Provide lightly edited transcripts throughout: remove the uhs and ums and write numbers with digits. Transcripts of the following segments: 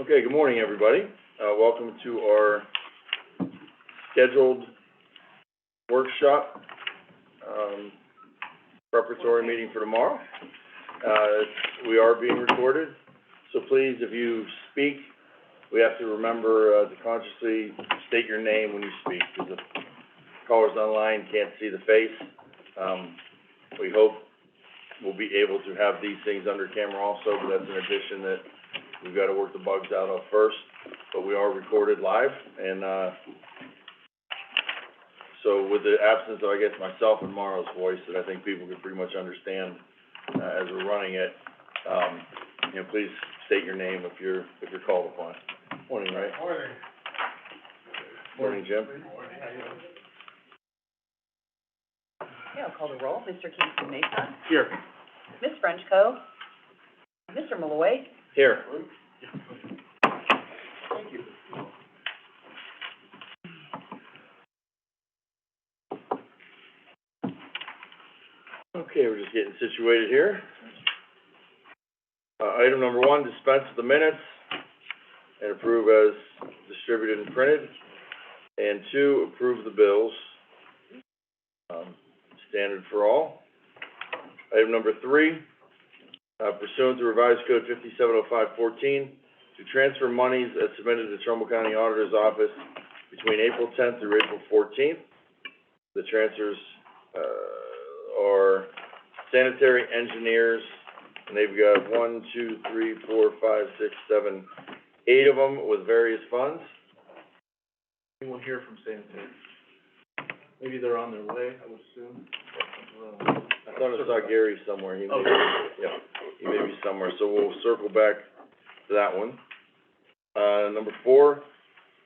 Okay, good morning, everybody. Welcome to our scheduled workshop, preparatory meeting for tomorrow. We are being recorded, so please, if you speak, we have to remember to consciously state your name when you speak, because the callers online can't see the face. We hope we'll be able to have these things under camera also, but that's an addition that we've got to work the bugs out of first, but we are recorded live, and, so with the absence of, I guess, myself and Marlo's voice, that I think people can pretty much understand, as we're running it, please state your name if you're called upon. Morning, Ray. Morning. Morning, Jim. Morning, how you doing? Okay, I'll call the roll. Mr. Kingston Mesa, Here. Ms. Frenchco, Mr. Malloy, Here. Thank you. Okay, we're just getting situated here. Item number one, dispense with the minutes and approve as distributed and printed. And two, approve the bills, standard for all. Item number three, pursuant to revised code 570514, to transfer monies as submitted to Trumbull County Auditor's Office between April 10th through April 14th. The transfers, are sanitary engineers, and they've got 1, 2, 3, 4, 5, 6, 7, 8 of them with various funds. Anyone here from sanitary? Maybe they're on their way, I would assume. I thought I saw Gary somewhere, he may be, yeah, he may be somewhere, so we'll circle back to that one. Number four,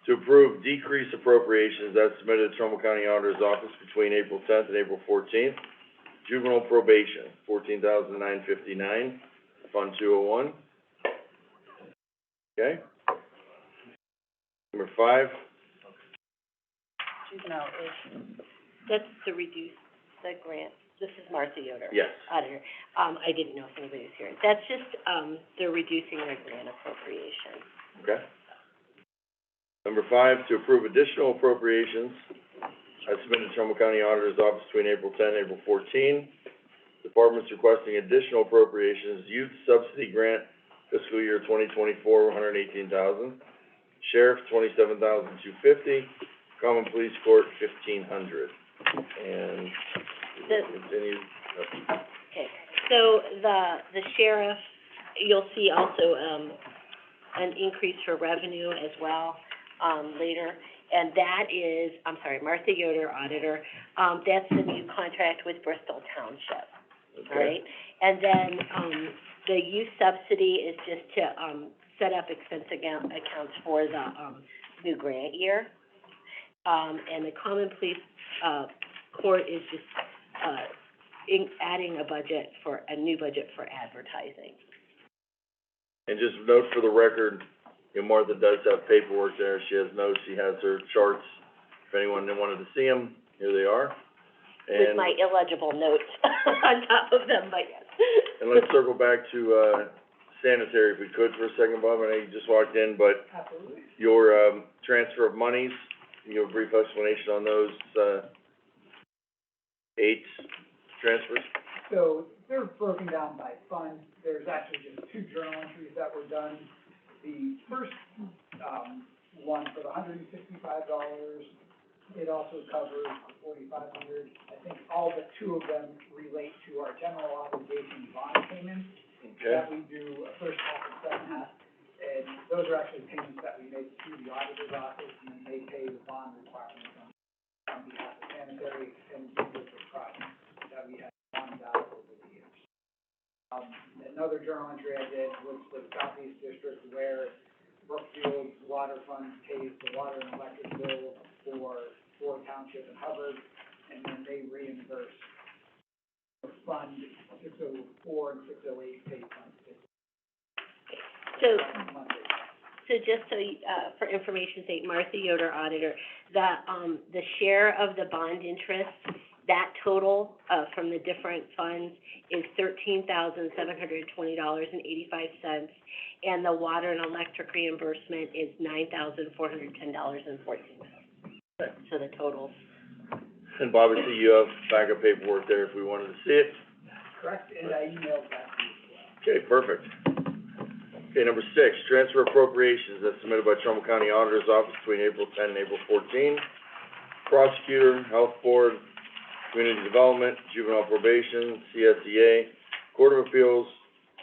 to approve decrease appropriations as submitted to Trumbull County Auditor's Office between April 10th and April 14th. Juvenile probation, $14,959, Fund 201. Okay. Number five, juvenile is, That's to reduce the grant. This is Martha Yoder. yes. Auditor. I didn't know if anybody was here. That's just, they're reducing their grant appropriation. Okay. Number five, to approve additional appropriations as submitted to Trumbull County Auditor's Office between April 10 and April 14. Departments requesting additional appropriations, youth subsidy grant fiscal year 2024, $118,000. Sheriff, $27,250. Common Police Court, $1,500. And continue. Okay, so the sheriff, you'll see also, an increase for revenue as well, later. And that is, I'm sorry, Martha Yoder, Auditor, that's the new contract with Bristol Township, all right? And then, the youth subsidy is just to, set up expense accounts for the, new grant year. And the Common Police, Court is just, adding a new budget for advertising. And just note for the record, Martha does have paperwork there. She has notes. She has her charts. If anyone wanted to see them, here they are. With And, my illegible notes on top of them, but yes. and let's circle back to, sanitary if we could for a second, Bob. I know you just walked in, but Absolutely. your, transfer of monies, can you give a brief explanation on those, 8 transfers? So they're broken down by fund. There's actually just 2 journal entries that were done. The first, one for the $165, it also covers $4,500. I think all but 2 of them relate to our general obligation bond payments that we do first half and second half. And those are actually payments that we make to the auditor's office, and they pay the bond requirements on behalf of sanitary and individual projects that we have bonds out over the years. Another journal entry I did was for the Southeast District, where Brookfield's water fund pays the water and electric bill for Township and Hubbard, and then they reimburse the fund 604 and 608 pay funds. So just so, for information's sake, Martha Yoder, Auditor, the share of the bond interest that total, from the different funds is $13,720.85, and the water and electric reimbursement is $9,410.14. Okay. So the totals. And Bob, I see you have backup paperwork there if we wanted to see it. Correct, and I emailed that to you as well. Okay, perfect. Okay, number 6, transfer appropriations as submitted by Trumbull County Auditor's Office between April 10 and April 14. Prosecutor, Health Board, Community Development, Juvenile Probation, CSEA, Court of Appeals,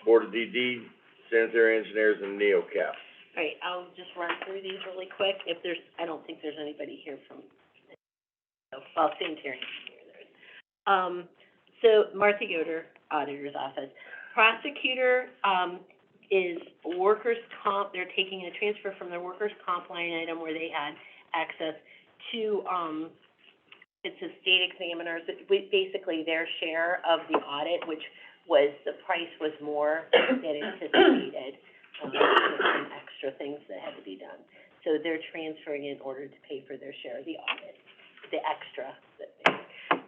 Board of DD, Sanitary Engineers, and NeoCap. All right, I'll just run through these really quick. If there's, I don't think there's anybody here from, well, sanitary engineer there is. So Martha Yoder, Auditor's Office. Prosecutor, is workers' comp, they're taking a transfer from their workers' comp line item where they had access to, it's a state examiners, basically their share of the audit, which was, the price was more than anticipated. Some extra things that had to be done. So they're transferring in order to pay for their share of the audit, the extra.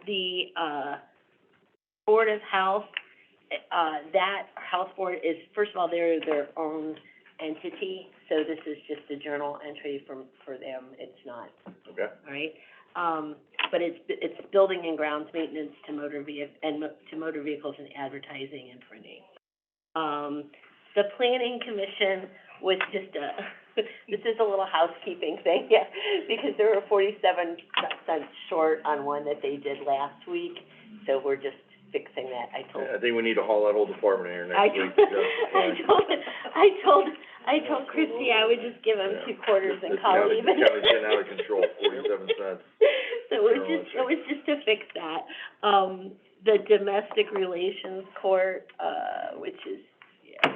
The, Board of Health, that health board is, first of all, they're their own entity, so this is just a journal entry for them, it's not, Okay. all right? But it's building and grounds maintenance to motor vehicles and advertising and printing. The planning commission was just this is a little housekeeping thing, yeah, because there were 47 cents short on one that they did last week, so we're just fixing that. I think we need to haul that whole department in here next week. I told Christie I would just give him 2 quarters and call it even. The county's getting out of control, 47 cents. So it was just to fix that. The domestic relations court, which is, I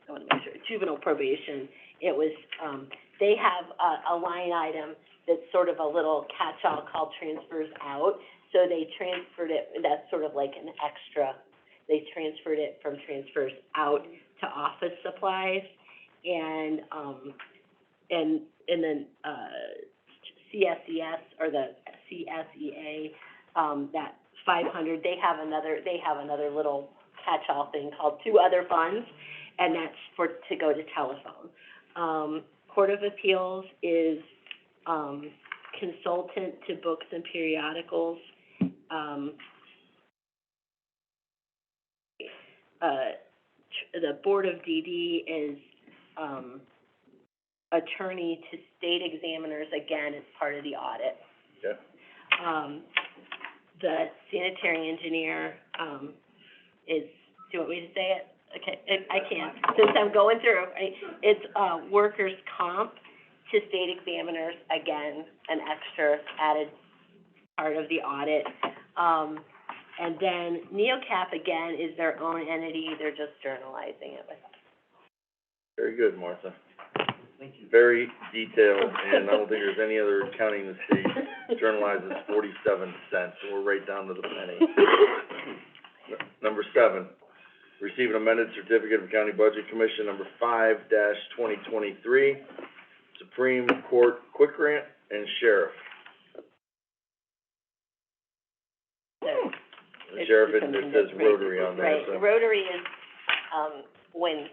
want to make sure, juvenile probation, it was, they have a line item that's sort of a little catch-all called transfers out. So they transferred it, that's sort of like an extra, they transferred it from transfers out to office supplies, and then, CSES, or the CSEA, that 500, they have another little catch-all thing called 2 other funds, and that's to go to telephone. Court of Appeals is, consultant to books and periodicals. The Board of DD is, attorney to state examiners, again, it's part of the audit. Okay. The sanitary engineer, is, do you want me to say it? Okay, I can, since I'm going through, it's, workers' comp to state examiners, again, an extra added part of the audit. And then NeoCap, again, is their own entity, they're just journalizing it with us. Very good, Martha. Very detailed, and I don't think there's any other county in the state journalizes 47 cents, so we're right down to the penny. Number 7, receive an amended certificate of County Budget Commission number 5-2023, Supreme Court Quick Grant and Sheriff. The sheriff, it says Rotary on there, right, so. Rotary is, when,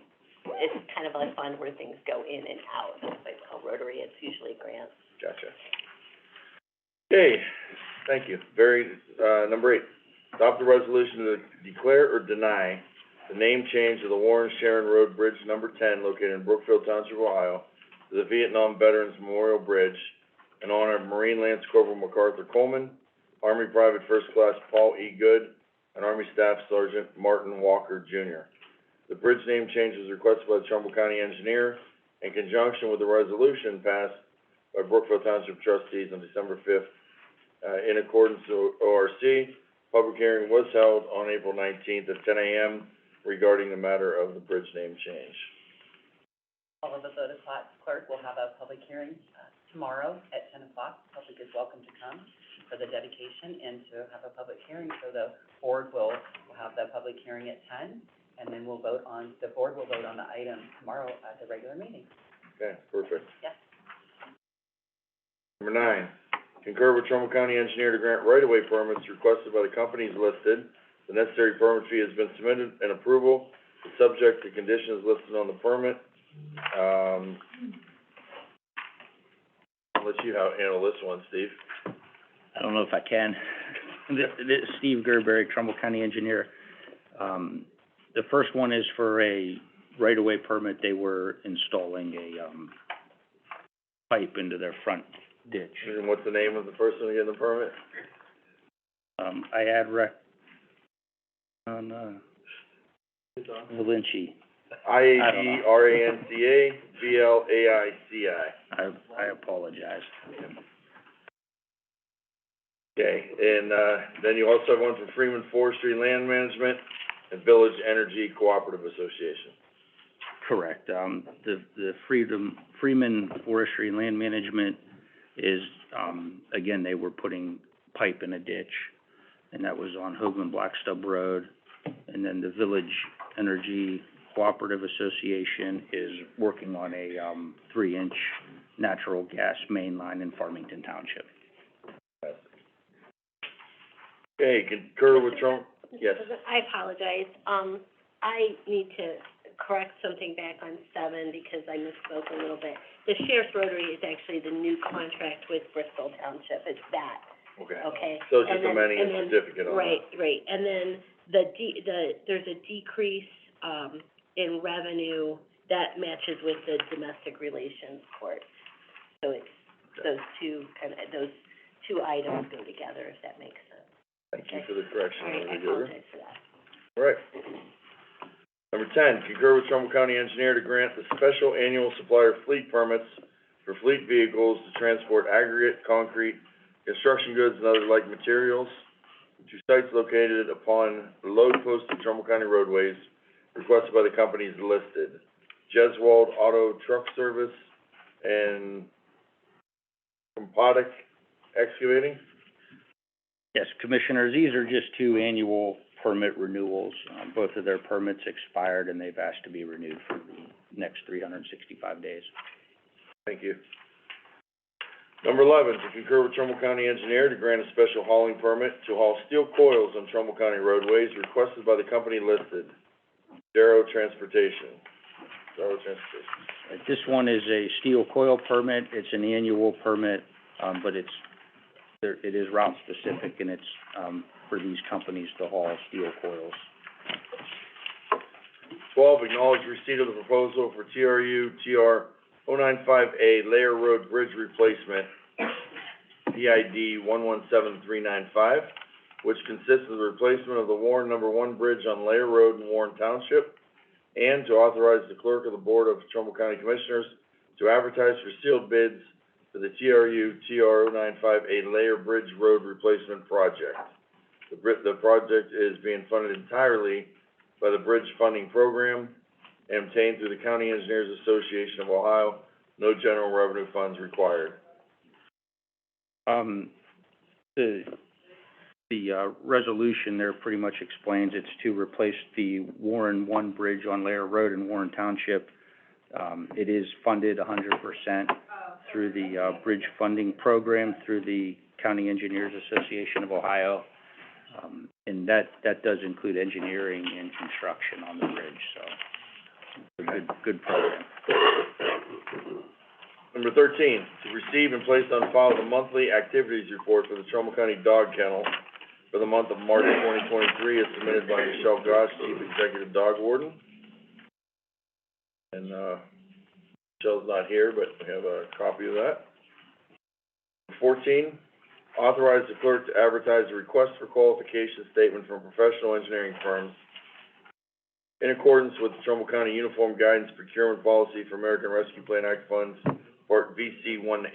it's kind of a fund where things go in and out, that's why it's called Rotary, it's usually grants. Gotcha. Okay, thank you. Number 8, adopt a resolution to declare or deny the name change of the Warren Sharon Road Bridge number 10 located in Brookfield Township, Ohio, to the Vietnam Veterans Memorial Bridge in honor of Marine Lance Corporal MacArthur Coleman, Army Private First Class Paul E. Good, and Army Staff Sergeant Martin Walker, Jr. The bridge name change was requested by the Trumbull County Engineer in conjunction with the resolution passed by Brookfield Township trustees on December 5th. In accordance with ORC, public hearing was held on April 19th at 10 a.m. regarding the matter of the bridge name change. All of the clerk will have a public hearing tomorrow at 10 o'clock. The public is welcome to come for the dedication and to have a public hearing. So the board will have the public hearing at 10, and then the board will vote on the item tomorrow at the regular meeting. Okay, perfect. Yes. Number 9, Concur with Trumbull County Engineer to grant right-of-way permits requested by the companies listed. The necessary permit fee has been submitted and approval is subject to conditions listed on the permit. I'll let you handle this one, Steve. I don't know if I can. This is Steve Gerberry, Trumbull County Engineer. The first one is for a right-of-way permit. They were installing a, pipe into their front ditch. And what's the name of the person getting the permit? I had Valenci. IADRANCA I apologize. Okay, and, then you also have one from Freeman Forestry Land Management and Village Energy Cooperative Association. Correct. The Freeman Forestry and Land Management is, again, they were putting pipe in a ditch, and that was on Hoagland Blackstub Road. And then the Village Energy Cooperative Association is working on a, 3-inch natural gas main line in Farmington Township. Okay, concur with Trump, yes. I apologize. I need to correct something back on 7 because I misspoke a little bit. The Sheriff's Rotary is actually the new contract with Bristol Township. It's that, Okay. okay? So it's just And then- amending and a then- certificate on that. Right. And then there's a decrease, in revenue that matches with the domestic relations court. So it's those two items go together, if that makes sense. Thank you for the correction. All right, I Mr. Gerber. apologize for that. All right. Number 10, concur with Trumbull County Engineer to grant the special annual supplier fleet permits for fleet vehicles to transport aggregate, concrete, construction goods, and other like materials to sites located upon load posted Trumbull County roadways requested by the companies listed. Jeswald Auto Truck Service and Compotic Excavating. Yes, Commissioners, these are just 2 annual permit renewals. Both of their permits expired, and they've asked to be renewed for the next 365 days. Thank you. Number 11, to concur with Trumbull County Engineer to grant a special hauling permit to haul steel coils on Trumbull County roadways requested by the company listed. Darrow Transportation. This one is a steel coil permit. It's an annual permit, but it is route specific, and it's, for these companies to haul steel coils. 12, acknowledge receipt of the proposal for TRU TR 095A Layer Road Bridge Replacement, PID 117395, which consists of the replacement of the Warren Number 1 Bridge on Layer Road in Warren Township, and to authorize the clerk of the Board of Trumbull County Commissioners to advertise for sealed bids for the TRU TR 095A Layer Bridge Road Replacement Project. The project is being funded entirely by the Bridge Funding Program and obtained through the County Engineers Association of Ohio. No general revenue funds required. The resolution there pretty much explains it's to replace the Warren 1 Bridge on Lair Road in Warren Township. It is funded 100% through the Bridge Funding Program through the County Engineers Association of Ohio. And that does include engineering and construction on the bridge, so it's a good program. Number 13, to receive and place on file the monthly activities report for the Trumbull County Dog Kennel for the month of March 2023, as submitted by Michelle Goss, Chief Executive Dog Warden. And, Michelle's not here, but we have a copy of that. 14, authorize the clerk to advertise a request for qualification statement from professional engineering firms in accordance with the Trumbull County Uniform Guidance Procurement Policy for American Rescue Plan Act funds, Part VC 1-8,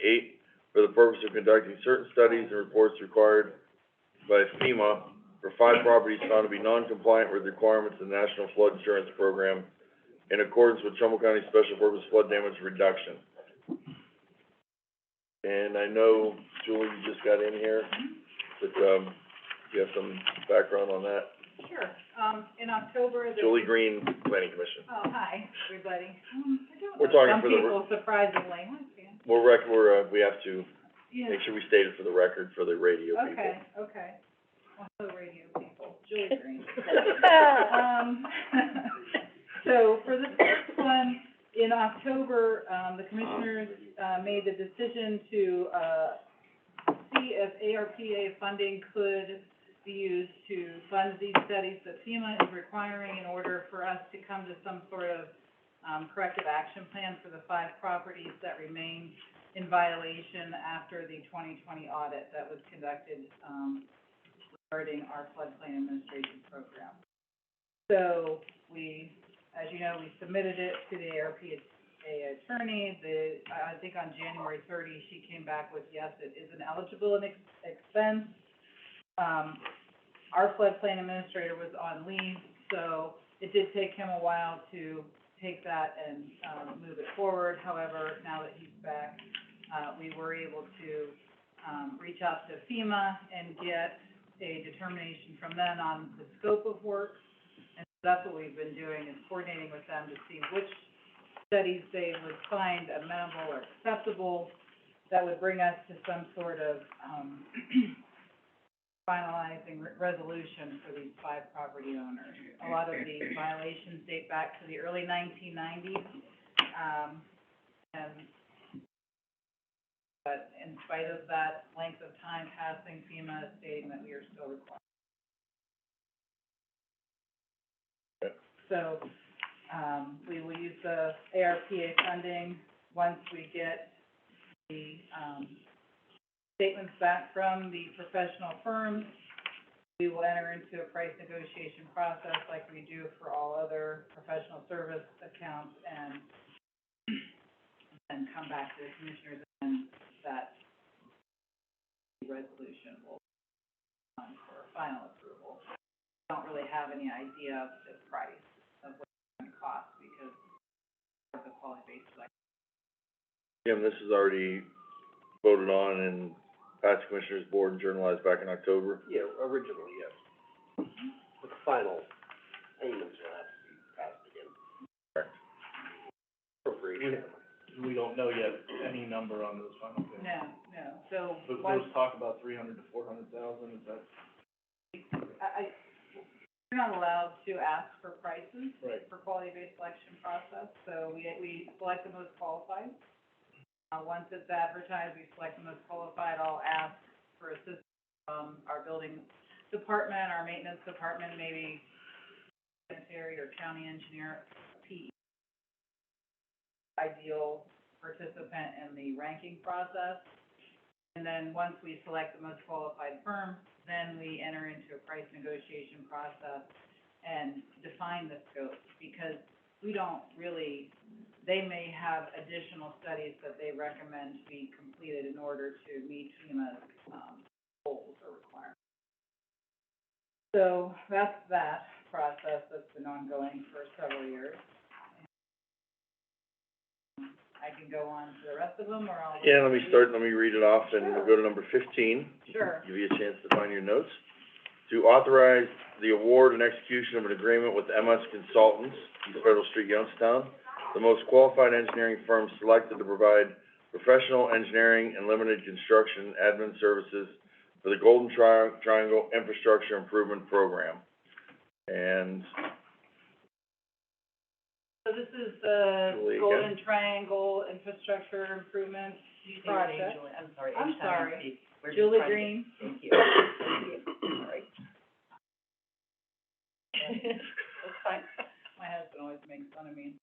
for the purpose of conducting certain studies and reports required by FEMA for 5 properties found to be non-compliant with requirements of the National Flood Insurance Program in accordance with Trumbull County Special Purpose Flood Damage Reduction. And I know, Julie, you just got in here, but, you have some background on that. Sure. In October, the... Julie Green, Planning Commission. Oh, hi, everybody. We're talking for the... Some people surprisingly. Hi, Stan. we have to Yeah, Make sure we state it for the record for the radio people. okay, okay. Also radio people, Julie Green. So for the first one, in October, the commissioners, made the decision to, see if ARPA funding could be used to fund these studies that FEMA is requiring in order for us to come to some sort of, corrective action plan for the 5 properties that remain in violation after the 2020 audit that was conducted, regarding our floodplain administration program. So we, as you know, we submitted it to the ARPA attorney. I think on January 30, she came back with, yes, it is an eligible expense. Our floodplain administrator was on leave, so it did take him a while to take that and, move it forward. However, now that he's back, we were able to, reach out to FEMA and get a determination from them on the scope of work. And that's what we've been doing, is coordinating with them to see which studies they would find amenable or acceptable that would bring us to some sort of, finalizing resolution for these 5 property owners. A lot of the violations date back to the early 1990s, but in spite of that length of time passing, FEMA is stating that we are still required. So, we will use the ARPA funding once we get the, statements back from the professional firms. We will enter into a price negotiation process like we do for all other professional service accounts and come back to the commissioners, and that resolution will come for final approval. Don't really have any idea of the price of what it's going to cost because of the quality-based selection. Jim, this is already voted on and passed Commissioners Board and journalized back in October. Yeah, originally, yes. The final payments will have to be passed again. Correct. Appropriation. We don't know yet any number on those final payments. No, so But once, those talk about 300 to 400,000, is that? we're not allowed to ask for prices Right. for quality-based selection process, so we select the most qualified. Once it's advertised, we select the most qualified. I'll ask for assistance from our building department, our maintenance department, maybe sanitary or county engineer, PE, ideal participant in the ranking process. And then once we select the most qualified firm, then we enter into a price negotiation process and define the scope, because we don't really, they may have additional studies that they recommend to be completed in order to meet FEMA's, goals or requirements. So that's that process that's been ongoing for several years. I can go on to the rest of them, or I'll. Yeah, let me read it off, and we'll go to number 15. Sure. Give you a chance to find your notes. To authorize the award and execution of an agreement with MS Consultants, East Federal Street, Youngstown, the most qualified engineering firm selected to provide professional engineering and limited construction admin services for the Golden Triangle Infrastructure Improvement Program. And So this is the Julie again. Golden Triangle Infrastructure Improvement Project. I'm sorry. I'm anytime sorry. you speak, we're just Julie trying to- Green. Thank you. Thank you. Sorry. That's fine. My husband always makes fun of me.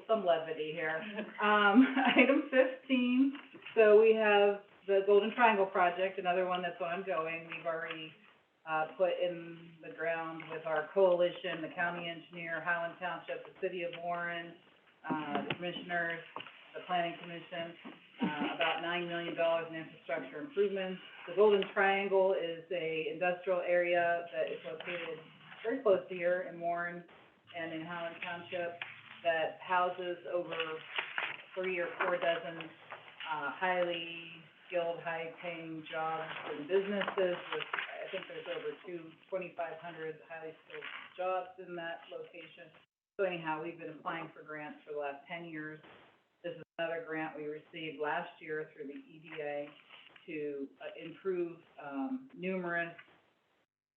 Some levity here. Item 15, so we have the Golden Triangle Project, another one that's ongoing. We've already, put in the ground with our coalition, the county engineer, Highland Township, the city of Warren, the commissioners, the planning commission, about $9 million in infrastructure improvements. The Golden Triangle is a industrial area that is located very close to here in Warren and in Highland Township, that houses over 3 or 4 dozen, highly skilled, high-paying jobs and businesses with, I think there's over 2,500 highly skilled jobs in that location. So anyhow, we've been applying for grants for the last 10 years another grant we received last year through the EDA to improve, numerous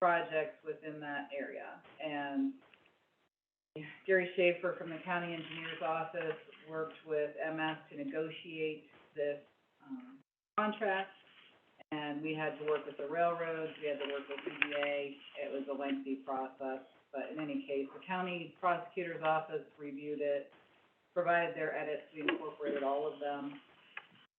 projects within that area. And Gary Schaefer from the county engineer's office worked with MS to negotiate this, contract. And we had to work with the railroads, we had to work with EDA, it was a lengthy process. But in any case, the county prosecutor's office reviewed it, provided their edits, we incorporated all of them.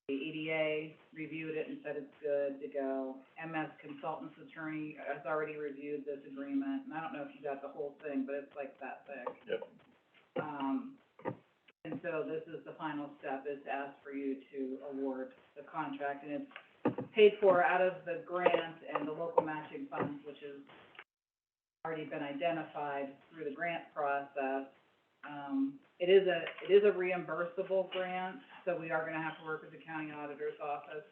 The EDA reviewed it and said it's good to go. MS Consultants Attorney has already reviewed this agreement, and I don't know if you got the whole thing, but it's like that thick. Yep. And so this is the final step, is to ask for you to award the contract, and it's paid for out of the grant and the local matching funds, which has already been identified through the grant process. It is a reimbursable grant, so we are gonna have to work with the county auditor's office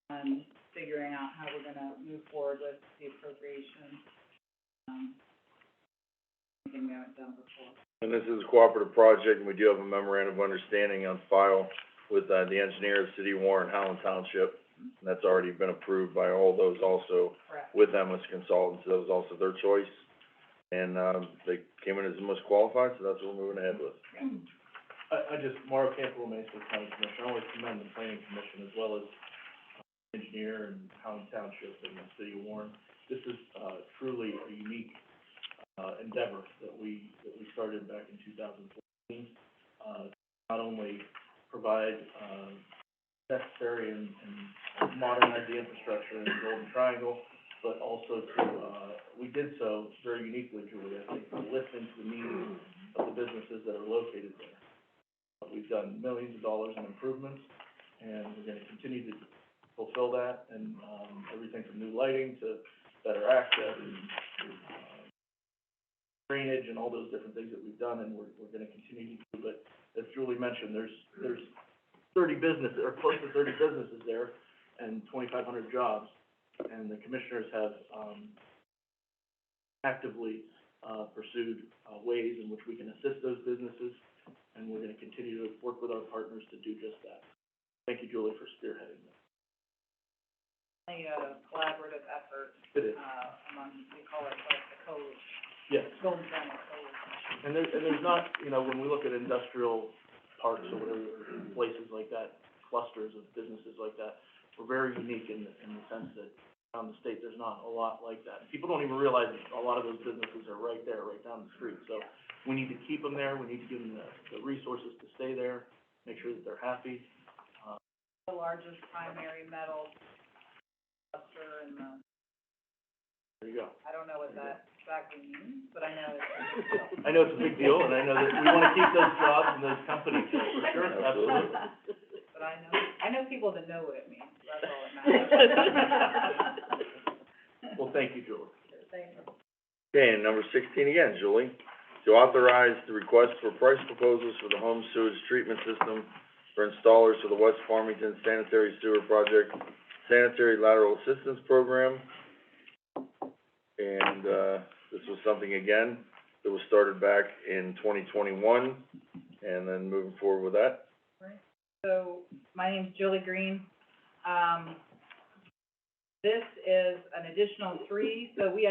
on figuring out how we're gonna move forward with the appropriation. Something we haven't done before. And this is a cooperative project, and we do have a memorandum of understanding on file with, the engineer of the city of Warren, Howland Township. And that's already been approved by all those also Correct. with them as consultants, that was also their choice. And, they came in as the most qualified, so that's what we're moving ahead with. I just, Mauro Campo, Mesa County Commissioner, I always commend the planning commission as well as engineer and Howland Township and the city of Warren. This is, truly a unique, endeavor that we started back in 2014. Not only provide, necessary and modernize the infrastructure in the Golden Triangle, but also to, we did so very uniquely, Julie, I think, to listen to the needs of the businesses that are located there. We've done millions of dollars in improvements, and we're gonna continue to fulfill that, and, everything from new lighting to better access and, drainage and all those different things that we've done, and we're gonna continue to do. But as Julie mentioned, there's 30 businesses, or close to 30 businesses there, and 2,500 jobs, and the commissioners have, actively, pursued, ways in which we can assist those businesses, and we're gonna continue to work with our partners to do just that. Thank you, Julie, for spearheading that. A collaborative effort, It is. among, we call it like the code, Yes. Golden Triangle Code. And there's not, you know, when we look at industrial parks or whatever, places like that, clusters of businesses like that, we're very unique in the sense that around the state, there's not a lot like that. People don't even realize that a lot of those businesses are right there, right down the street. So we need to keep them there, we need to give them the resources to stay there, make sure that they're happy. The largest primary metal cluster in the, There you go. I don't know what that exactly means, but I know it's. I know it's a big deal, and I know that we wanna keep those jobs and those companies there, for sure, absolutely. But I know people that know what it means, so that's all that matters. Well, thank you, Julie. Thank you. Okay, and number 16 again, Julie, to authorize the request for price proposals for the home sewage treatment system for installers for the West Farmington Sanitary Sewer Project Sanitary Lateral Assistance Program. And, this was something, again, that was started back in 2021, and then moving forward with that. So, my name's Julie Green. This is an additional 3, so we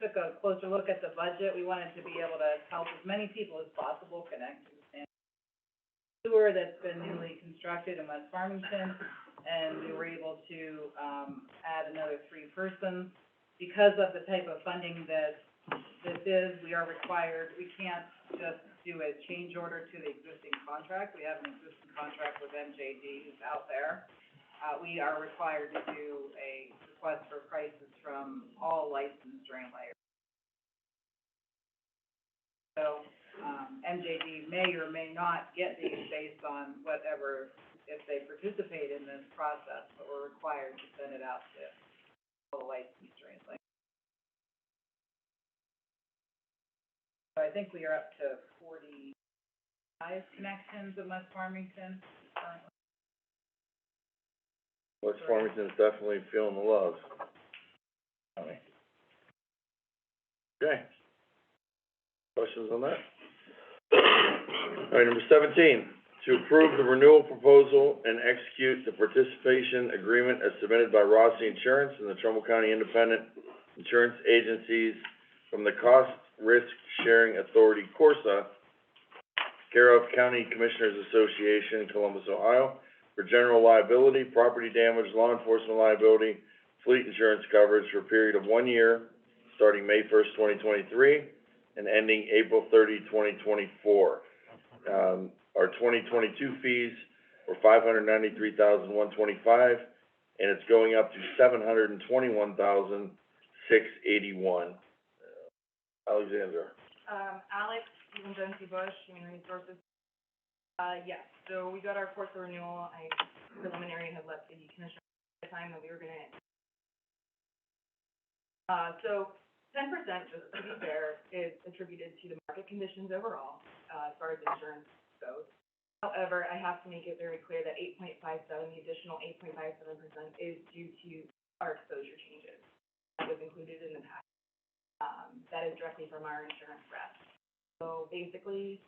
took a closer look at the budget. We wanted to be able to help as many people as possible connect to the sanitary sewer that's been newly constructed in West Farmington, and we were able to, add another 3 persons. Because of the type of funding that this is, we are required, we can't just do a change order to the existing contract. We have an existing contract with MJD who's out there. We are required to do a request for prices from all licensed drain layers. So, MJD may or may not get these based on whatever, if they participate in this process, but we're required to send it out to all the licensed drain layers. So I think we are up to 45 connections in West Farmington currently. West Farmington's definitely feeling the love. Okay. Questions on that? All right, number 17, to approve the renewal proposal and execute the participation agreement as submitted by Rossi Insurance and the Trumbull County Independent Insurance Agencies from the Cost Risk Sharing Authority, Corsa, care of County Commissioners Association, Columbus, Ohio, for general liability, property damage, law enforcement liability, fleet insurance coverage for a period of 1 year, starting May 1st, 2023, and ending April 30, 2024. Our 2022 fees were $593,125, and it's going up to $721,681. Alexandra. Alex, Stephen Dempsey Bush, Human Resources. Yes, so we got our course of renewal. I preliminary had let the commissioner at the time that we were gonna, so 10%, just to be fair, is attributed to the market conditions overall, as far as insurance goes. However, I have to make it very clear that 8.57, the additional 8.57% is due to our exposure changes. That was included in the package. That is directly from our insurance rep. So basically,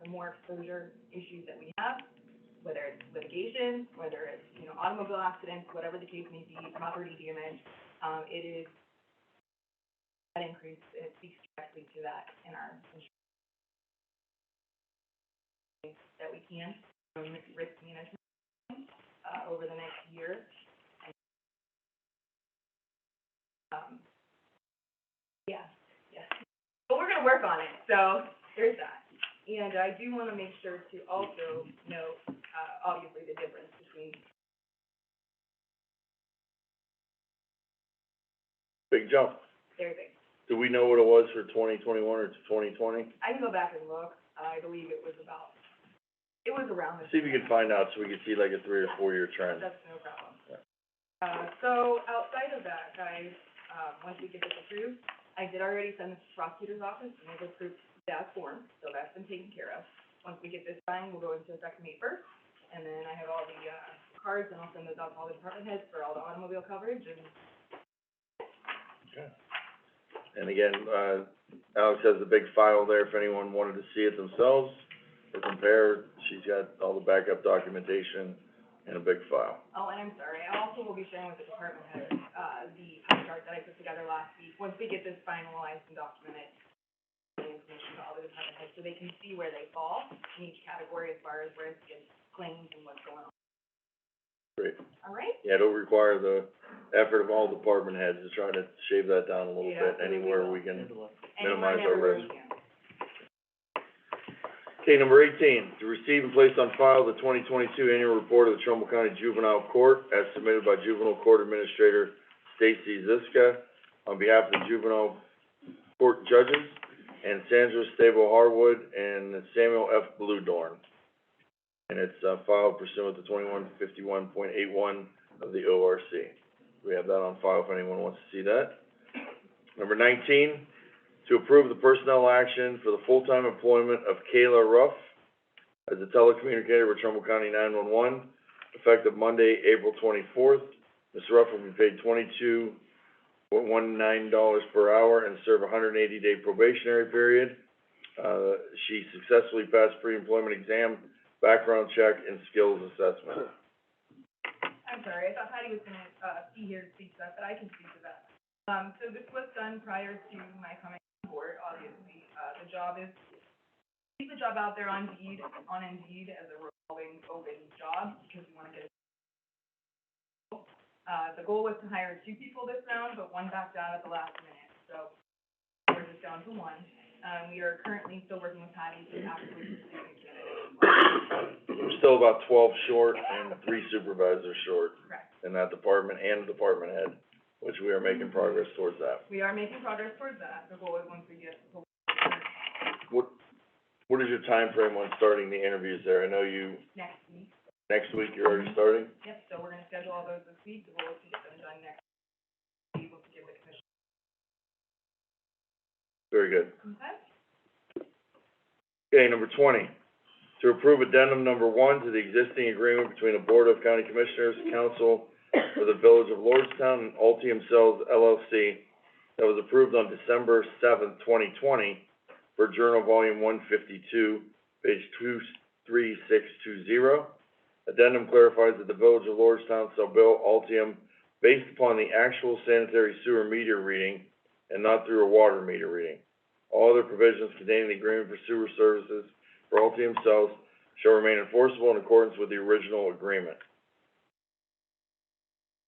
the more exposure issues that we have, whether it's litigation, whether it's, automobile accidents, whatever the case may be, property damage, it is that increase, it speaks directly to that in our insurance. That we can, risk management, over the next year. But we're gonna work on it, so there's that. And I do wanna make sure to also note, obviously the difference between. Big jump. Very big. Do we know what it was for 2021 or 2020? I can go back and look, I believe it was around this. See if you can find out so we can see like a 3 or 4 year trend. That's no problem. Yeah. So outside of that, guys, once we get this approved, I did already send this to the prosecutor's office, and they've approved that form, so that's been taken care of. Once we get this signed, we'll go into effect May 1st, and then I have all the, cards, and I'll send those out to all the department heads for all the automobile coverage, and. Okay. And again, Alex has a big file there if anyone wanted to see it themselves or compare. She's got all the backup documentation in a big file. Oh, and I'm sorry, I also will be sharing with the department head, the pie chart that I put together last week. Once we get this finalized and documented, the information to all the department heads, so they can see where they fall in each category as far as risk and claims and what's going on. Great. All right? Yeah, it'll require the effort of all department heads to try to shave that down a little Yeah, bit, anywhere we can minimize our Anywhere risk. we can. Okay, number 18, to receive and place on file the 2022 annual report of the Trumbull County Juvenile Court as submitted by Juvenile Court Administrator Stacy Ziska on behalf of the Juvenile Court Judges and Sandra Stable Harwood and Samuel F. Bluedorn. And it's filed pursuant to 2151.81 of the ORC. We have that on file if anyone wants to see that. Number 19, to approve the personnel action for the full-time employment of Kayla Ruff as a telecommunicator with Trumbull County 911, effective Monday, April 24th. Ms. Ruff will be paid $22.19 per hour and serve a 180-day probationary period. She successfully passed pre-employment exam, background check, and skills assessment. I'm sorry, I thought Patty was gonna, be here to speak to that, but I can speak to that. So this was done prior to my coming on board, obviously. The job is, keep the job out there on Indeed as a revolving open job, because we wanna get it. The goal was to hire 2 people this round, but 1 backed out at the last minute, so we're just down to 1. We are currently still working with Patty to actually pursue a candidate. We're still about 12 short and 3 supervisors short Correct. in that department and department head, which we are making progress towards that. We are making progress towards that. The goal is once we get, What is your time frame on starting the interviews there? I know you, next week. next week you're already starting? Yep, so we're gonna schedule all those this week. The goal is to get them done next week, be able to give the commission. Very good. Okay? Okay, number 20, to approve addendum number 1 to the existing agreement between the Board of County Commissioners, Council for the Village of Lordstown, and Altium Cells LLC that was approved on December 7th, 2020, per Journal Volume 152, page 3620. Addendum clarifies that the Village of Lordstown shall bill Altium based upon the actual sanitary sewer meter reading and not through a water meter reading. All other provisions contained in the agreement for sewer services for Altium cells shall remain enforceable in accordance with the original agreement.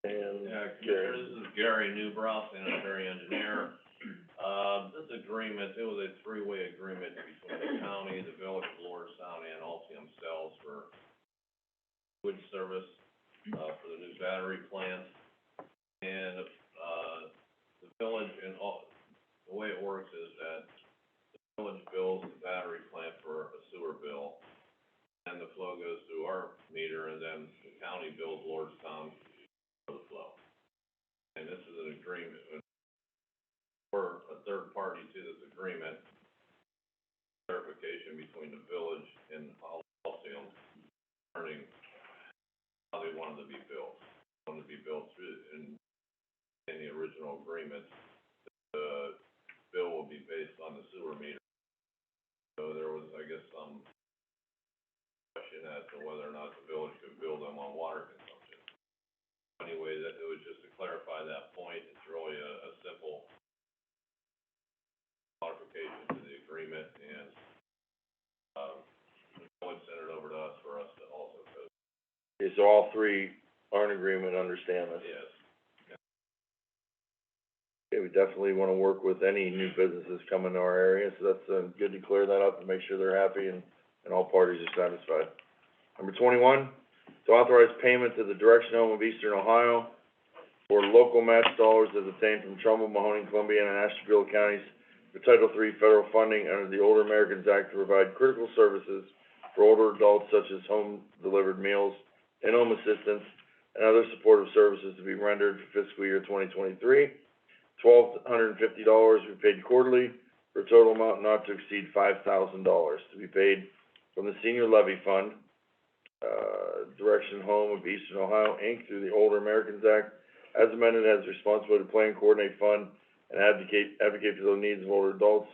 And, Commissioner, this is Gary Newbrow, sanitary engineer. This agreement, it was a three-way agreement between the county, the Village of Lordstown, and Altium Cells for wood service, for the new battery plant. And, the village and all, the way it works is that the village bills the battery plant for a sewer bill, and the flow goes through our meter, and then the county bills Lordstown for the flow. And this is an agreement, for a third party to this agreement, clarification between the village and Altium, concerning how they wanted to be built. Wanted to be built through, in the original agreement, the bill will be based on the sewer meter. So there was, I guess, some question as to whether or not the village could bill them on water consumption. Anyway, that, it was just to clarify that point. It's really a simple modification to the agreement, and, the village sent it over to us for us to also code. okay, so all three are in agreement, understand this? Yes. Okay, we definitely wanna work with any new businesses coming to our area, so that's, good to clear that up and make sure they're happy and all parties are satisfied. Number 21, to authorize payment to the Direction Home of Eastern Ohio for local match dollars as obtained from Trumbull, Mahoning, Columbia, and Ashtabula counties for Title III federal funding under the Older Americans Act to provide critical services for older adults such as home-delivered meals, in-home assistance, and other supportive services to be rendered for fiscal year 2023. $1,250 to be paid quarterly for a total amount not to exceed $5,000 to be paid from the Senior Levy Fund, Direction Home of Eastern Ohio, Inc., through the Older Americans Act, as amended, has the responsibility to plan, coordinate, fund, and advocate for the needs of older adults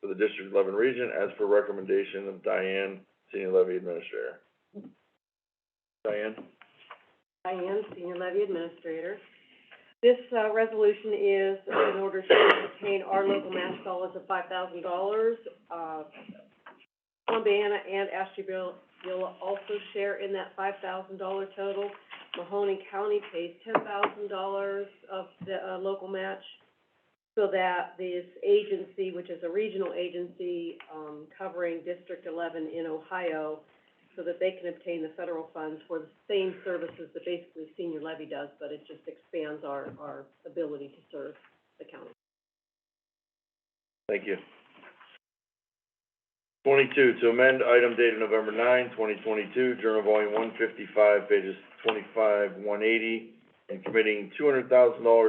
for the District 11 region, as per recommendation of Diane, Senior Levy Administrator. Diane? Diane, Senior Levy Administrator. This, resolution is in order to obtain our local match dollars of $5,000. Columbiana and Ashtabula will also share in that $5,000 total. Mahoning County pays $10,000 of the, local match, so that this agency, which is a regional agency, covering District 11 in Ohio, so that they can obtain the federal funds for the same services that basically Senior Levy does, but it just expands our ability to serve the county. Thank you. 22, to amend item dated November 9, 2022, Journal Volume 155, pages 25, 180, and committing $200,000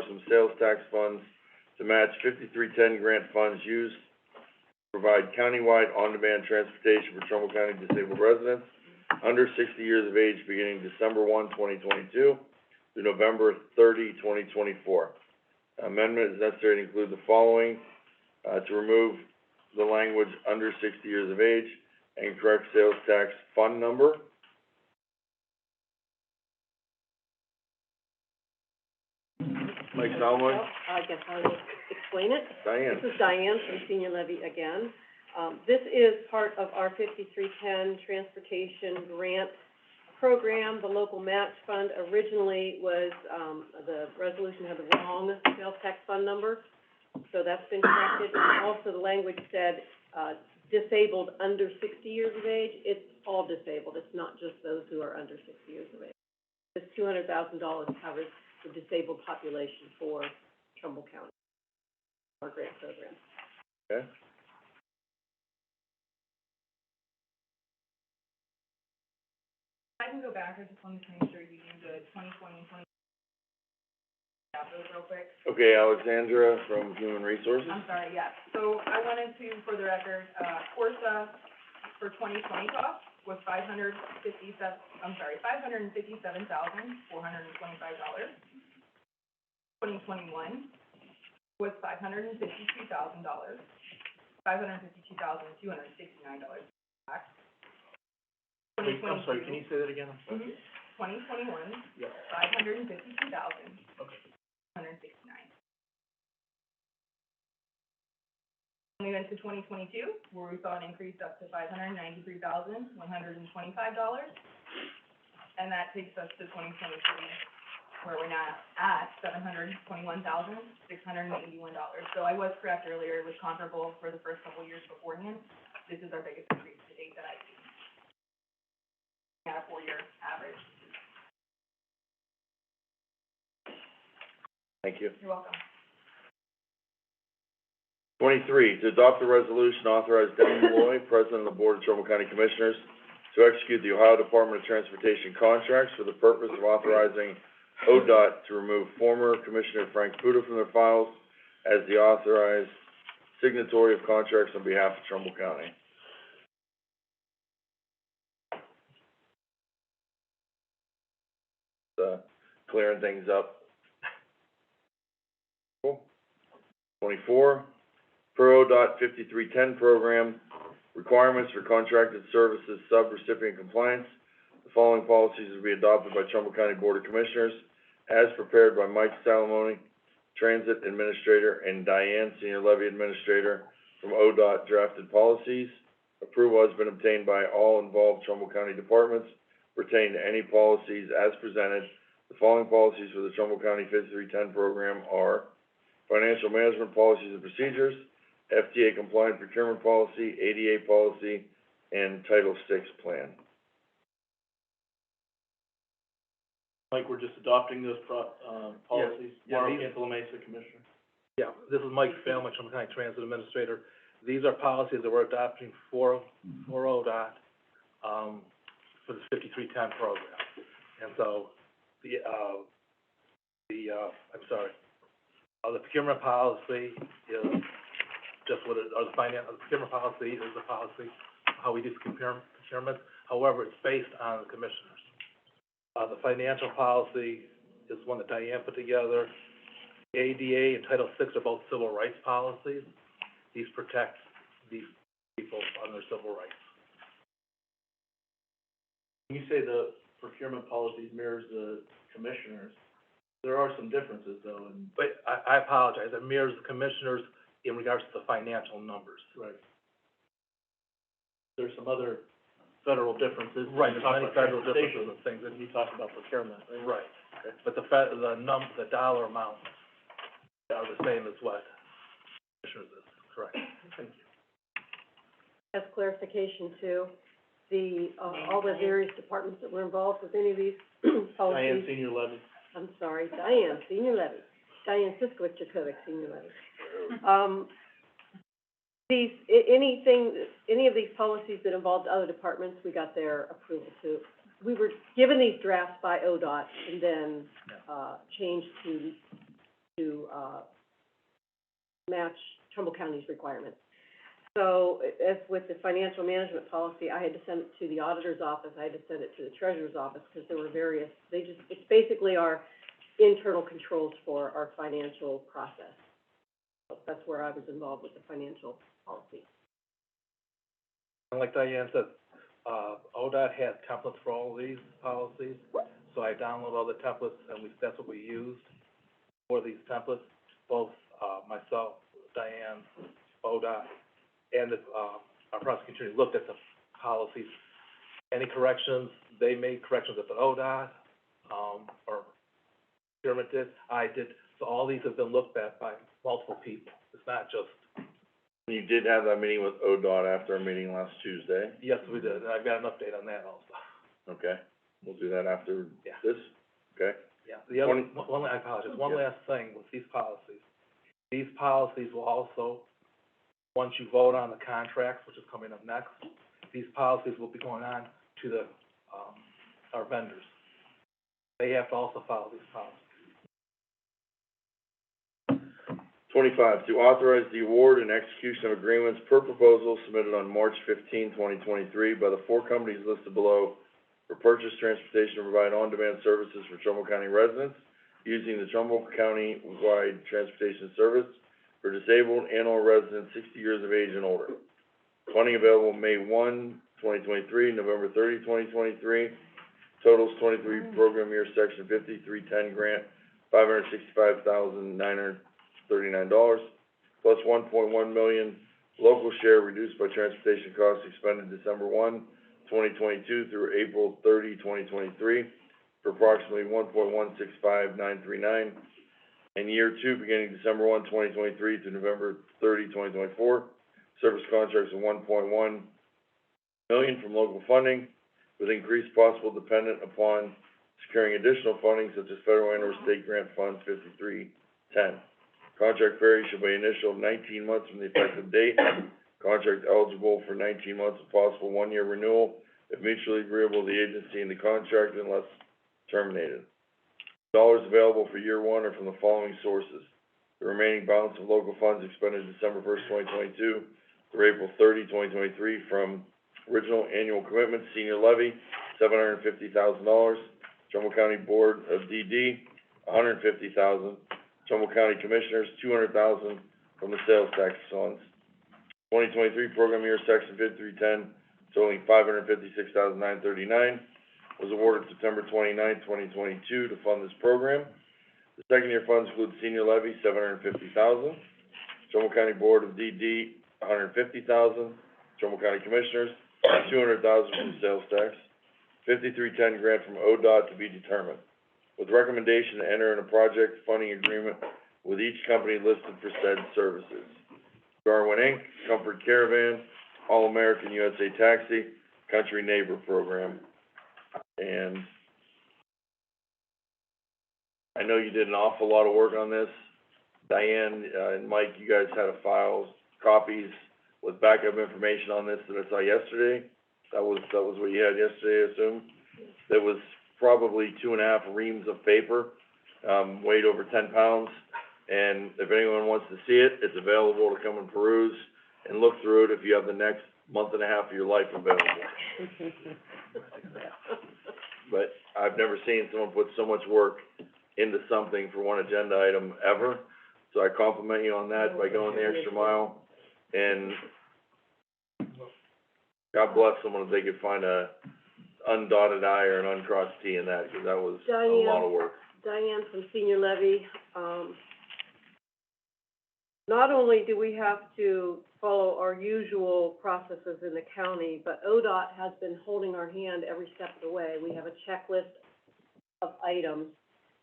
from sales tax funds to match 5310 grant funds used to provide countywide on-demand transportation for Trumbull County disabled residents under 60 years of age beginning December 1, 2022 through November 30, 2024. Amendment is necessary to include the following, to remove the language under 60 years of age and correct sales tax fund number. Mike Solomon? Well, I guess I will explain it. Diane? This is Diane from Senior Levy again. This is part of our 5310 Transportation Grant Program. The local match fund originally was, the resolution had the wrong sales tax fund number, so that's been corrected. And also, the language said, disabled under 60 years of age. It's all disabled. It's not just those who are under 60 years of age. This $200,000 covers the disabled population for Trumbull County, our grant program. Okay. I can go back, I just wanted to make sure you do the 2020 and 20, yeah, those real quick. Okay, Alexandra from Human Resources? I'm sorry, yeah. So I wanted to, for the record, Corsa for 2020 cost was $557,425. 2021 was $552,269. Wait, I'm sorry, can you say that again? I'm sorry. 2021, Yeah. $552,000, Okay. $169. We went to 2022, where we saw an increase up to $593,125, and that takes us to 2023, where we're now at $721,681. So I was correct earlier, it was comparable for the first couple of years beforehand. This is our biggest increase to date that I've seen. At a 4-year average. Thank you. You're welcome. 23, to adopt a resolution authorizing Denny Malloy, President of the Board of Trumbull County Commissioners, to execute the Ohio Department of Transportation contracts for the purpose of authorizing ODOT to remove former Commissioner Frank Puda from their files as the authorized signatory of contracts on behalf of Trumbull County. Clearing things up. Cool. 24, per ODOT 5310 program, requirements for contracted services sub-recipient compliance. The following policies will be adopted by Trumbull County Board of Commissioners as prepared by Mike Salamone, Transit Administrator, and Diane, Senior Levy Administrator, from ODOT drafted policies. Approval has been obtained by all involved Trumbull County departments pertaining to any policies as presented. The following policies for the Trumbull County 5310 program are financial management policies and procedures, FTA compliant procurement policy, ADA policy, and Title VI plan. Mike, we're just adopting those policies. Yeah, Mauro these- Campbell Mesa, Commissioner. Yeah, this is Mike Phelan, Trumbull County Transit Administrator. These are policies that we're adopting for ODOT, for the 5310 program. And so, the procurement policy is just what it, or the procurement policy is the policy, how we do procurement. However, it's based on the commissioners. The financial policy is one that Diane put together. ADA and Title VI are both civil rights policies. These protect these people on their civil rights. When you say the procurement policies mirrors the commissioners, there are some differences though, and. But I apologize, it mirrors the commissioners in regards to the financial numbers. Right. There's some other federal differences. Right, You there's talk many about federal transportation, differences and things that and you talk about procurement, right? Right, but the dollar amounts are the same as what commissioners is, correct. Thank you. As clarification too, all the various departments that were involved with any of these Diane, policies. Senior Levy. I'm sorry, Diane, Senior Levy, Diane Siskowicz Jakovic, Senior Levy. Any of these policies that involved other departments, we got their approval too. We were given these drafts by ODOT and then, changed to match Trumbull County's requirements. So, as with the financial management policy, I had to send it to the auditor's office, I had to send it to the treasurer's office, because there were various, it's basically our internal controls for our financial process. So that's where I was involved with the financial policy. And like Diane said, ODOT has templates for all of these policies, so I download all the templates, and that's what we used for these templates, both, myself, Diane, ODOT, and our prosecutor looked at the policies. Any corrections, they made corrections at the ODOT, or procurement did, I did, so all these have been looked at by multiple people. It's not just. You did have that meeting with ODOT after our meeting last Tuesday. Yes, we did, and I've got an update on that also. Okay, we'll do that after Yeah. this, okay? Yeah, the other, I apologize, one last thing with these policies. These policies will also, once you vote on the contracts, which is coming up next, these policies will be going on to the, our vendors. They have to also follow these policies. 25, to authorize the award and execution of agreements per proposal submitted on March 15, 2023 by the 4 companies listed below for purchase, transportation, and provide on-demand services for Trumbull County residents using the Trumbull County-wide transportation service for disabled and/or residents 60 years of age and older. Funding available May 1, 2023, November 30, 2023. Totals 23 program year, section 5310 grant, $565,939, plus 1.1 million local share reduced by transportation costs expended December 1, 2022 through April 30, 2023, for approximately 1.165939, and year two beginning December 1, 2023 to November 30, 2024, service contracts of 1.1 million from local funding, with increased possible dependent upon securing additional funding such as federal and or state grant funds 5310. Contract period shall be initial 19 months from the effective date. Contract eligible for 19 months of possible 1-year renewal if mutually agreeable to the agency and the contract unless terminated. Dollars available for year one are from the following sources: the remaining balance of local funds expended December 1st, 2022 through April 30, 2023 from original annual commitment, senior levy, $750,000. Trumbull County Board of DD, $150,000. Trumbull County Commissioners, $200,000 from the sales tax funds. 2023 program year, section 5310, totaling $556,939, was awarded September 29, 2022 to fund this program. The second year funds include senior levy, $750,000. Trumbull County Board of DD, $150,000. Trumbull County Commissioners, $200,000 from the sales tax. 5310 grant from ODOT to be determined, with recommendation to enter in a project funding agreement with each company listed for said services. Darwin Inc., Comfort Caravan, All American USA Taxi, Country Neighbor Program. And I know you did an awful lot of work on this. Diane, and Mike, you guys had a file, copies with backup information on this that I saw yesterday. That was what you had yesterday, I assume? That was probably 2.5 reams of paper, weighed over 10 pounds. And if anyone wants to see it, it's available to come and peruse and look through it if you have the next month and a half of your life available. But I've never seen someone put so much work into something for one agenda item ever. So I compliment you on that by going the extra mile. And God bless someone if they could find a undotted I or an uncrossed T in that, because that was a lot of work. Diane from Senior Levy, not only do we have to follow our usual processes in the county, but ODOT has been holding our hand every step of the way. We have a checklist of items.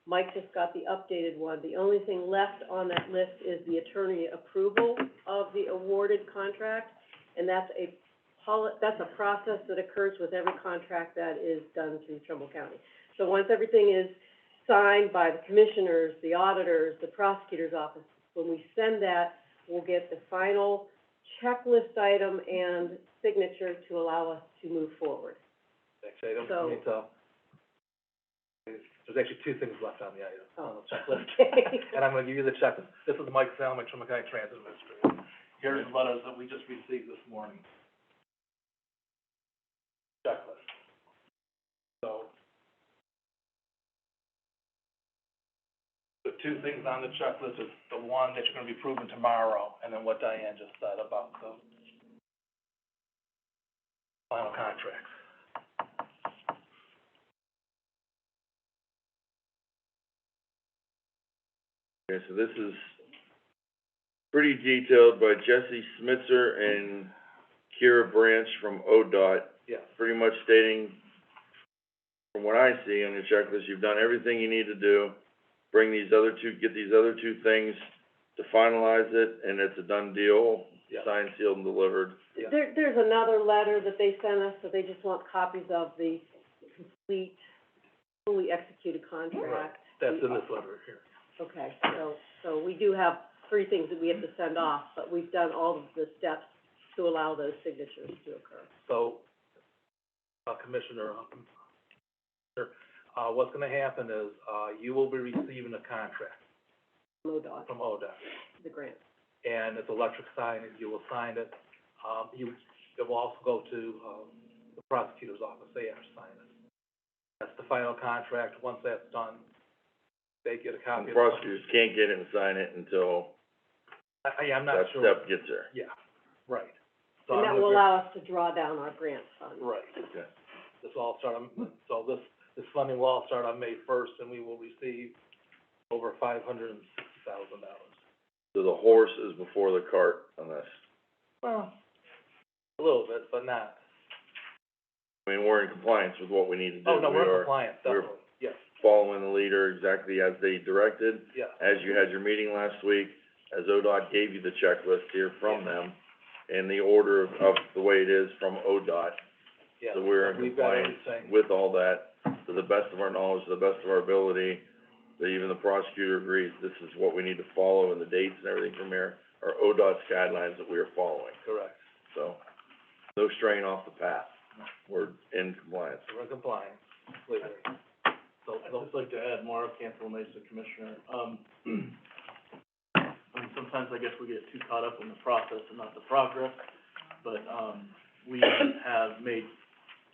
Mike just got the updated one. The only thing left on that list is the attorney approval of the awarded contract, and that's a process that occurs with every contract that is done through Trumbull County. So once everything is signed by the commissioners, the auditors, the prosecutor's office, when we send that, we'll get the final checklist item and signature to allow us to move forward. Next item, So- there's actually 2 things left on the item, on the checklist. Okay. And I'm gonna give you the checklist. This is Mike Salmick, Trumbull County Transit Administrator. Here's the letters that we just received this morning. Checklist. So, the 2 things on the checklist is the one that you're gonna be proving tomorrow, and then what Diane just said about the final contracts. Okay, so this is pretty detailed by Jesse Smitzer and Kira Branch from ODOT, Yes. pretty much stating, from what I see on your checklist, you've done everything you need to do. Get these other two things to finalize it, and it's a done deal, Yeah. signed, sealed, and delivered. Yeah. There's another letter that they sent us, so they just want copies of the complete, fully executed contract. That's in this letter here. Okay, so we do have 3 things that we have to send off, but we've done all of the steps to allow those signatures to occur. So, Commissioner, what's gonna happen is, you will be receiving a contract MoDOT, from ODOT, the grant. and it's electric signing, you will sign it. It will also go to, the prosecutor's office, they have to sign it. That's the final contract. Once that's done, they get a And copy the of prosecutors can't get it and sign it until I'm that not sure. step gets there. Yeah, right. So And I'm that will gonna- allow us to draw down our grant fund. Right. Okay. This will all start on, so this funding will all start on May first, and we will receive over $560,000. So the horse is before the cart on this. Well, a little bit, but not. I mean, we're in compliance with what we need to do. Oh, no, We we're in are compliance, we're- definitely, yes, following the leader exactly as they directed. yes. As you had your meeting last week, as ODOT gave you the checklist here from them, in the order of the way it is from ODOT. Yeah, So we're in we've got compliance everything. with all that, to the best of our knowledge, to the best of our ability. That even the prosecutor agrees this is what we need to follow, and the dates and everything from here are ODOT's guidelines that we are following. Correct, So, no straying off the path. We're in compliance. we're in compliance, completely. So, I'd just like to add, Mauro Campbell Mesa, Commissioner, sometimes I guess we get too caught up in the process and not the progress, but, we have made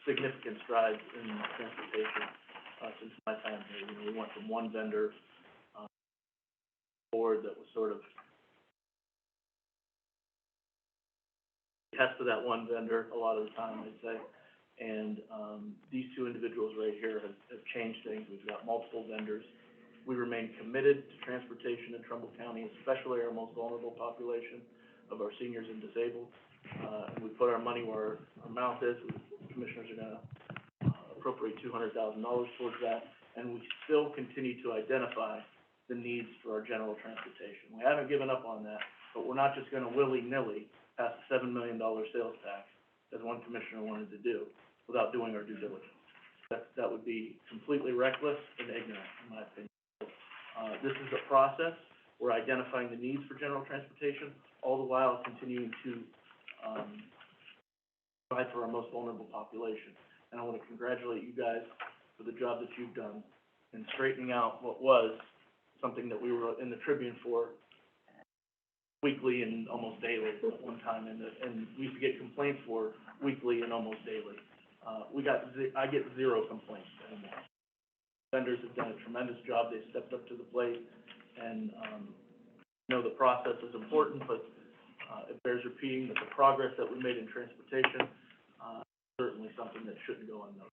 significant strides in transportation, since my time here. You know, we went from one vendor, board that was sort of test to that one vendor a lot of the time, I'd say. And, these two individuals right here have changed things. We've got multiple vendors. We remain committed to transportation in Trumbull County, especially our most vulnerable population of our seniors and disabled. And we put our money where our mouth is. Commissioners are gonna appropriate $200,000 towards that. And we still continue to identify the needs for our general transportation. We haven't given up on that, but we're not just gonna willy-nilly pass a $7 million sales tax, as one commissioner wanted to do, without doing our due diligence. That would be completely reckless and ignorant, in my opinion. This is a process. We're identifying the needs for general transportation, all the while continuing to, provide for our most vulnerable population. And I wanna congratulate you guys for the job that you've done in straightening out what was something that we were in the Tribune for weekly and almost daily at one time, and we used to get complaints for weekly and almost daily. I get 0 complaints anymore. Vendors have done a tremendous job. They've stepped up to the plate, and, I know the process is important, but, it bears repeating that the progress that we made in transportation, certainly something that shouldn't go unnoticed.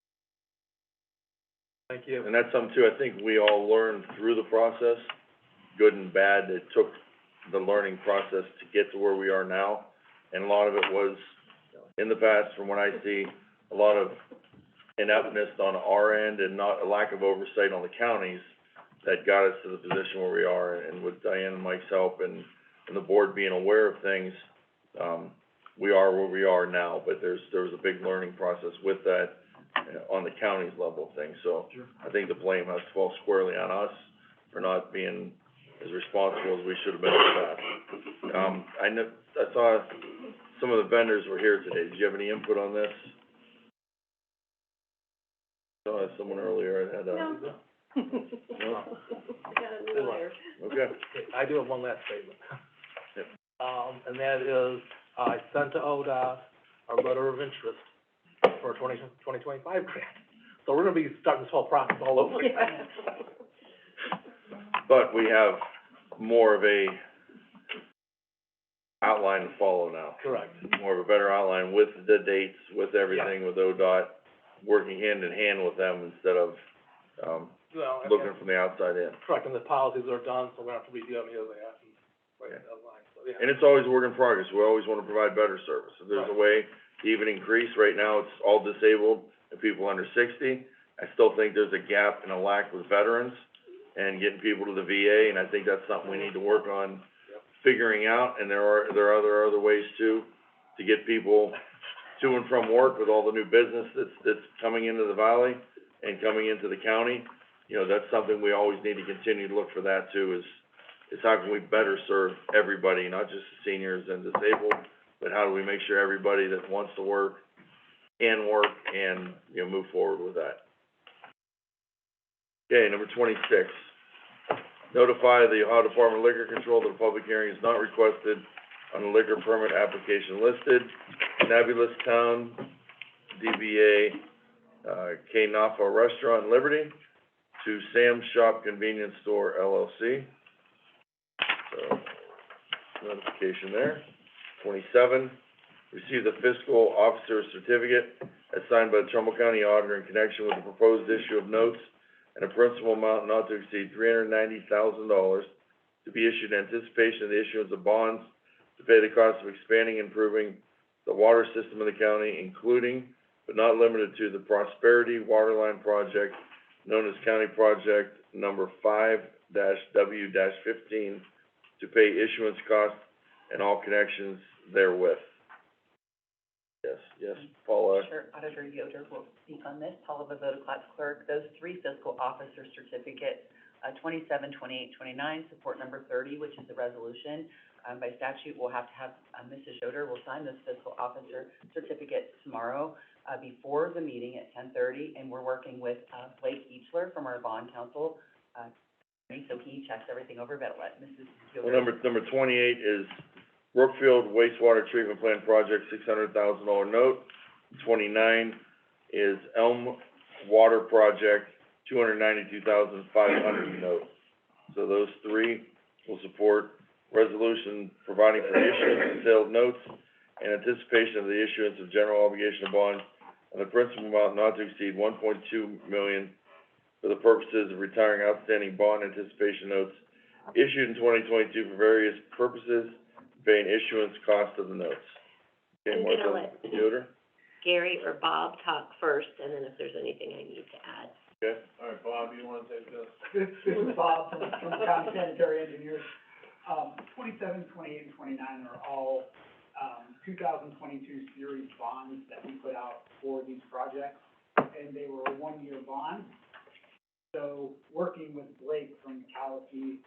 Thank you. And that's something too, I think we all learned through the process, good and bad. It took the learning process to get to where we are now. And a lot of it was, in the past, from what I see, a lot of ineptness on our end and not a lack of oversight on the counties that got us to the position where we are. And with Diane and Mike's help and the board being aware of things, we are where we are now. But there was a big learning process with that, on the county's level of things. So Sure. I think the blame has to fall squarely on us for not being as responsible as we should have been in the past. I saw some of the vendors were here today. Did you have any input on this? I saw someone earlier that had a... No. No? Got a new liar. Okay. I do have one last statement. Yep. And that is, I sent to ODOT our letter of interest for 2025 grant. So we're gonna be starting this whole process all over again. But we have more of a outline to follow now. Correct. More of a better outline with the dates, with everything, with ODOT, working hand in hand with them instead of, Well, looking from the outside in. correct, and the policies are done, so we don't have to redo them here, they have to, right, Yeah. that line, so, yeah. And it's always a work in progress. We always wanna provide better service. If there's a Right. way to even increase, right now it's all disabled and people under 60. I still think there's a gap and a lack with veterans and getting people to the VA, and I think that's something we need to work on Yep. figuring out. And there are other ways too, to get people to and from work with all the new business that's coming into the valley and coming into the county. You know, that's something we always need to continue to look for that too, is how can we better serve everybody, not just the seniors and disabled, but how do we make sure everybody that wants to work can work and, you know, move forward with that. Okay, number 26. Notify the Ohio Department of Liquor Control that a public hearing is not requested on the liquor permit application listed. Nebulous Town, DBA, K Nafa Restaurant in Liberty, to Sam's Shop Convenience Store LLC. So, notification there. 27, receive the fiscal officer certificate as signed by the Trumbull County Auditor in connection with the proposed issue of notes and a principal amount not to exceed $390,000 to be issued in anticipation of the issuance of bonds to pay the cost of expanding and improving the water system of the county, including but not limited to the Prosperity Waterline Project, known as County Project Number 5-W-15, to pay issuance costs and all connections therewith. Yes, Paula. Sure, Auditor Yoder will speak on this. Paula Voda, class clerk. Those three fiscal officer certificates, 27, 28, 29, support number 30, which is the resolution. By statute, we'll have to have, Mrs. Yoder will sign those fiscal officer certificates tomorrow, before the meeting at 10:30, and we're working with, Blake Eachler from our bond council, so he checks everything over, but I'll let Mrs. Yoder. Well, number 28 is Brookfield Wastewater Treatment Plant Project, $600,000 note. 29 is Elm Water Project, $292,500 note. So those three will support resolution providing for issuance and sale of notes in anticipation of the issuance of general obligation of bonds and the principal amount not to exceed $1.2 million for the purposes of retiring outstanding bond anticipation notes issued in 2022 for various purposes, paying issuance cost of the notes. Okay, I'm gonna Martha let Yoder? Gary or Bob talk first, and then if there's anything I need to add. Okay. All right, Bob, you wanna take this? This is Bob from the County Sanitary Engineers. 27, 28, and 29 are all, 2022 series bonds that we put out for these projects, and they were a one-year bond. So, working with Blake from Calafi,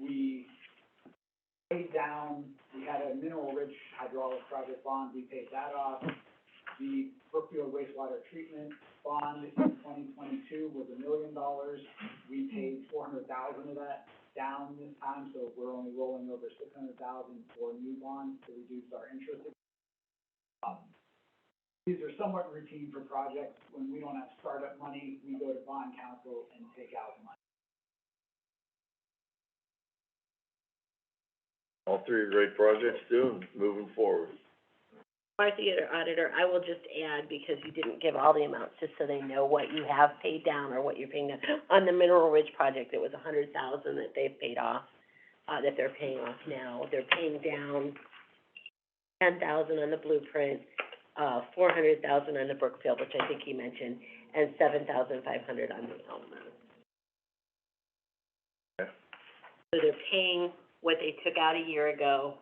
we paid down, we had a mineral-rich hydraulic project bond, we paid that off. The Brookfield wastewater treatment bond in 2022 was $1 million. We paid $400,000 of that down this time, so we're only rolling over $600,000 for new bonds to reduce our interest. These are somewhat routine for projects. When we don't have startup money, we go to bond council and take out money. All three are great projects too, and moving forward. Martha Yoder, Auditor, I will just add, because you didn't give all the amounts, just so they know what you have paid down or what you're paying down. On the Mineral Ridge project, it was $100,000 that they've paid off, that they're paying off now. They're paying down $10,000 on the blueprint, $400,000 on the Brookfield, which I think you mentioned, and $7,500 on the Elm. Okay. So they're paying what they took out a year ago,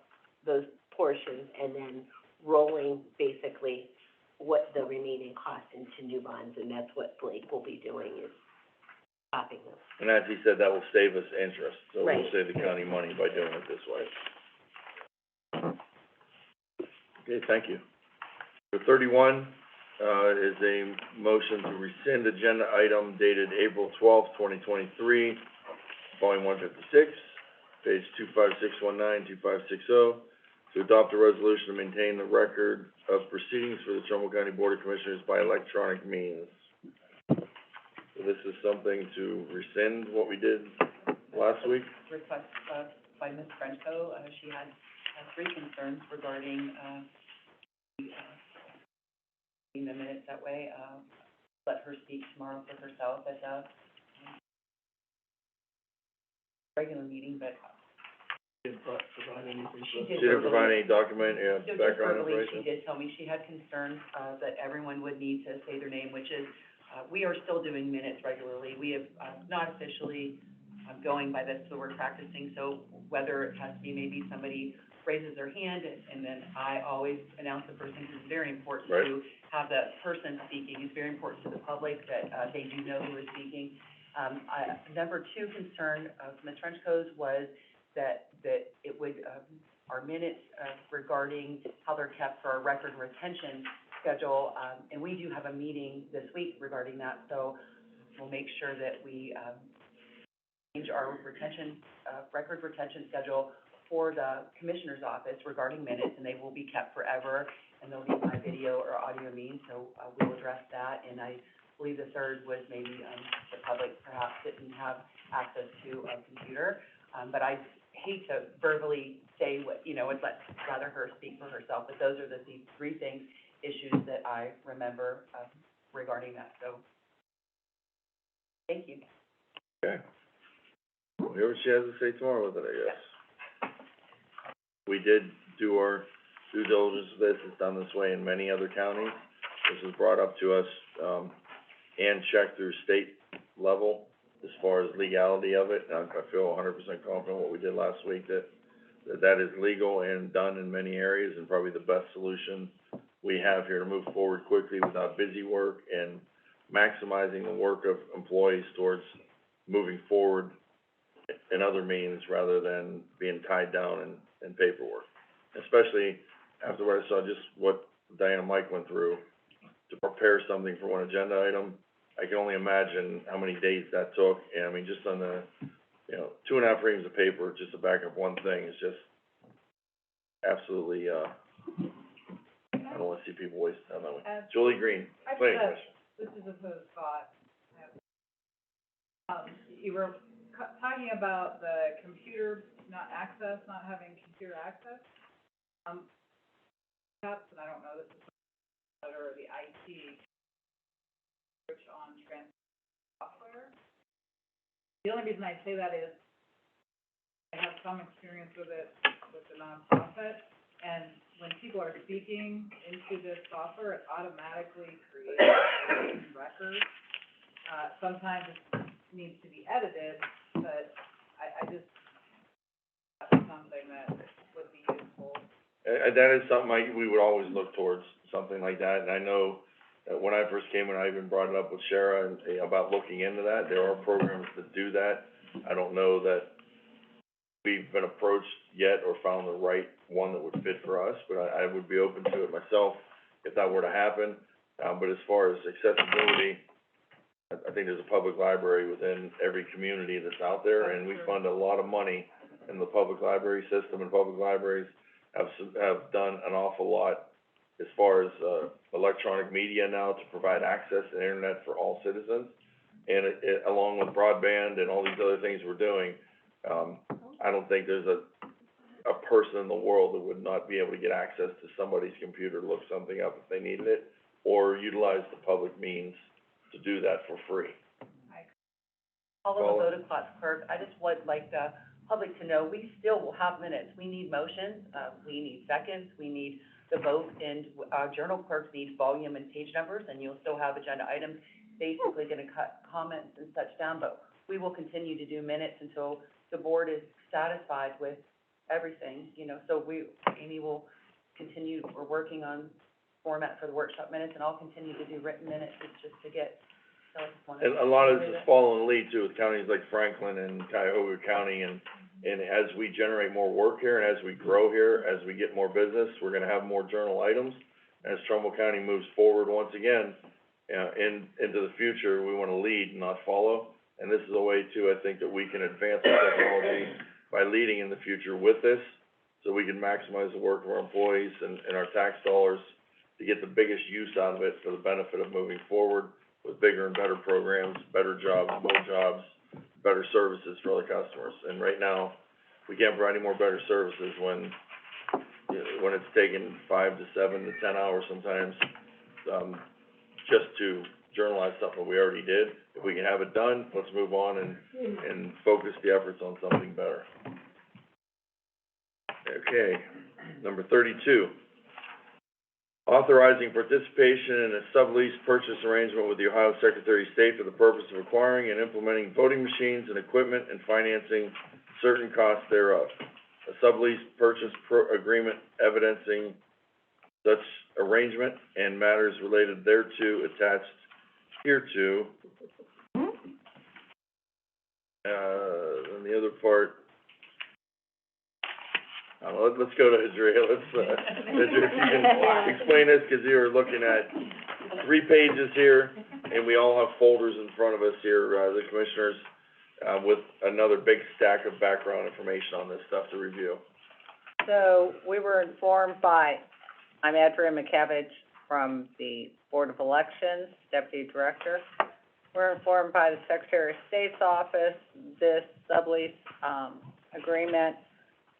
those portions, and then rolling basically what the remaining cost into new bonds, and that's what Blake will be doing, is stopping them. And as he said, that will save us interest, so we'll Right. save the county money by doing it this way. Okay, thank you. For 31, is a motion to rescind agenda item dated April 12th, 2023, volume 156, page 25619, 2560, to adopt a resolution to maintain the record of proceedings for the Trumbull County Board of Commissioners by electronic means. So this is something to rescind what we did last week? Request, by Ms. Frenchco, she had, three concerns regarding, in the minutes that way, let her speak tomorrow for herself at the regular meeting, but Didn't provide anything she for did She didn't verbally. provide any document, Just background verbally, information? she did tell me she had concerns, that everyone would need to say their name, which is, we are still doing minutes regularly. We have, not officially, going by this, so we're practicing, so whether it has to be maybe somebody raises their hand, and then I always announce the person, because it's very important Right. to have the person speaking. It's very important to the public that, they do know who is speaking. Number two concern of Ms. Frenchco's was that it would, our minutes, regarding how they're kept for our record retention schedule, and we do have a meeting this week regarding that, so we'll make sure that we, change our retention, record retention schedule for the commissioner's office regarding minutes, and they will be kept forever, and they'll be by video or audio means, so, we'll address that. And I believe the third was maybe, the public perhaps didn't have access to a computer, but I hate to verbally say what, and rather her speak for herself, but those are the three issues that I remember, regarding that, so, thank you. Okay. We'll hear what she has to say tomorrow with it, I guess. We did do our due diligence with this, it's done this way in many other counties. This was brought up to us, and checked through state level as far as legality of it. I feel 100% confident what we did last week, that is legal and done in many areas, and probably the best solution we have here to move forward quickly without busy work and maximizing the work of employees towards moving forward in other means rather than being tied down in paperwork. Especially after what I saw, just what Diana and Mike went through to prepare something for one agenda item. I can only imagine how many days that took, and I mean, just on the, 2.5 reams of paper, just to back up one thing, is just absolutely, I don't wanna see people waste time that way. Julie Green, planning commission. This is a thought. You were talking about the computer not having computer access. Perhaps, and I don't know, this is or the IT search on trans software. The only reason I say that is I have some experience with it with the nonprofit, and when people are speaking into this software, it automatically creates a record. Sometimes it needs to be edited, but I just, that's something that would be useful. That is something we would always look towards, something like that, and I know that when I first came in, I even brought it up with Shara about looking into that. There are programs that do that. I don't know that we've been approached yet or found the right one that would fit for us, but I would be open to it myself if that were to happen. But as far as accessibility, I think there's a public library within every community that's out there, and we fund a lot of money in the public library system, and public libraries have done an awful lot as far as, electronic media now to provide access to the internet for all citizens. And it along with broadband and all these other things we're doing, I don't think there's a person in the world that would not be able to get access to somebody's computer to look something up if they needed it, or utilize the public means to do that for free. Follow the vote clock clerk, I just would like the public to know, we still will have minutes. We need motions, we need seconds, we need the vote, and, journal clerks need volume and page numbers, and you'll still have agenda items, basically gonna cut comments and such down, but we will continue to do minutes until the board is satisfied with everything, so Amy will continue, we're working on format for the workshop minutes, and I'll continue to do written minutes, it's just to get, so I just wanted to. And a lot of this is following the lead too, with counties like Franklin and Cuyahoga County, and as we generate more work here, and as we grow here, as we get more business, we're gonna have more journal items. As Trumbull County moves forward once again, into the future, we wanna lead, not follow. And this is a way too, I think, that we can advance our technology by leading in the future with this, so we can maximize the work of our employees and our tax dollars to get the biggest use out of it for the benefit of moving forward with bigger and better programs, better jobs, more jobs, better services for other customers. And right now, we can't provide any more better services when it's taken 5 to 7 to 10 hours sometimes, just to journalize something we already did. If we can have it done, let's move on and focus the efforts on something better. Okay, number 32. Authorizing participation in a sublease purchase arrangement with the Ohio Secretary of State for the purpose of acquiring and implementing voting machines and equipment and financing certain costs thereof. A sublease purchase agreement evidencing such arrangement and matters related thereto attached hereto. And the other part, let's go to Adria, Adria, if you can explain this, because you were looking at 3 pages here, and we all have folders in front of us here, the commissioners, with another big stack of background information on this stuff to review. So, we were informed by, I'm Adria McCavage from the Board of Elections, Deputy Director. We're informed by the Secretary of State's office, this sublease, agreement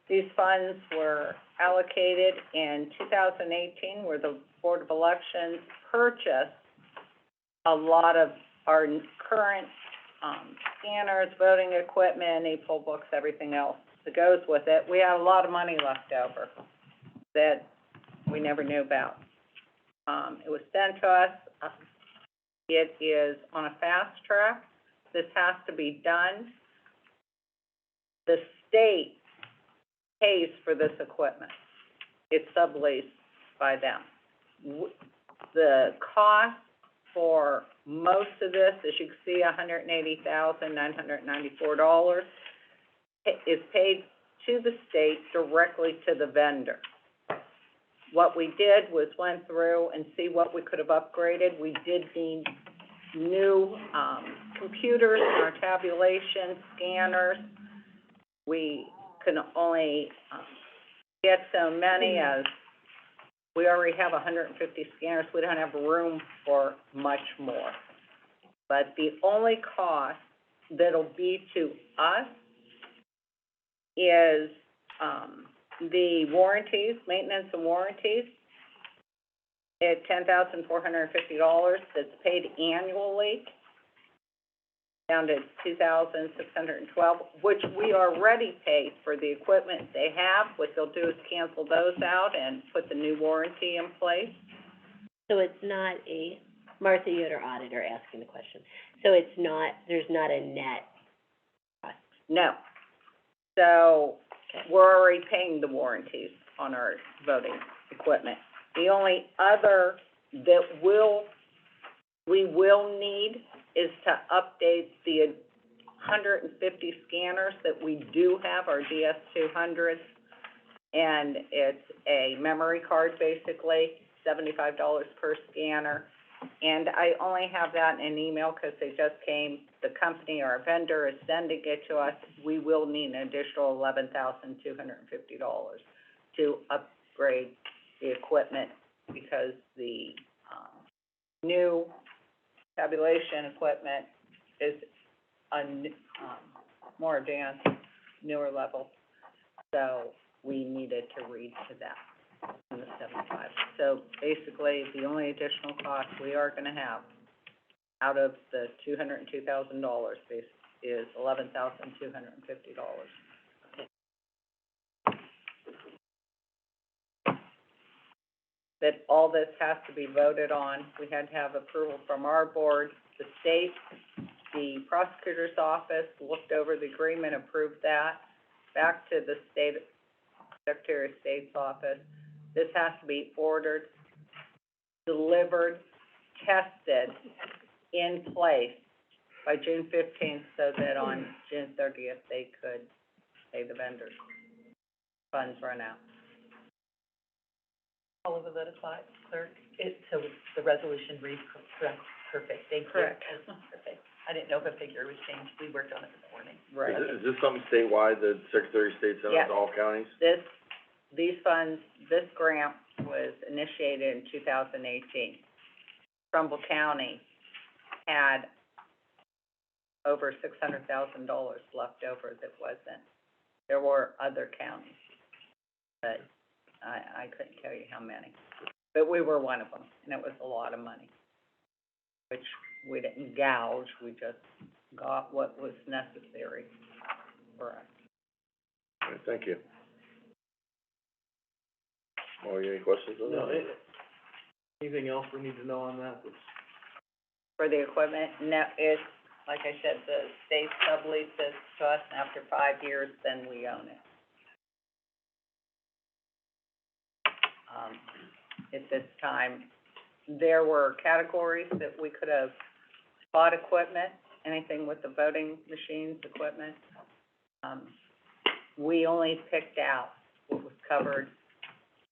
These funds were allocated in 2018, where the Board of Elections purchased a lot of our current, scanners, voting equipment, e-poll books, everything else that goes with it. We had a lot of money left over that we never knew about. It was sent to us. It is on a fast track. This has to be done. The state pays for this equipment. It's subleased by them. The cost for most of this, as you can see, $180,994, is paid to the state directly to the vendor. What we did was went through and see what we could have upgraded. We did need new, computers in our tabulation, scanners. We can only, get so many as, we already have 150 scanners. We don't have room for much more. But the only cost that'll be to us is, the warranties, maintenance and warranties, at $10,450, that's paid annually, down to $2,612, which we already paid for the equipment they have. What they'll do is cancel those out and put the new warranty in place. So it's not a, Martha, you had our auditor asking the question. So it's not, there's not a net cost? No. So, we're already paying the warranties on our voting equipment. The only other that we will need is to update the 150 scanners that we do have, our DS200s, and it's a memory card, basically, $75 per scanner. And I only have that in an email because they just came, the company, our vendor, is sending it to us. We will need an additional $11,250 to upgrade the equipment because the, new tabulation equipment is more advanced, newer level. So we needed to read to that in the 75. So basically, the only additional cost we are gonna have out of the $202,000 is $11,250. That all this has to be voted on. We had to have approval from our board, the state, the prosecutor's office looked over the agreement, approved that, back to the state, Secretary of State's office. This has to be ordered, delivered, tested, in place by June 15th, so that on June 30th, they could pay the vendors. Funds run out. All of the voted clerk, so the resolution reads perfect, thank you. Correct. Perfect. I didn't know if a figure was changed, we worked on it this morning. Right. Is this something statewide, the Secretary of State sent out Yes. to all counties? These funds, this grant was initiated in 2018. Trumbull County had over $600,000 left over that wasn't. There were other counties, but I couldn't tell you how many. But we were one of them, and it was a lot of money, which we didn't gouge, we just got what was necessary for us. All right, thank you. Molly, any questions on that? No, anything else we need to know on that? For the equipment, no, it's, like I said, the state subleases to us, and after 5 years, then we own it. At this time, there were categories that we could have bought equipment, anything with the voting machines, equipment. We only picked out what was covered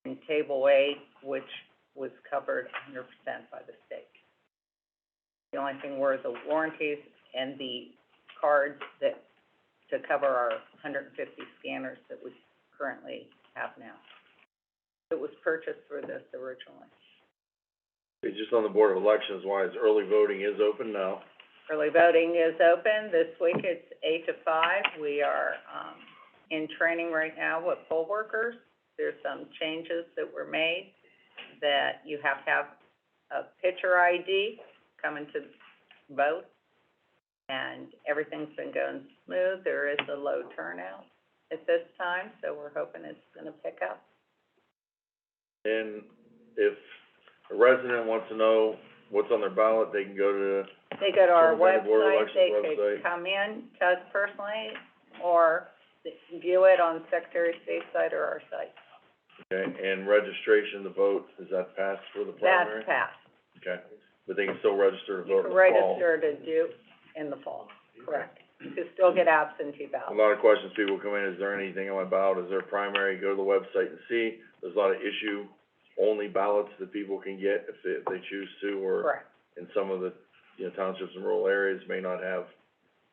in Table 8, which was covered 100% by the state. The only thing were the warranties and the cards that, to cover our 150 scanners that we currently have now. It was purchased for this originally. Okay, just on the Board of Elections wise, early voting is open now. Early voting is open. This week it's 8 to 5. We are, in training right now with poll workers. There's some changes that were made, that you have to have a picture ID coming to vote, and everything's been going smooth. There is a low turnout at this time, so we're hoping it's gonna pick up. And if a resident wants to know what's on their ballot, they can go to They go to our Trumbull County Board of website, Elections they website. could come in to us personally, or view it on Secretary of State's site or our site. Okay, and registration to vote, is that passed for the primary? That's passed. Okay, but they can still register to You vote in can the fall. register to do in the fall, correct. You can still get absentee A ballots. lot of questions, people come in, is there anything on my ballot, is there a primary, go to the website and see. There's a lot of issue-only ballots that people can get if they choose to, or Correct. in some of the, townships and rural areas may not have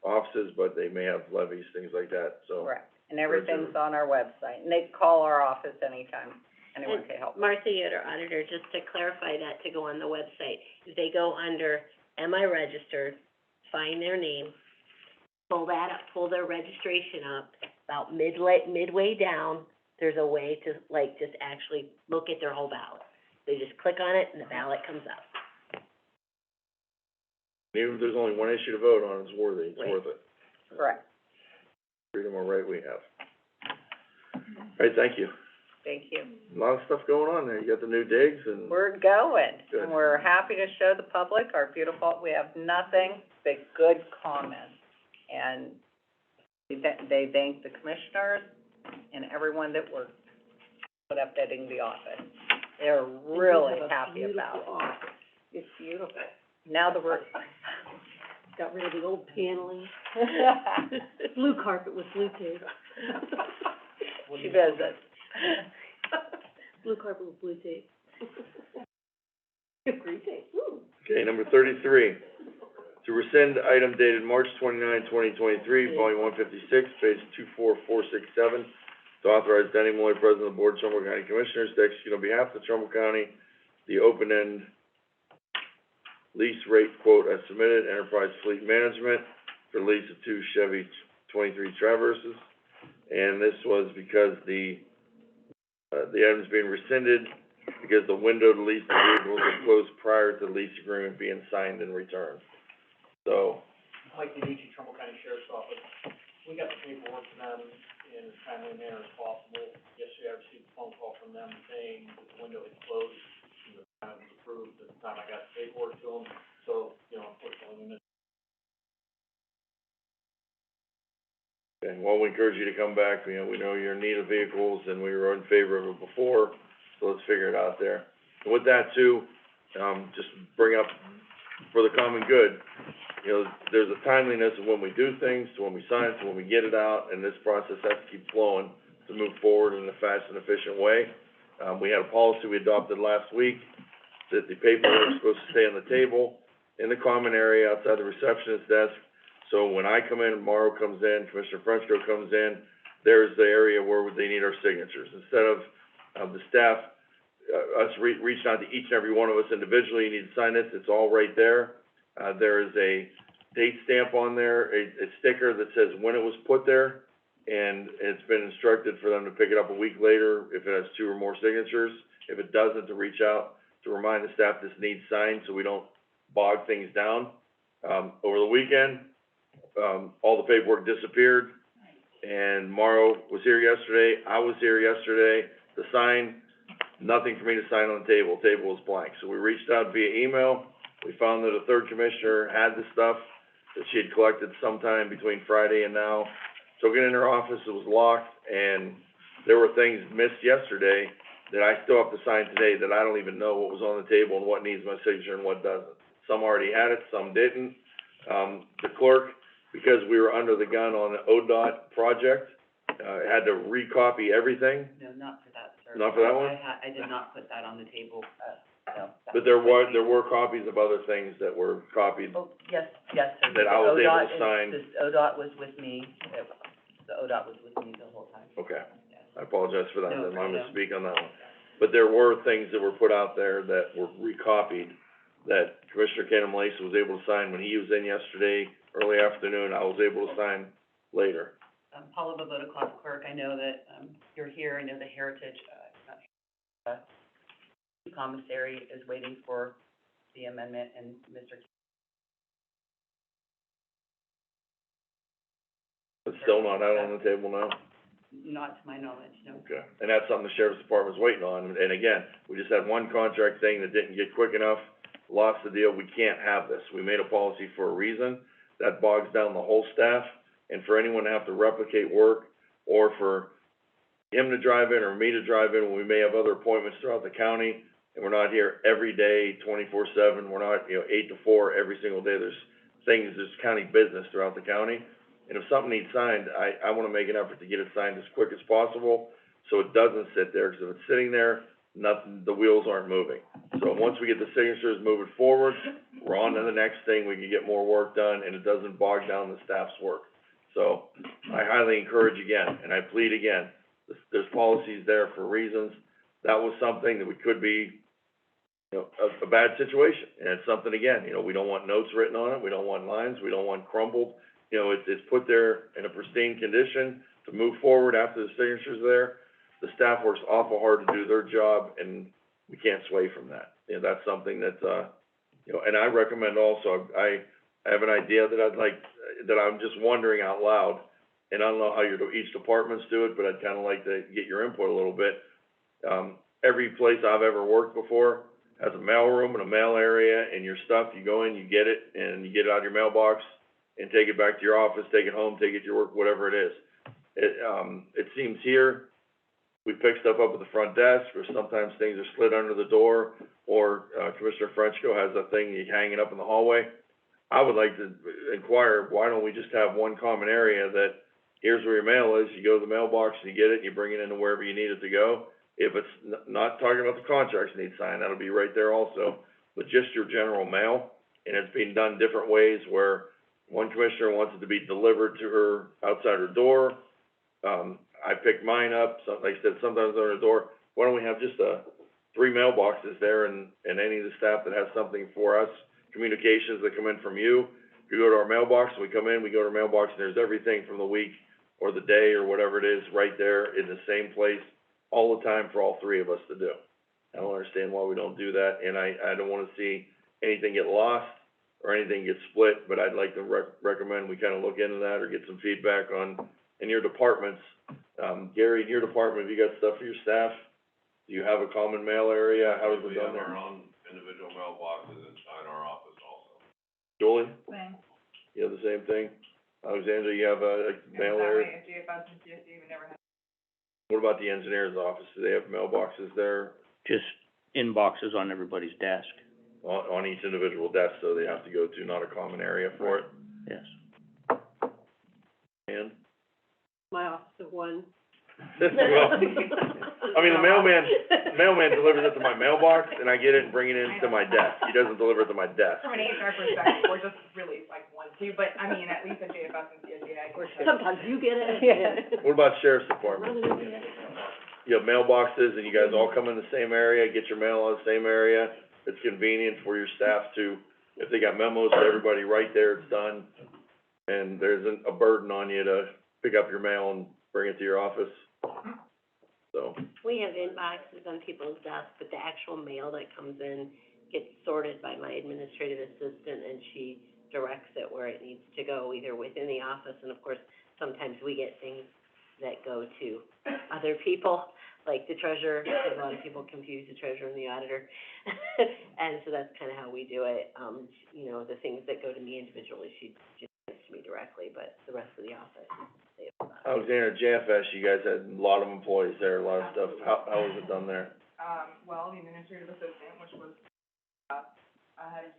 offices, but they may have levies, things like that, so. Correct, and everything's on our website, and they can call our office anytime, anyone And can help. Martha, your auditor, just to clarify that, to go on the website, if they go under, am I registered, find their name, pull that up, pull their registration up, about midway down, there's a way to, like, just actually look at their whole ballot. They just click on it and the ballot comes up. Even if there's only one issue to vote on, it's worth it, Right. Correct, Freedom of right we have. All right, thank you. thank you. A lot of stuff going on there, you got the new digs and. We're going, Good. and we're happy to show the public our beautiful, we have nothing but good comments. And they thank the commissioners and everyone that worked, put updating the office. They're really happy about it. It's beautiful. Now the roof. Got rid of the old paneling, blue carpet with blue tape. She visits. Blue carpet with blue tape. Green tape, woo. Okay, number 33, to rescind item dated March 29, 2023, volume 156, page 24467, to authorize Denny Malloy, President of the Board of Trumbull County Commissioners, to execute on behalf of Trumbull County the open-end lease rate quote as submitted, Enterprise Fleet Management, for lease of 2 Chevy 23 Traverses. And this was because the item's being rescinded because the window to lease the vehicles was closed prior to the lease agreement being signed and returned. So, Mike Denichi, Trumbull County Sheriff's Office. We got the paperwork to them in as timely a manner as possible. Yesterday, I received a phone call from them saying that the window had closed, and the time was approved at the time I got the paperwork to them. So, unfortunately, we missed. okay, well, we encourage you to come back, we know you're in need of vehicles, and we were in favor of it before, so let's figure it out there. And with that too, just bring up, for the common good, there's a timeliness of when we do things, to when we sign it, to when we get it out, and this process has to keep flowing to move forward in a fast and efficient way. We had a policy we adopted last week, that the paperwork is supposed to stay on the table, in the common area, outside the receptionist's desk. So when I come in, Morrow comes in, Commissioner Frenchco comes in, there's the area where they need our signatures. Instead of the staff, us reaching out to each and every one of us individually, you need to sign this, it's all right there. There is a date stamp on there, a sticker that says when it was put there, and it's been instructed for them to pick it up a week later if it has 2 or more signatures. If it doesn't, to reach out to remind the staff this needs signed so we don't bog things down. Over the weekend, all the paperwork disappeared, and Morrow was here yesterday, I was here yesterday to sign, nothing for me to sign on the table was blank. So we reached out via email, we found that a third commissioner had the stuff that she had collected sometime between Friday and now. Took it in her office, it was locked, and there were things missed yesterday that I still have to sign today that I don't even know what was on the table and what needs my signature and what doesn't. Some already had it, some didn't. The clerk, because we were under the gun on the ODOT project, had to recopy everything. No, not for that, sir. Not for that one? I did not put that on the table, no. that But there was- were copies of other things that were copied. Oh, yes, sir. That I was able to ODOT is- sign. this ODOT was with me, the ODOT was with me the whole time. Okay, Yes. I apologize for that, No, then I'm no. gonna speak on that one. But there were things that were put out there that were recopied, that Commissioner Cannon Lacy was able to sign when he was in yesterday, early afternoon, I was able to sign later. Paula Bavota, class clerk, I know that, you're here, I know the Heritage, commissary is waiting for the amendment, and Mr. It's still not out on the table now? Not to my knowledge, no. Okay, and that's something the sheriff's department's waiting on, and again, we just had one contract thing that didn't get quick enough, lost the deal, we can't have this. We made a policy for a reason, that bogs down the whole staff, and for anyone to have to replicate work, or for him to drive in or me to drive in when we may have other appointments throughout the county, and we're not here every day, 24/7, we're not, 8 to 4 every single day, there's things, there's county business throughout the county. And if something needs signed, I wanna make an effort to get it signed as quick as possible, so it doesn't sit there, 'cause if it's sitting there, nothing, the wheels aren't moving. So once we get the signatures moving forward, we're on to the next thing, we can get more work done, and it doesn't bog down the staff's work. So, I highly encourage again, and I plead again, there's policies there for reasons. That was something that we could be, a bad situation, and it's something, again, we don't want notes written on it, we don't want lines, we don't want crumbled. It's put there in a pristine condition to move forward after the signature's there. The staff works awful hard to do their job, and we can't sway from that. That's something that, and I recommend also, I have an idea that I'd like, that I'm just wondering out loud, and I don't know how each departments do it, but I'd kinda like to get your input a little bit. Every place I've ever worked before has a mail room and a mail area, and your stuff, you go in, you get it, and you get it out of your mailbox, and take it back to your office, take it home, take it to your work, whatever it is. It seems here, we pick stuff up at the front desk, or sometimes things are slid under the door, or, Commissioner Frenchco has a thing, you hang it up in the hallway. I would like to inquire, why don't we just have one common area that, here's where your mail is, you go to the mailbox and you get it, and you bring it into wherever you need it to go. If it's not talking about the contracts need signed, that'll be right there also, but just your general mail, and it's being done different ways, where one commissioner wants it to be delivered to her outside her door. I pick mine up, so, like I said, sometimes they're on her door. Why don't we have just, 3 mailboxes there, and any of the staff that has something for us, communications that come in from you, we go to our mailbox, we come in, we go to our mailbox, and there's everything from the week or the day or whatever it is, right there in the same place, all the time for all 3 of us to do. I don't understand why we don't do that, and I don't wanna see anything get lost or anything get split, but I'd like to recommend we kinda look into that or get some feedback on, in your departments. Gary, in your department, have you got stuff for your staff? Do you have a common mail area? How is it We done have there? our own individual mailboxes inside our office also. Julie, Same. you have the same thing? Alexandra, you have a mail area? JFS and CSD, we never had. What about the engineer's office? Do they have mailboxes there Just inboxes on everybody's desk, on each individual desk, so they have to go to, not a common area for it? yes. And? My office of one. Well, I mean, the mailman delivers it to my mailbox, and I get it and bring it into my desk. He doesn't deliver it to my desk. From an HR perspective, we're just really like 1-2, but I mean, at least at JFS and CSD, Sometimes you get it. Yeah. What about sheriff's department? You have mailboxes, and you guys all come in the same area, get your mail in the same area. It's convenient for your staff to, if they got memos to everybody right there, it's done. And there isn't a burden on you to pick up your mail and bring it to your office. So, We have inboxes on people's desks, but the actual mail that comes in gets sorted by my administrative assistant, and she directs it where it needs to go, either within the office, and of course, sometimes we get things that go to other people, like the treasurer, because a lot of people confuse the treasurer and the auditor. And so that's kinda how we do it. The things that go to me individually, she just sends to me directly, but the rest of the office, they have that. Alexander, JFS, you guys had a lot of employees there, a lot of stuff. How was it done there? well, the administrative assistant, which was, had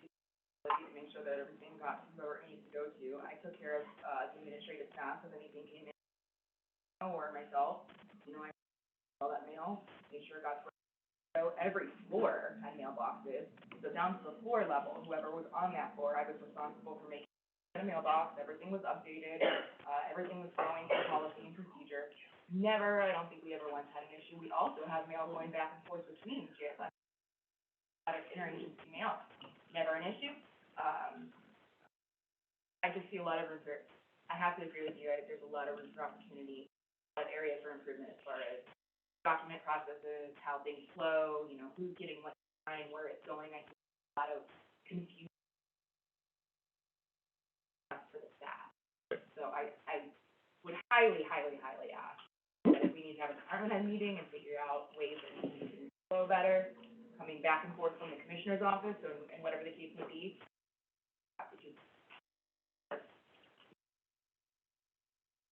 to make sure that everything got to where it needs to go to. I took care of, the administrative staff, if anything came in, or myself, I all that mail, made sure it got to where, every floor had mailboxes, so down to the floor level, whoever was on that floor, I was responsible for making a mailbox, everything was updated, everything was going to policy and procedure. Never, I don't think we ever once had an issue. We also have mail going back and forth between JFS, interagency mail, never an issue. I just see a lot of I have to agree with you, there's a lot of room for opportunity, a lot of areas for improvement as far as document processes, how things flow, you know, who's getting what time, where it's going. I think a lot of confusion for the staff. So I would highly, highly, highly ask that if we need to have a department head meeting and figure out ways that we can flow better, coming back and forth from the commissioner's office and whatever the case may be.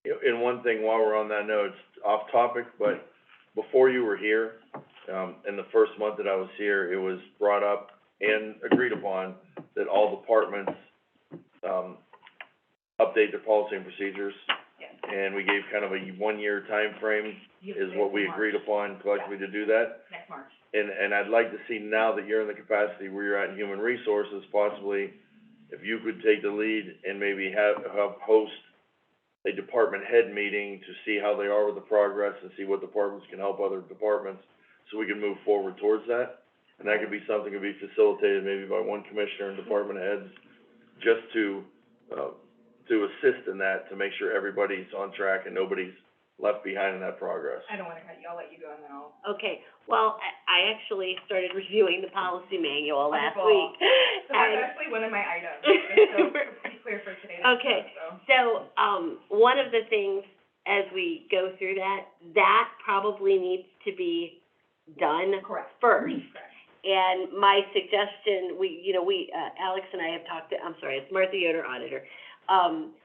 And one thing, while we're on that note, it's off topic, but before you were here, in the first month that I was here, it was brought up and agreed upon that all departments, update their policy and procedures. Yes. And we gave kind of a one-year time frame is what we agreed upon collectively to do that. Next March. And I'd like to see, now that you're in the capacity where you're at in human resources, possibly, if you could take the lead and maybe have host a department head meeting to see how they are with the progress and see what departments can help other departments, so we can move forward towards that. And that could be something that could be facilitated maybe by one commissioner and department heads, just to assist in that, to make sure everybody's on track and nobody's left behind in that progress. I don't wanna cut you, I'll let you go and then I'll. Okay, well, I actually started reviewing the policy manual last Wonderful. week. So that's And- actually one of my items, just so it's pretty clear for today's Okay. so. So, one of the things, as we go through that probably needs to be done Correct. first. Correct. And my suggestion, Alex and I have talked, it's Martha Yoder, auditor.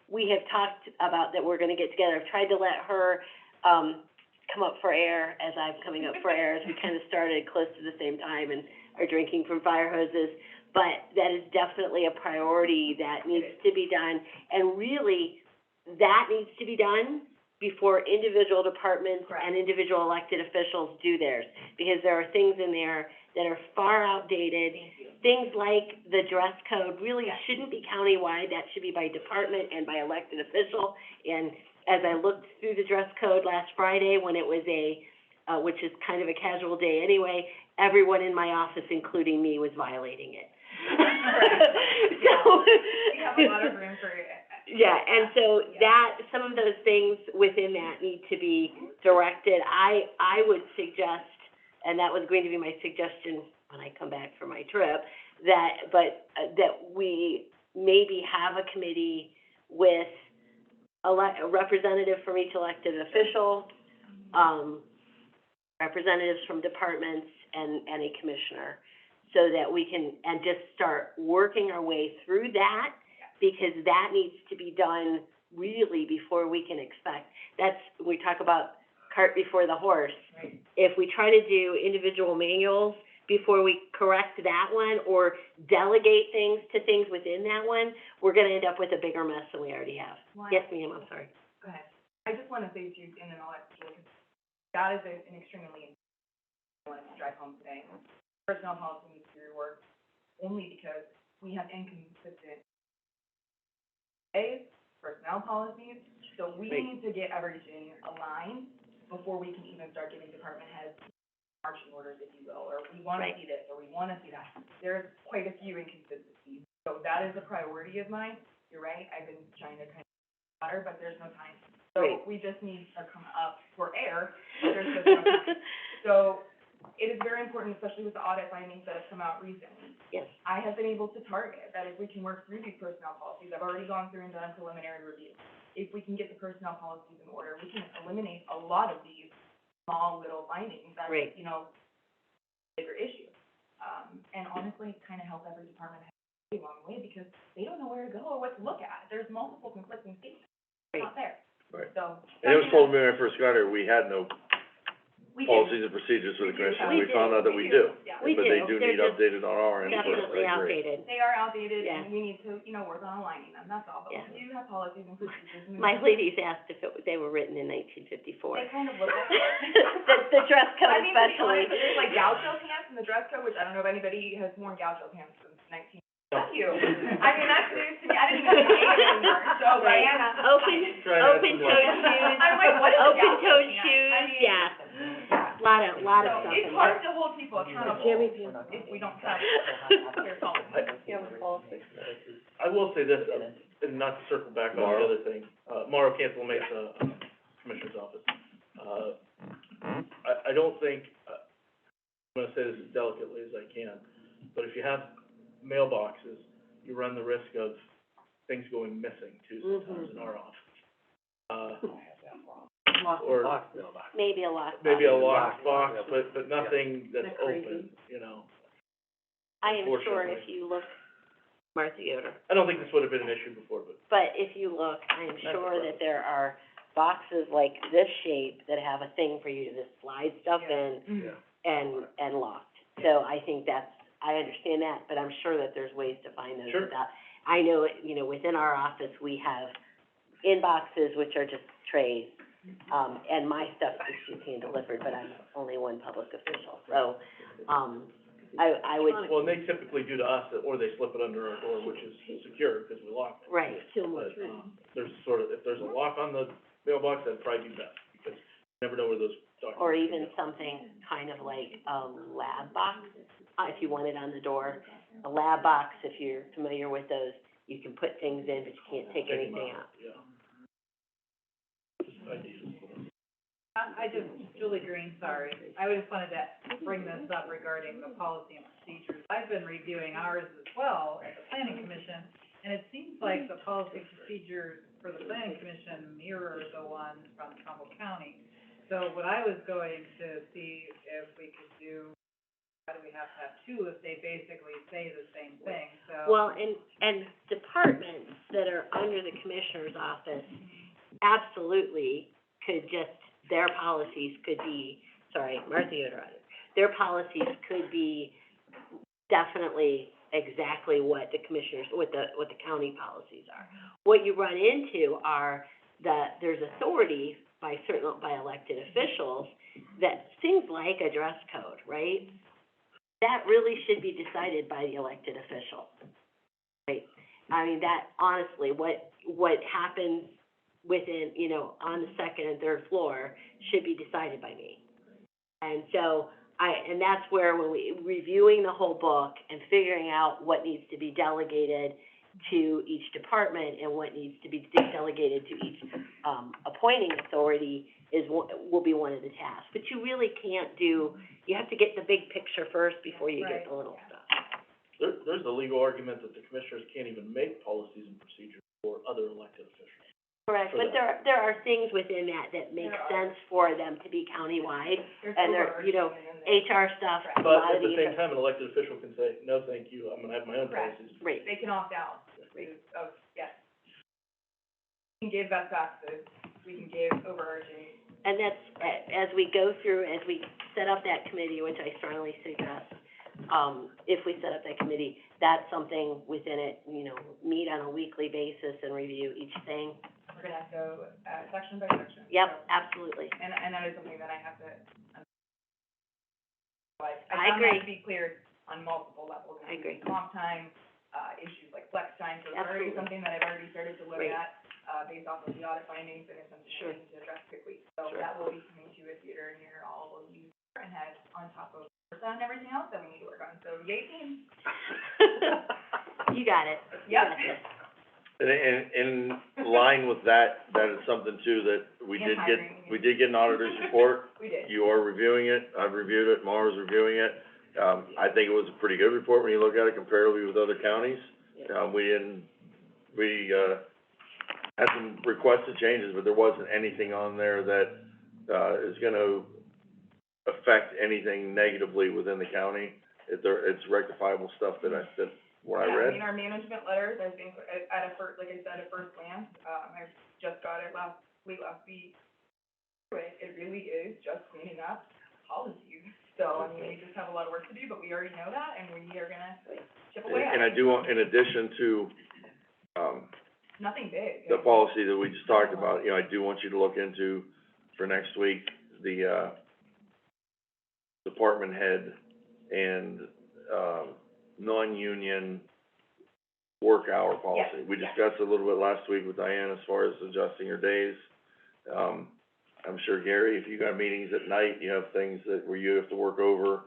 We have talked about that we're gonna get together. I've tried to let her, come up for air as I'm coming up for air, as we kind of started close to the same time and are drinking from fire hoses. But that is definitely a priority that needs to be done. And really, that needs to be done before individual departments Correct. and individual elected officials do theirs. Because there are things in there that are far outdated. Thank you. Things like the dress code really shouldn't be countywide, that should be by department and by elected official. And as I looked through the dress code last Friday, when it was which is kind of a casual day anyway, everyone in my office, including me, was violating it. So. We have a lot of room for it. Yeah, and so some of those things within that need to be directed. I would suggest, and that was going to be my suggestion when I come back from my trip, that we maybe have a committee with a representative from each elected official, representatives from departments, and a commissioner, so that we can, and just start working our way through that, because that needs to be done really before we can expect. We talk about cart before the horse. Right. If we try to do individual manuals before we correct that one, or delegate things to things within that one, we're gonna end up with a bigger mess than we already have. Well, Yes, ma'am, I'm sorry. Go ahead. I just wanna say to you, and then I'll let you, because that is an extremely, I wanted to drive home today. Personnel policy needs to be reworked, only because we have inconsistent personnel policies, so we need to get everything aligned before we can even start giving department heads marching orders, if you will, or we wanna see this, or we wanna see that. There's quite a few inconsistencies, so that is a priority of mine. You're right, I've been trying to kind of water, but there's no time. So Right. we just need to come up for air, but there's just no time. So it is very important, especially with the audit findings that have come out recently. Yes. I have been able to target that if we can work through these personnel policies, I've already gone through and done a preliminary review. If we can get the personnel policies in order, we can eliminate a lot of these small little findings that, Right. Bigger issue. And honestly, kind of help every department have a long way, because they don't know where to go or what to look at. There's multiple conflicting statements. It's not there. Right. So. And it was told me when I first got here, we had no We do. policies and procedures for the We do. commission, We we found do. out that we do. Yeah. We But they do. do They're need just updated on our end, first, definitely I agree. outdated. They are outdated, Yeah. and we need to, work on aligning them, that's all. But Yeah. we do have policies and procedures. and My ladies asked if they were written in 1954. They kind of look like The dress code I mean, to be especially. honest, there's like gaucho pants in the dress code, which I don't know if anybody has worn gaucho pants since 19. Thank you. I mean, that's news to me. I didn't even see it anymore. So Right. Diana. Open-toed shoes. I'm like, what is a gaucho Open-toed pant? shoes, I mean, yeah. Lot of So stuff it's in hard there. to hold people accountable if we don't have clear policies. Yeah, policy. I will say this, And not to circle back on Mauro? the other thing, Mauro Cancel Mesa, Commissioner's Office. I don't think, I'm gonna say this as delicately as I can, but if you have mailboxes, you run the risk of things going missing too sometimes in our office. Or Maybe a lockbox. maybe a locked box, but nothing that's Isn't that crazy? open, you know. I am sure Unfortunately. if you look, Martha Yoder, I don't think this would have been an issue before, but if you look, I am That's sure right. that there are boxes like this shape that have a thing for you to just slide stuff in and locked. So I think I understand that, but I'm sure that there's ways to find those Sure. without. I know, within our office, we have inboxes, which are just trays, and my stuff is just hand delivered, but I'm only one public official, so, I would, well, and they typically do to us, or they slip it under our door, which is secure, because we lock it. right. But, there's if there's a lock on the mailbox, that'd probably be best, because you never know where those documents. Or even something kind of like a lab box, if you want it on the door. A lab box, if you're familiar with those, you can put things in, but you can't take Take 'em anything out. Yeah. Just ideas. Julie Green, sorry. I just wanted to bring this up regarding the policy and procedures. I've been reviewing ours as well at the planning commission, and it seems like the policy and procedures for the planning commission mirror the one from Trumbull County. So what I was going to see if we could do, why do we have to have two if they basically say the same thing, so. Well, and departments that are under the commissioner's office absolutely could just, their policies could be, sorry, Martha Yoder, their policies could be definitely exactly what the commissioners, what the county policies are. What you run into are there's authority by elected officials that things like a dress code, right? That really should be decided by the elected official, right? I mean, that, honestly, what happens within, on the second and third floor should be decided by me. And so, and that's where when reviewing the whole book and figuring out what needs to be delegated to each department and what needs to be delegated to each, appointing authority will be one of the tasks. But you really can't you have to get the big picture first before you get the little stuff. There's a legal argument that the commissioners can't even make policies and procedures for other elected officials. Correct, For but that. there are things within that make sense for them to be countywide, There's and they're, overarching and then HR stuff, a But lot at of the the. same time, an elected official can say, no, thank you, I'm gonna have my own Correct. policies. Right, they can opt out of, yes. We can give best practices, we can give overarching. and that's, as we go through, as we set up that committee, which I strongly suggest, if we set up that committee, that's something within it, meet on a weekly basis and review each thing. We're gonna have to go, section by section. Yep, So- absolutely. And that is something that I have to, I found agree. that to be clear on multiple levels. I agree. Comp time, issues like flex time, so it's already Absolutely. something that I've already started to look Great. at, based off of the audit findings, and it's something Sure. I need to address quickly. So Sure. that will be coming to a theater near all of you, and head on top of and everything else that we need to work on, so yay team. You got it. You Yep. got this. And in line with that, that is something too that we And did hiring. get an auditor's report. We did. You are reviewing it, I've reviewed it, Mara's reviewing it. I think it was a pretty good report when you look at it comparatively with other counties. We had some requested changes, but there wasn't anything on there that, is gonna affect anything negatively within the county. It's rectifiable stuff that what I Yeah, read. I mean, our management letters, I think, at a first, like I said, at first glance, I just got it last week. It really is just cleaning up policies. So, I mean, we just have a lot of work to do, but we already know that, and we are gonna chip away at And I it. do want, in addition to, Nothing big. the policy that we just talked about, I do want you to look into, for next week, the, department head and, non-union work hour policy. Yes, We yes. discussed a little bit last week with Diane as far as adjusting your days. I'm sure, Gary, if you got meetings at night, you have things where you have to work over,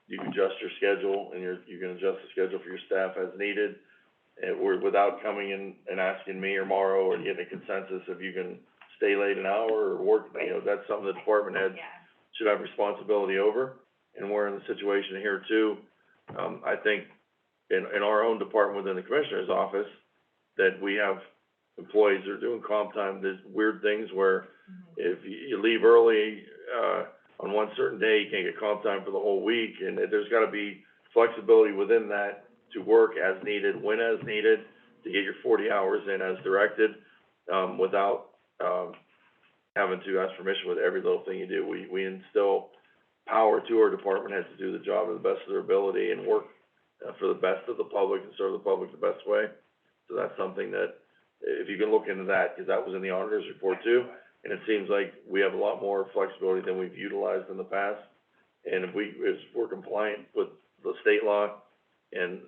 you can adjust your schedule, and you can adjust the schedule for your staff as needed. without coming in and asking me or Mauro or getting a consensus if you can stay late an hour or work, you know, that's something the department heads should have responsibility over. And we're in the situation here too, I think in our own department within the commissioner's office, that we have employees that are doing comp time, there's weird things where if you leave early, on one certain day, you can't get comp time for the whole week, and there's gotta be flexibility within that to work as needed, when as needed, to get your 40 hours in as directed, without, having to ask permission with every little thing you do. We instill power to our department heads to do the job to the best of their ability and work, for the best of the public and serve the public the best way. So that's something that, if you can look into that, because that was in the auditor's report too, and it seems like we have a lot more flexibility than we've utilized in the past. And if we're compliant with the state law and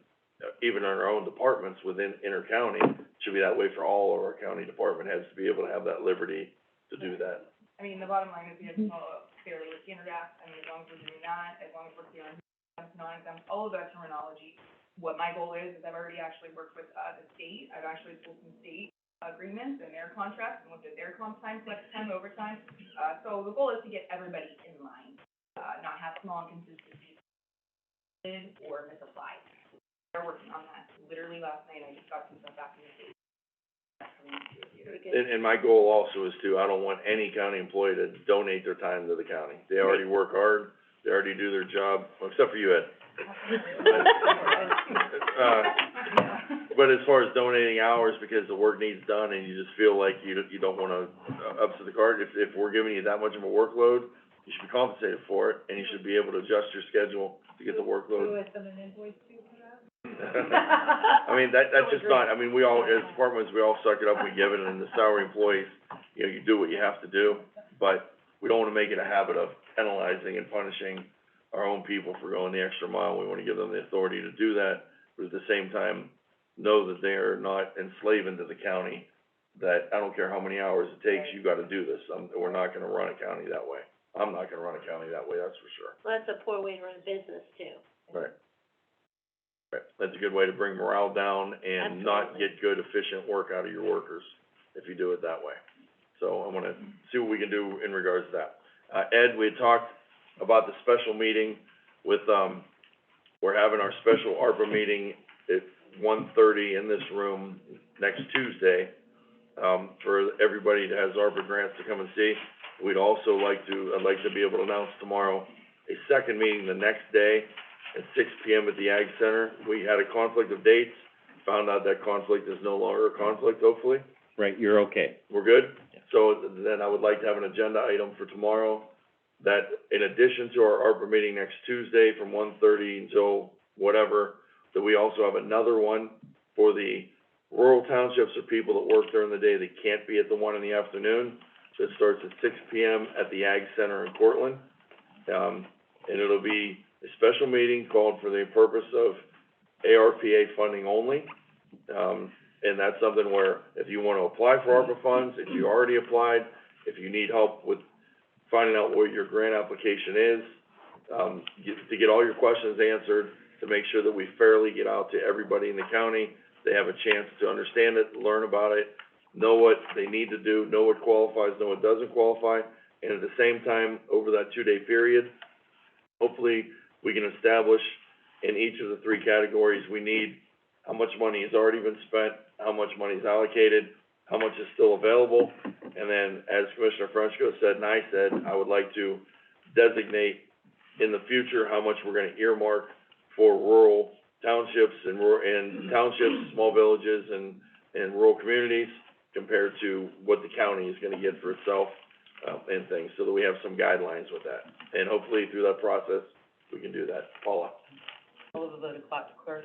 even in our own departments within inter-county, it should be that way for all of our county department heads to be able to have that liberty to do that. I mean, the bottom line is we have to follow fairly with the InterDAC, I mean, as long as we're doing that, as long as we're clear on exempt, non-exempt, all of that terminology. What my goal is I've already actually worked with, the state, I've actually pulled some state agreements and their contracts and looked at their comp time, flex time, overtime. So the goal is to get everybody in line, not have small inconsistencies or misapplied. They're working on that. Literally last night, I just got some stuff back from the state. And my goal also is to, I don't want any county employee to donate their time to the county. They already work hard, they already do their job, well, except for you, Ed. But as far as donating hours because the work needs done and you just feel like you don't wanna, upset the cart, if we're giving you that much of a workload, you should be compensated for it, and you should be able to adjust your schedule to get the workload. Do I send an invoice too for that? I mean, that's just not, I mean, we all, as departments, we all suck it up, we give it, and the salary employees, you know, you do what you have to do, but we don't wanna make it a habit of penalizing and punishing our own people for going the extra mile. We wanna give them the authority to do that, but at the same time, know that they are not enslaving to the county, that I don't care how many hours it takes, you gotta do this. We're not gonna run a county that way. I'm not gonna run a county that way, that's for sure. Well, that's a poor way to run a business too. Right. Right, that's a good way to bring morale down and not get good, efficient work out of your workers, if you do it that way. So I'm gonna see what we can do in regards to that. Ed, we had talked about the special meeting with, we're having our special ARPA meeting at 1:30 in this room next Tuesday, for everybody that has ARPA grants to come and see. We'd also I'd like to be able to announce tomorrow a second meeting the next day at 6 PM at the Ag Center. We had a conflict of dates, found out that conflict is no longer a conflict, hopefully. Right, you're okay. We're good? So then I would like to have an agenda item for tomorrow, that in addition to our ARPA meeting next Tuesday from 1:30 until whatever, that we also have another one for the rural townships or people that work during the day that can't be at the one in the afternoon. So it starts at 6 PM at the Ag Center in Cortland. And it'll be a special meeting called for the purpose of ARPA funding only. And that's something where if you wanna apply for ARPA funds, if you already applied, if you need help with finding out what your grant application is, to get all your questions answered, to make sure that we fairly get out to everybody in the county, they have a chance to understand it, learn about it, know what they need to do, know what qualifies, know what doesn't qualify, and at the same time, over that 2-day period, hopefully, we can establish in each of the 3 categories we need, how much money has already been spent, how much money is allocated, how much is still available, and then, as Commissioner Frenchco said, and I said, I would like to designate in the future how much we're gonna earmark for rural townships and townships, small villages, and rural communities, compared to what the county is gonna get for itself, and things, so that we have some guidelines with that. And hopefully, through that process, we can do that. Paula? All of the voted clerk,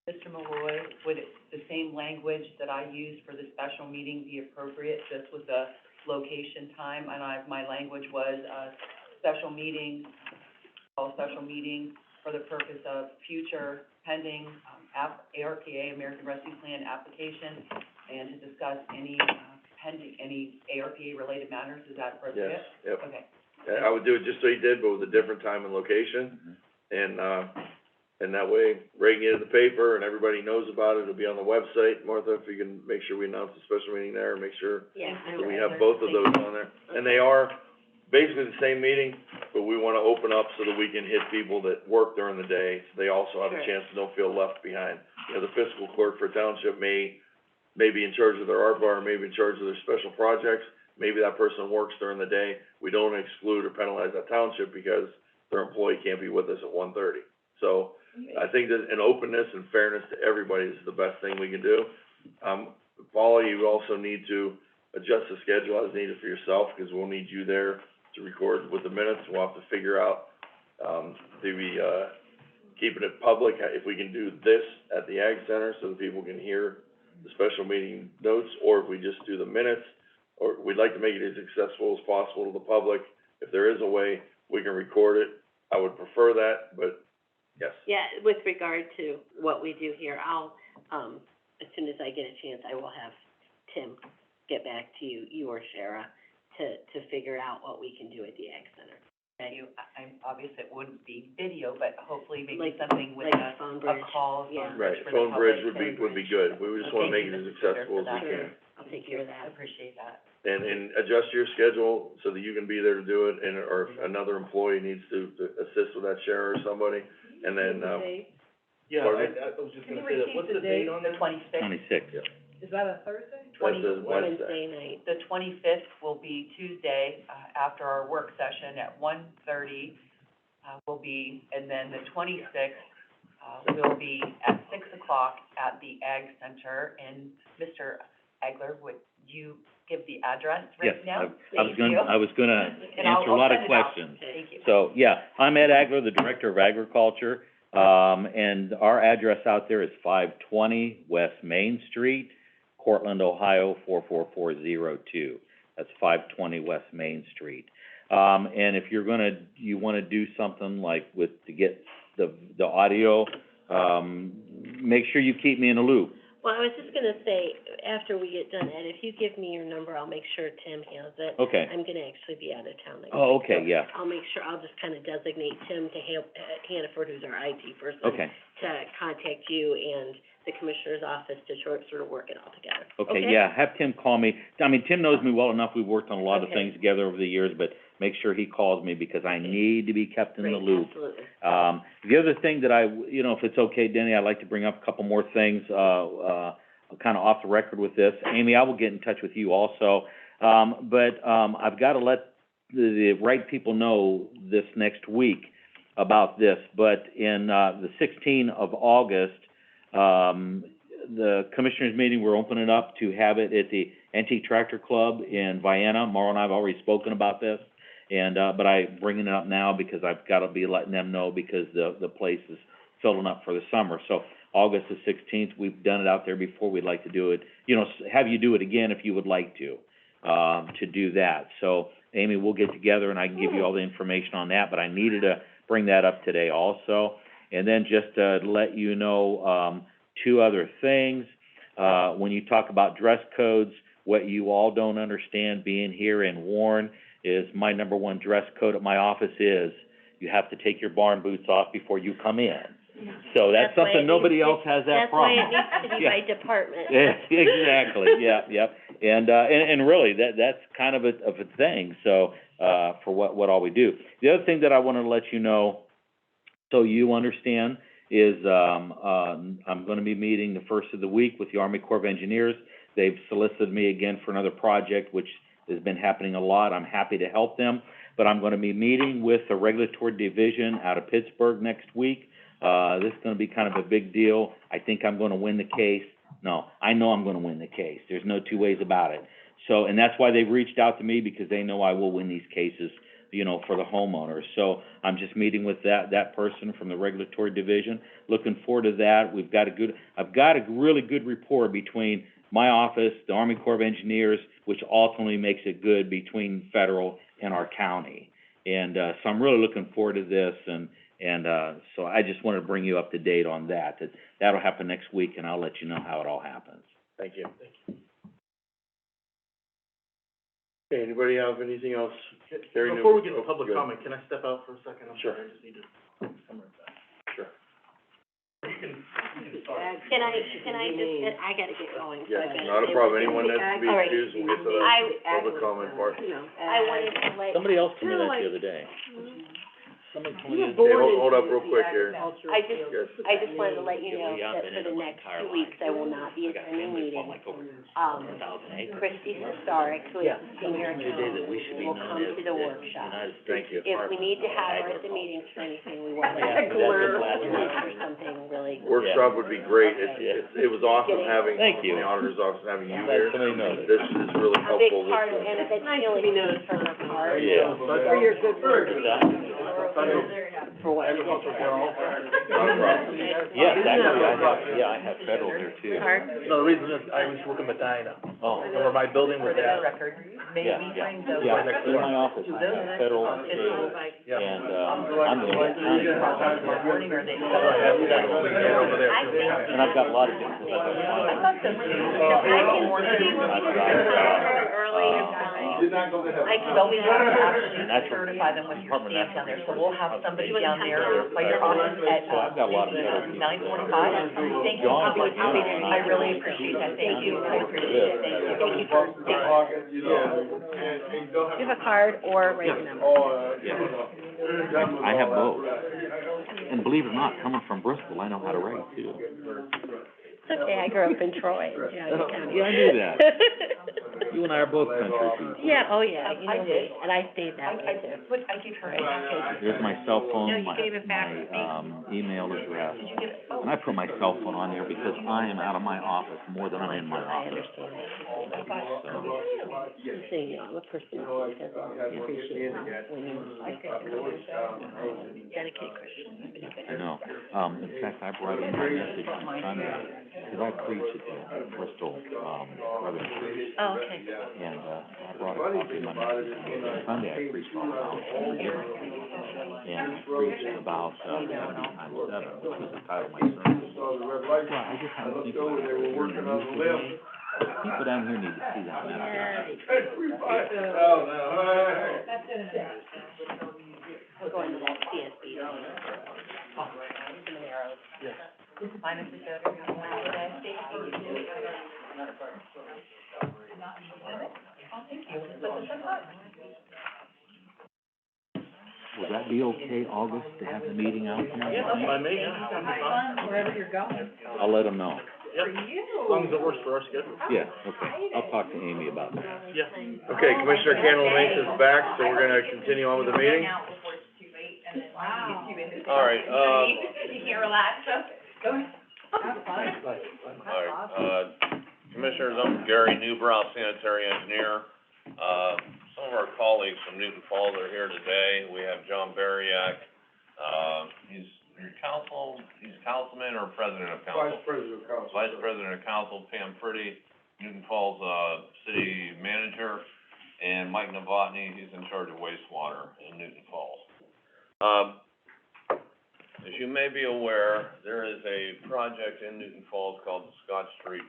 Mr. Malloy, would the same language that I used for the special meeting be appropriate, just with the location, time? And my language was, special meeting, all special meetings for the purpose of future pending, ARPA, American Rescue Plan application, and to discuss any, pending, any ARPA-related matters. Is that appropriate? Yes, yep. Okay. I would do it just so you did, but with a different time and location. And, And that way, Ray can get it in the paper and everybody knows about it, it'll be on the website. Martha, if you can make sure we announce the special meeting there, make sure Yeah, that we have both of those on there. And they are basically the same meeting, but we wanna open up so that we can hit people that work during the day, so they also have a Sure. chance to don't feel left behind. You know, the fiscal clerk for a township may be in charge of their art bar, maybe in charge of their special projects, maybe that person works during the day. We don't exclude or penalize that township because their employee can't be with us at 1:30. So, I think that an openness and fairness to everybody is the best thing we can do. Paula, you also need to adjust the schedule as needed for yourself, because we'll need you there to record with the minutes. We'll have to figure out, do we, keeping it public, if we can do this at the Ag Center so that people can hear the special meeting notes, or if we just do the minutes, or we'd like to make it as accessible as possible to the public. If there is a way, we can record it. I would prefer that, but yes. Yeah, with regard to what we do here, I'll, as soon as I get a chance, I will have Tim get back to you or Shara to figure out what we can do at the Ag Center. I'm obvious it wouldn't be video, but hopefully maybe Like- something with like a phone bridge. call, Yeah. phone bridge Right, for the phone bridge public. would be good. We just wanna Thank make you, it as Mr. Chair, accessible for as we that. can. I'll take care of I that. appreciate that. And adjust your schedule so that you can be there to do it, and, or if another employee needs to assist with that, share or somebody, and then, Yeah, Pardon? I was just Can gonna you say that, repeat what's the the date date? on The that? 26th. 26. Is that a Thursday? that's a Wednesday. Wednesday night. The 25th will be Tuesday, after our work session at 1:30, will be, and then the 26th, will be at 6 o'clock at the Ag Center. And Mr. Egler, would you give the address right now? I was gonna And I'll answer a lot of send it out. questions. Thank you. So, yeah, I'm Ed Agler, the Director of Agriculture, and our address out there is 520 West Main Street, Cortland, Ohio, 44402. That's 520 West Main Street. And if you wanna do something like to get the audio, make sure you keep me in a loop. Well, I was just gonna say, after we get done, Ed, if you give me your number, I'll make sure Tim has it. Okay. I'm gonna actually be out of town next week. Oh, okay, so yeah. I'll make sure, I'll just kinda designate Tim to Hannaford, who's our IT person. Okay. To contact you and the commissioner's office to sort of work it all together. Okay, yeah, have Tim call me. I mean, Tim knows me well enough, we've worked on a lot of Okay. things together over the years, but make sure he calls me because I need to be kept in the Great, loop. absolutely. The other thing that if it's okay, Denny, I'd like to bring up a couple more things, kind of off the record with this. Amy, I will get in touch with you also. But I've gotta let the right people know this next week about this. But in, the 16th of August, the commissioners meeting, we're opening up to have it at the Antique Tractor Club in Vienna. Maura and I have already spoken about this. And, but I'm bringing it up now because I've gotta be letting them know because the place is filling up for the summer. So August the 16th, we've done it out there before, we'd like to do it, have you do it again if you would like to do that. So, Amy, we'll get together and I can give you all the information on that, but I needed to bring that up today also. And then just to let you know, two other things. When you talk about dress codes, what you all don't understand being here in Warren is my number one dress code at my office is you have to take your barn boots off before you come in. So that's why it something, nobody needs to- else has that problem. That's why it needs to be Yeah. by department. Exactly, yep. And really, that's kind of a thing, so, for what all we do. The other thing that I wanna let you know, so you understand, is, I'm gonna be meeting the first of the week with the Army Corps of Engineers. They've solicited me again for another project, which has been happening a lot. I'm happy to help them, but I'm gonna be meeting with the Regulatory Division out of Pittsburgh next week. This is gonna be kind of a big deal. I think I'm gonna win the case. No, I know I'm gonna win the case. There's no two ways about it. So, and that's why they've reached out to me, because they know I will win these cases, for the homeowners. So I'm just meeting with that person from the Regulatory Division. Looking forward to that. I've got a really good rapport between my office, the Army Corps of Engineers, which ultimately makes it good between federal and our county. And, so I'm really looking forward to this, and so I just wanted to bring you up to date on that'll happen next week, and I'll let you know how it all happens. Thank you. Okay, anybody have anything else? Gary, Before we get to oh, public good. comment, can I step out for a second? I'm Sure. sorry, I just need to come right back. Sure. Can I just, I gotta get going, so I Yes, gotta. not a problem, anyone that's to be All right. excused, we'll get to the public comment part. I wanted to let. Somebody else told me that the other day. Somebody told me the other Hey, day. hold up real quick here. Yes. I just wanted to let you Yeah, know we have that been for in the it my next entire 2 weeks, I will not be I got attending family meetings. from like over 1,000 acres. Christy Historic, who is Yeah, the senior today that we should be will known come as to the the workshop. United Thank States you. If we need to have her at the Agriculture. meetings for anything, we will. Yeah, that's just last week. Or something really. Workshop would be great, it was awesome having, Thank you. the auditor's office, having you Glad here. somebody noticed. This is really A big helpful with part of, the. and it's really noticed for her part. Yeah. For your good work. For what? Not a problem. Yes, actually, I have federal there too. No, the reason is, I used to work in Medina, Oh, and where my building was at. yeah, yeah, in my office, I have federal, state, and, I'm the only county. Over there. And I've got a lot of different types of clients. Actually That's certify them with your Department of stamp down there, so Natural we'll have somebody down there by your office at, So I've got a lot of federal people. 9:45. Thank you John's so like, much. yeah, I really appreciate that, thank you, I appreciate it, thank you. Thank you for, Give a card or write your number. Yeah. I have both. And believe it or not, coming from Bristol, I know how to write too. It's okay, I grew up in Troy. Yeah, I knew that. You and I are both country people. Yeah, oh yeah, you I know did. me, and I stayed that way too. I keep trying. There's my cell No, phone, you gave it back to me. email address. And I put my cell phone on there because I am out of my office more than I'm in my I office. understand that. So, you know, I'm a person who doesn't appreciate when you, dedicate Christian. I know. In fact, I brought in my message on Sunday, because I preach at the Bristol, Brethren Church. Oh, okay. And, I brought a copy of my message. On Sunday, I preached all about forgiveness. And preached about, 70 times 7, which was the title of my sermon. Well, I just had to think about it. You're in the news today. People down here need to see that message. We're going to that CSB. Minus the soda, today. Oh, thank you. But this is hot. Would that be okay, August, to have the meeting out tonight? Yeah, that's fine, me, yeah. Wherever you're going. I'll let them know. Yep, as long as it works for our schedule. Yeah, okay. I'll talk to Amy about that. Yeah. Okay, Commissioner Candle is back, so we're gonna continue on with the meeting. Before it's too late, and then like, you get too into. All right, You can't relax, so, go ahead. Nice, nice. All right, Commissioners, I'm Gary Newbrow, sanitary engineer. Some of our colleagues from Newton Falls are here today. We have John Bariak, he's councilman or president of council? Vice President of Council. Vice President of Council, Pam Pretty, Newton Falls, city manager, and Mike Novotny, he's in charge of wastewater in Newton Falls. As you may be aware, there is a project in Newton Falls called the Scott Street,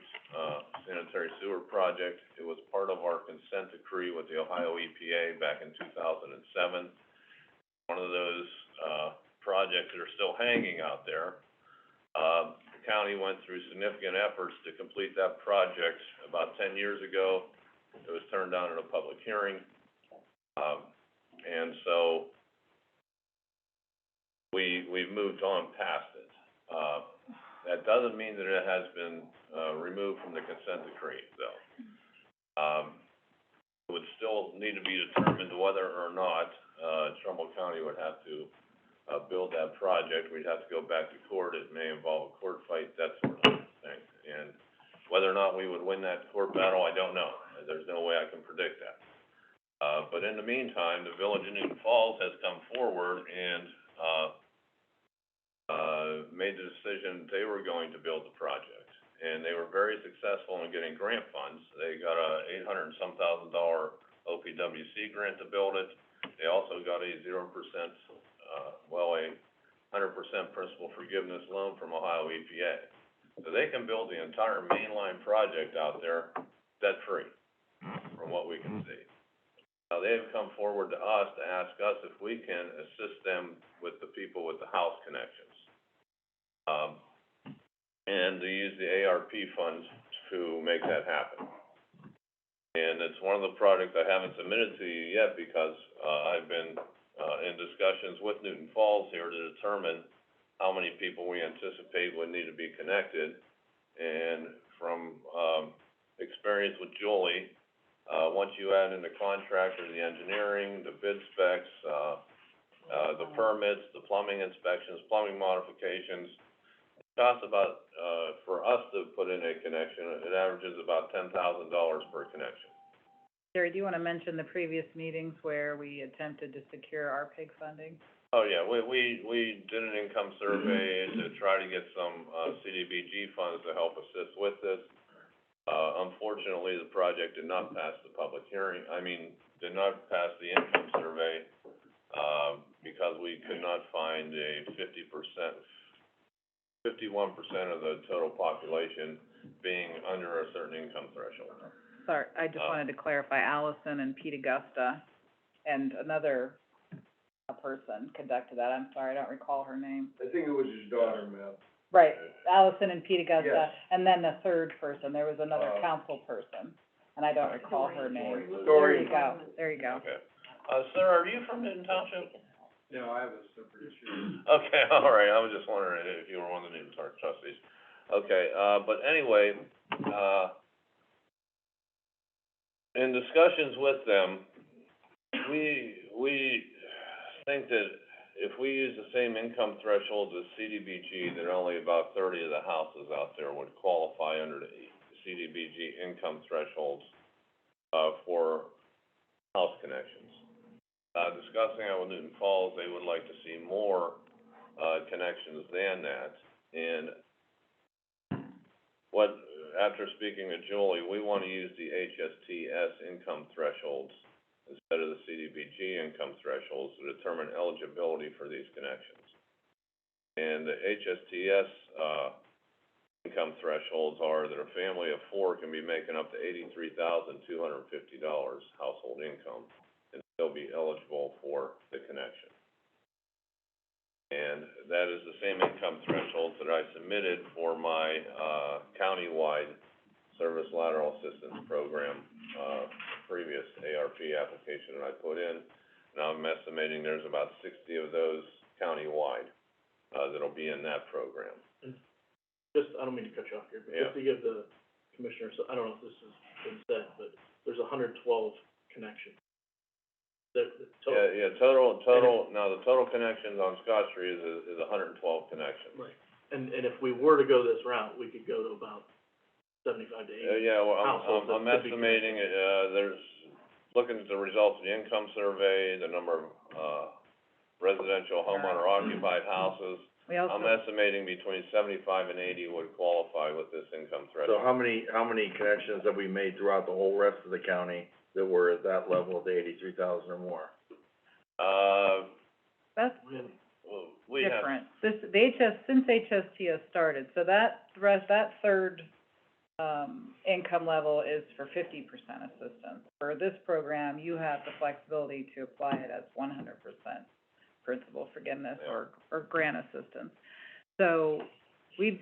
sanitary sewer project. It was part of our consent decree with the Ohio EPA back in 2007. One of those, projects that are still hanging out there. The county went through significant efforts to complete that project about 10 years ago. It was turned down in a public hearing. And so we've moved on past it. That doesn't mean that it has been, removed from the consent decree, though. It would still need to be determined whether or not, Trumbull County would have to build that project. We'd have to go back to court. It may involve a court fight, that sort of thing. And whether or not we would win that court battle, I don't know. There's no way I can predict that. But in the meantime, the village of Newton Falls has come forward and, made the decision they were going to build the project. And they were very successful in getting grant funds. They got a $800 and some thousand OPWC grant to build it. They also got a 0%, a 100% principal forgiveness loan from Ohio EPA. So they can build the entire mainline project out there debt-free, from what we can see. Now, they've come forward to us to ask us if we can assist them with the people with the house connections. and to use the ARP funds to make that happen. And it's one of the projects I haven't submitted to you yet because, I've been, in discussions with Newton Falls here to determine how many people we anticipate would need to be connected. And from, experience with Julie, once you add in the contractor, the engineering, the bid specs, the permits, the plumbing inspections, plumbing modifications, it costs about, for us to put in a connection, it averages about $10,000 per connection. Jerry, do you wanna mention the previous meetings where we attempted to secure our PIG funding? Oh, yeah, we did an income survey to try to get some, CDBG funds to help assist with this. Unfortunately, the project did not pass the public hearing, did not pass the income survey, because we could not find a 51% of the total population being under a certain income threshold. Sorry, I just wanted to clarify, Allison and Pete Augusta and another person conducted that. I'm sorry, I don't recall her name. I think it was his daughter, ma'am. Right, Allison and Pete Augusta. Yes. And then the third person, there was another council person, and I don't recall her name. Dory. There you go, there you go. Okay. Sir, are you from Newton Township? No, I have a separate issue. Okay, all right, I was just wondering if you were one of the Newton trustees. Okay, but anyway, in discussions with them, we think that if we use the same income thresholds as CDBG, that only about 30 of the houses out there would qualify under the CDBG income thresholds, for house connections. Discussing it with Newton Falls, they would like to see more, connections than that. And after speaking to Julie, we wanna use the HSTS income thresholds instead of the CDBG income thresholds to determine eligibility for these connections. And the HSTS, income thresholds are that a family of four can be making up to $83,250 household income and still be eligible for the connection. And that is the same income thresholds that I submitted for my, countywide service lateral assistance program, previous ARP application that I put in. Now I'm estimating there's about 60 of those countywide, that'll be in that program. Just, I don't mean to cut you off here, but just to give the commissioners, I don't know if this has been said, but there's 112 connections. The total. Total, now the total connections on Scott Street is 112 connections. Right, and if we were to go this route, we could go to about 75 to 80. Yeah, well, households that I'm could be estimating, there's, looking at the results of the income survey, the number of, residential homeowner occupied houses, We also. I'm estimating between 75 and 80 would qualify with this income threshold. So how many connections have we made throughout the whole rest of the county that were at that level of the 83,000 or more? That's We have, different. Since HSTS started, so that third, income level is for 50% assistance. For this program, you have the flexibility to apply it as 100% principal forgiveness or grant assistance. So we've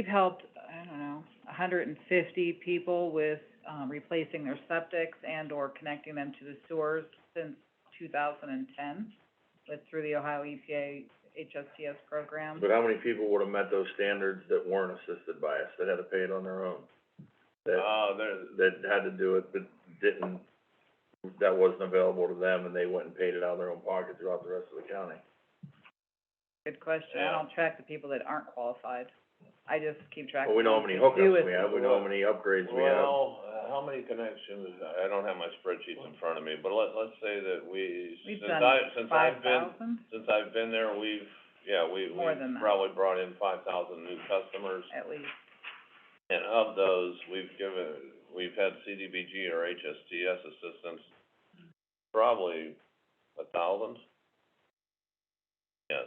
helped, I don't know, 150 people with, replacing their septics and or connecting them to the sewers since 2010 through the Ohio EPA HSTS program. But how many people would have met those standards that weren't assisted by us, that had to pay it on their own? That had to do it, but didn't, that wasn't available to them, and they went and paid it out of their own pocket throughout the rest of the county? Good question. I don't track the people that aren't qualified. I just keep track of. Well, we know how many hookups we have, we know how many upgrades we have. well, how many connections, I don't have my spreadsheets in front of me, but let's say that We've since done I've 5,000 been there, we've More than that. probably brought in 5,000 new customers. at least. And of those, we've had CDBG or HSTS assistance, probably 1,000? Yes.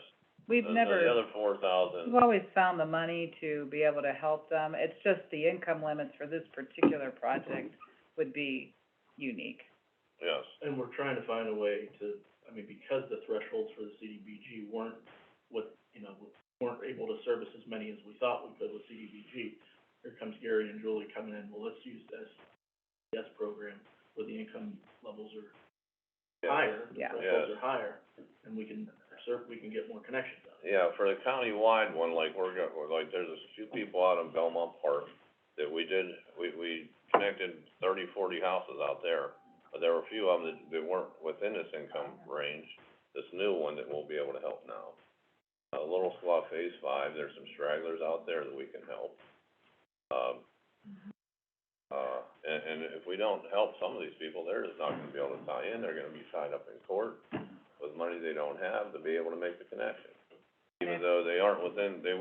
We've The never, other 4,000, we've always found the money to be able to help them. It's just the income limits for this particular project would be unique. yes. And we're trying to find a way to, because the thresholds for the CDBG weren't what weren't able to service as many as we thought we could with CDBG. Here comes Gary and Julie coming in, well, let's use this SES program where the income levels are higher, the Yeah. thresholds are higher, and we can get more connections out. Yeah, for the county-wide one, like like, there's a few people out in Belmont Park that we connected 30, 40 houses out there, but there were a few of them that weren't within this income range. This new one that we'll be able to help now. Little Slough Phase 5, there's some stragglers out there that we can help. And if we don't help some of these people, they're just not gonna be able to tie in, they're gonna be tied up in court with money they don't have to be able to make the connection. Even though they weren't within the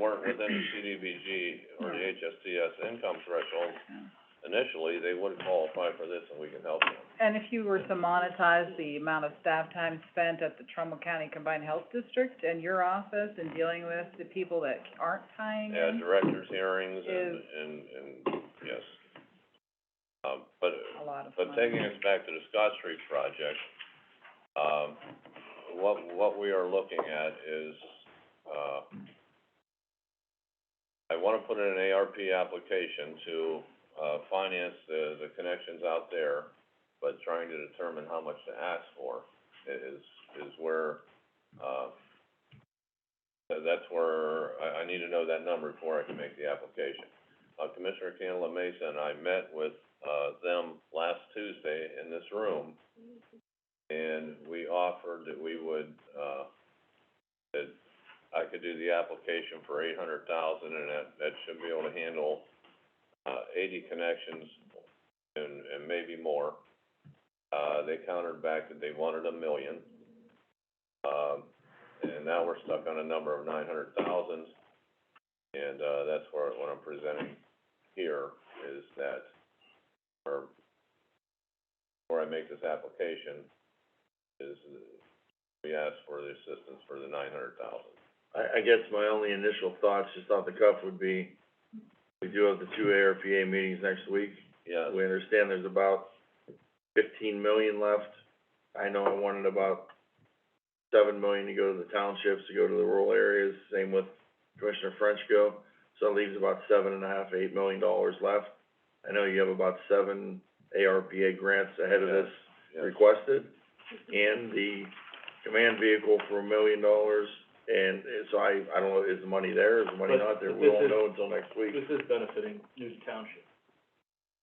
CDBG or the HSTS income threshold, initially, they would qualify for this and we can help them. And if you were to monetize the amount of staff time spent at the Trumbull County Combined Health District and your office in dealing with the people that aren't tying Yeah, in, directors' hearings and yes. a lot of But money. taking us back to the Scott Street project, what we are looking at is, I wanna put in an ARP application to, finance the connections out there, but trying to determine how much to ask for is where, that's where I need to know that number before I can make the application. Commissioner Cantala Mesa and I met with, them last Tuesday in this room, and we offered that we would, that I could do the application for $800,000, and that should be able to handle 80 connections and maybe more. They countered back that they wanted $1 million. And now we're stuck on a number of 900,000, and that's what I'm presenting here is that, or before I make this application, is we ask for the assistance for the 900,000. I guess my only initial thoughts, just off the cuff, would be, we do have the two ARPA meetings next week. Yes. We understand there's about 15 million left. I know I wanted about 7 million to go to the townships, to go to the rural areas, same with Commissioner Frenchco. So it leaves about $7.5 to $8 million left. I know you have about 7 ARPA grants ahead of this requested, and the command vehicle for $1 million. And so I don't know, is the money there, is the money not there? We won't know until next week. This is benefiting Newton Township.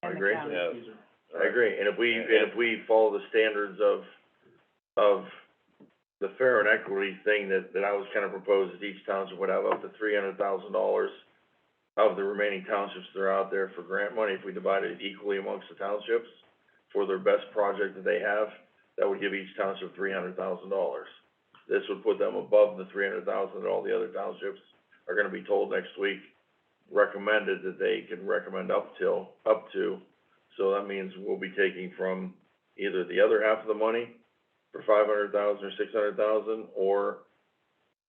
I And the agree. county. Yes. These are- I agree, and if we follow the standards of the fair and equity thing that I was kind of proposed, that each township would have up to $300,000 of the remaining townships that are out there for grant money, if we divided it equally amongst the townships for their best project that they have, that would give each township $300,000. This would put them above the $300,000 that all the other townships are gonna be told next week, recommended that they can recommend up to. So that means we'll be taking from either the other half of the money for 500,000 or 600,000, or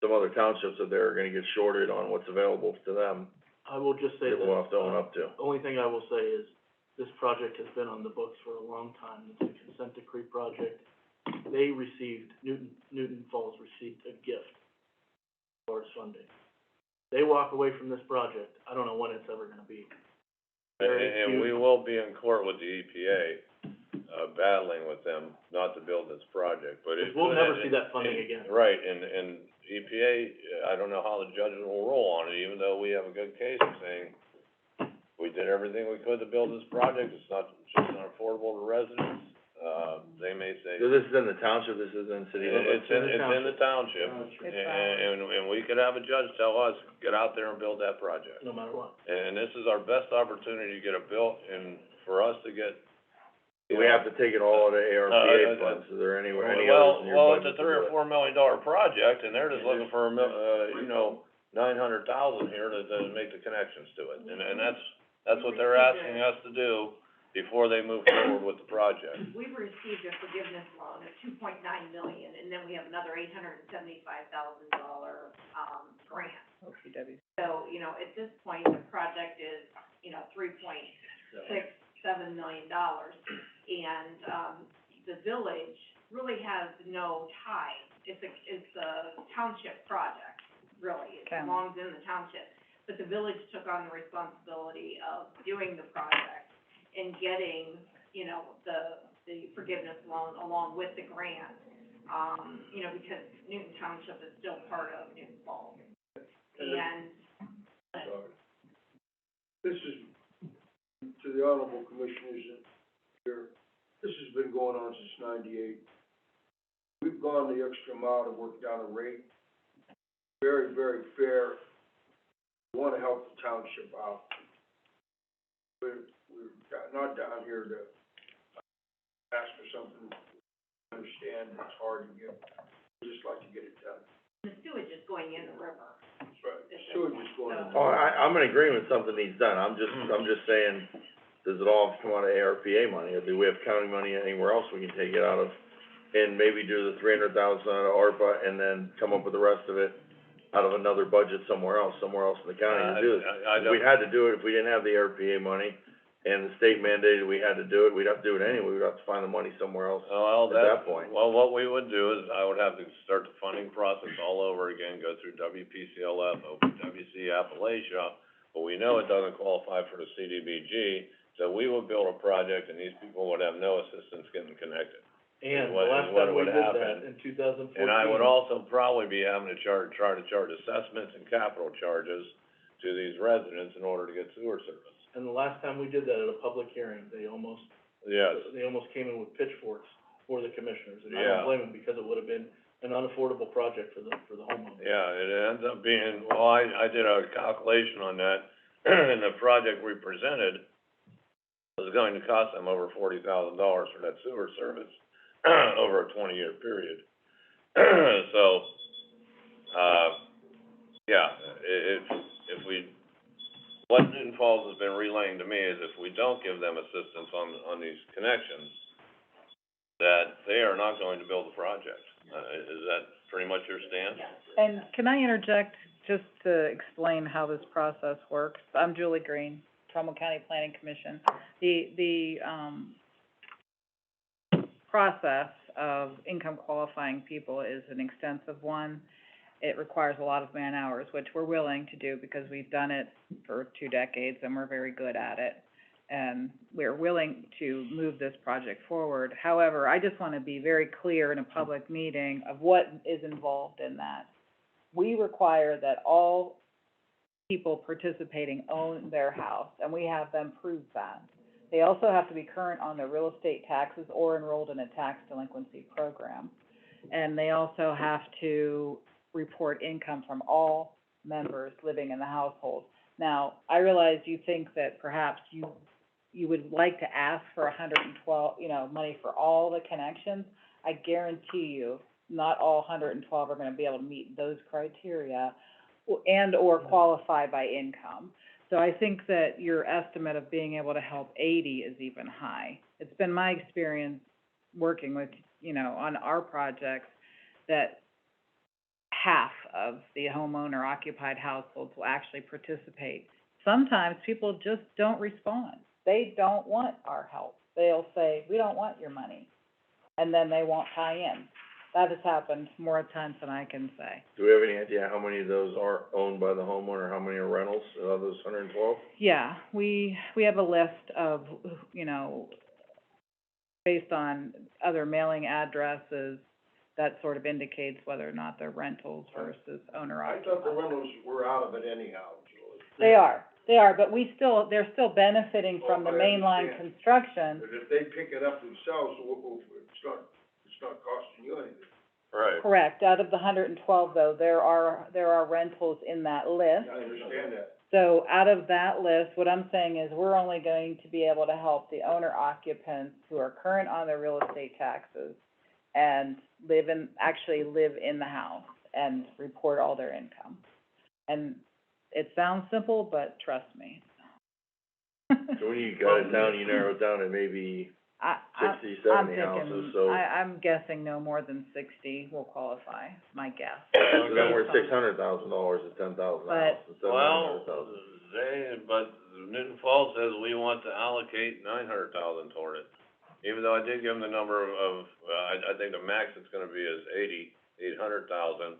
some other townships that they're gonna get shorted on what's available to them, I will just say that that, we'll have to own up to. the only thing I will say is, this project has been on the books for a long time. It's a consent decree project. They received, Newton Falls received a gift for its funding. They walk away from this project, I don't know when it's ever gonna be. And we will be in court with the EPA, battling with them not to build this project, but it. We'll never see that funding again. Right, and EPA, I don't know how the judges will roll on it, even though we have a good case of saying, we did everything we could to build this project, it's just not affordable to residents. They may say. So this is in the township, this is in city limits? It's in the township, It's, and we could have a judge tell us, get out there and build that project. No matter what. And this is our best opportunity to get it built, and for us to get. Do we have to take it all out of ARPA funds? Is there any others in your Well, it's budget a to do it? $3 or $4 million project, and they're just looking for $900,000 here to make the connections to it. And that's what they're asking us to do before they move forward with the project. We've received a forgiveness loan of $2.9 million, and then we have another $875,000, grant. OPW. So, at this point, the project is, $3.67 million. And, the village really has no tie. It's a township project, really, it Okay. belongs in the township. But the village took on the responsibility of doing the project and getting, you know, the forgiveness loan along with the grant, you know, because Newton Township is still part of Newton Falls. And, Sorry. This is, to the honorable commissioners here, this has been going on since '98. We've gone the extra mile to work down a rate. Very, very fair. We wanna help the township out. We're not down here to ask for something. Understand it's hard to get, we just like to get it done. the sewage is going in the river. That's right. Sewage is going in. Oh, I'm in agreement, something needs done, I'm just saying, does it all come out of ARPA money, or do we have county money anywhere else we can take it out of? And maybe do the $300,000 out of ARPA, and then come up with the rest of it out of another budget somewhere else in the county to do this. If we had to do it, if we didn't have the ARPA money, and the state mandated we had to do it, we'd have to do it anyway, we'd have to find the money somewhere else Well, at that point. Well, what we would do is I would have to start the funding process all over again, go through WPCLF, OPWC, Appalachia, but we know it doesn't qualify for the CDBG, so we would build a project and these people would have no assistance getting connected. And the What- last is what time we would did happen. that in 2014. And I would also probably be having to try to charge assessments and capital charges to these residents in order to get sewer service. And the last time we did that at a public hearing, they almost Yes. came in with pitchforks for the commissioners, and I Yeah. don't blame them, because it would have been an unaffordable project for the homeowners. Yeah, it ends up being, well, I did a calculation on that, and the project we presented was going to cost them over $40,000 for that sewer service over a 20-year period. So, yeah, if we, what Newton Falls has been relaying to me is if we don't give them assistance on these connections, that they are not going to build the project. Is that pretty much your stance? And can I interject just to explain how this process works? I'm Julie Green, Trumbull County Planning Commission. The process of income qualifying people is an extensive one. It requires a lot of man hours, which we're willing to do because we've done it for 2 decades and we're very good at it. And we're willing to move this project forward. However, I just want to be very clear in a public meeting of what is involved in that. We require that all people participating own their house, and we have them prove that. They also have to be current on their real estate taxes or enrolled in a tax delinquency program. And they also have to report income from all members living in the household. Now, I realize you think that perhaps you would like to ask for 112, money for all the connections. I guarantee you, not all 112 are gonna be able to meet those criteria and/or qualify by income. So I think that your estimate of being able to help 80 is even high. It's been my experience working with, on our projects, that half of the homeowner occupied households will actually participate. Sometimes people just don't respond. They don't want our help. They'll say, we don't want your money, and then they won't tie in. That has happened more times than I can say. Do we have any idea how many of those are owned by the homeowner, how many are rentals, of those 112? Yeah, we have a list of, based on other mailing addresses, that sort of indicates whether or not they're rentals versus owner I occupied. thought the rentals were out of it anyhow, Julie. They are, but they're still benefiting from the Oh, I mainline understand. construction. But if they pick it up themselves, it's not costing you anything. Right. Correct. Out of the 112 though, there are rentals in that list. I understand that. So out of that list, what I'm saying is we're only going to be able to help the owner occupants who are current on their real estate taxes and live in the house and report all their income. And it sounds simple, but trust me. So when you got it down, you narrow it down to maybe 60, 70 houses, so. I'm guessing no more than 60 will qualify, my guess. So then we're $600,000 at $10,000 But- instead of Well, $900,000. but Newton Falls says we want to allocate 900,000 toward it. Even though I did give them the number of, I think the max it's gonna be is 800,000.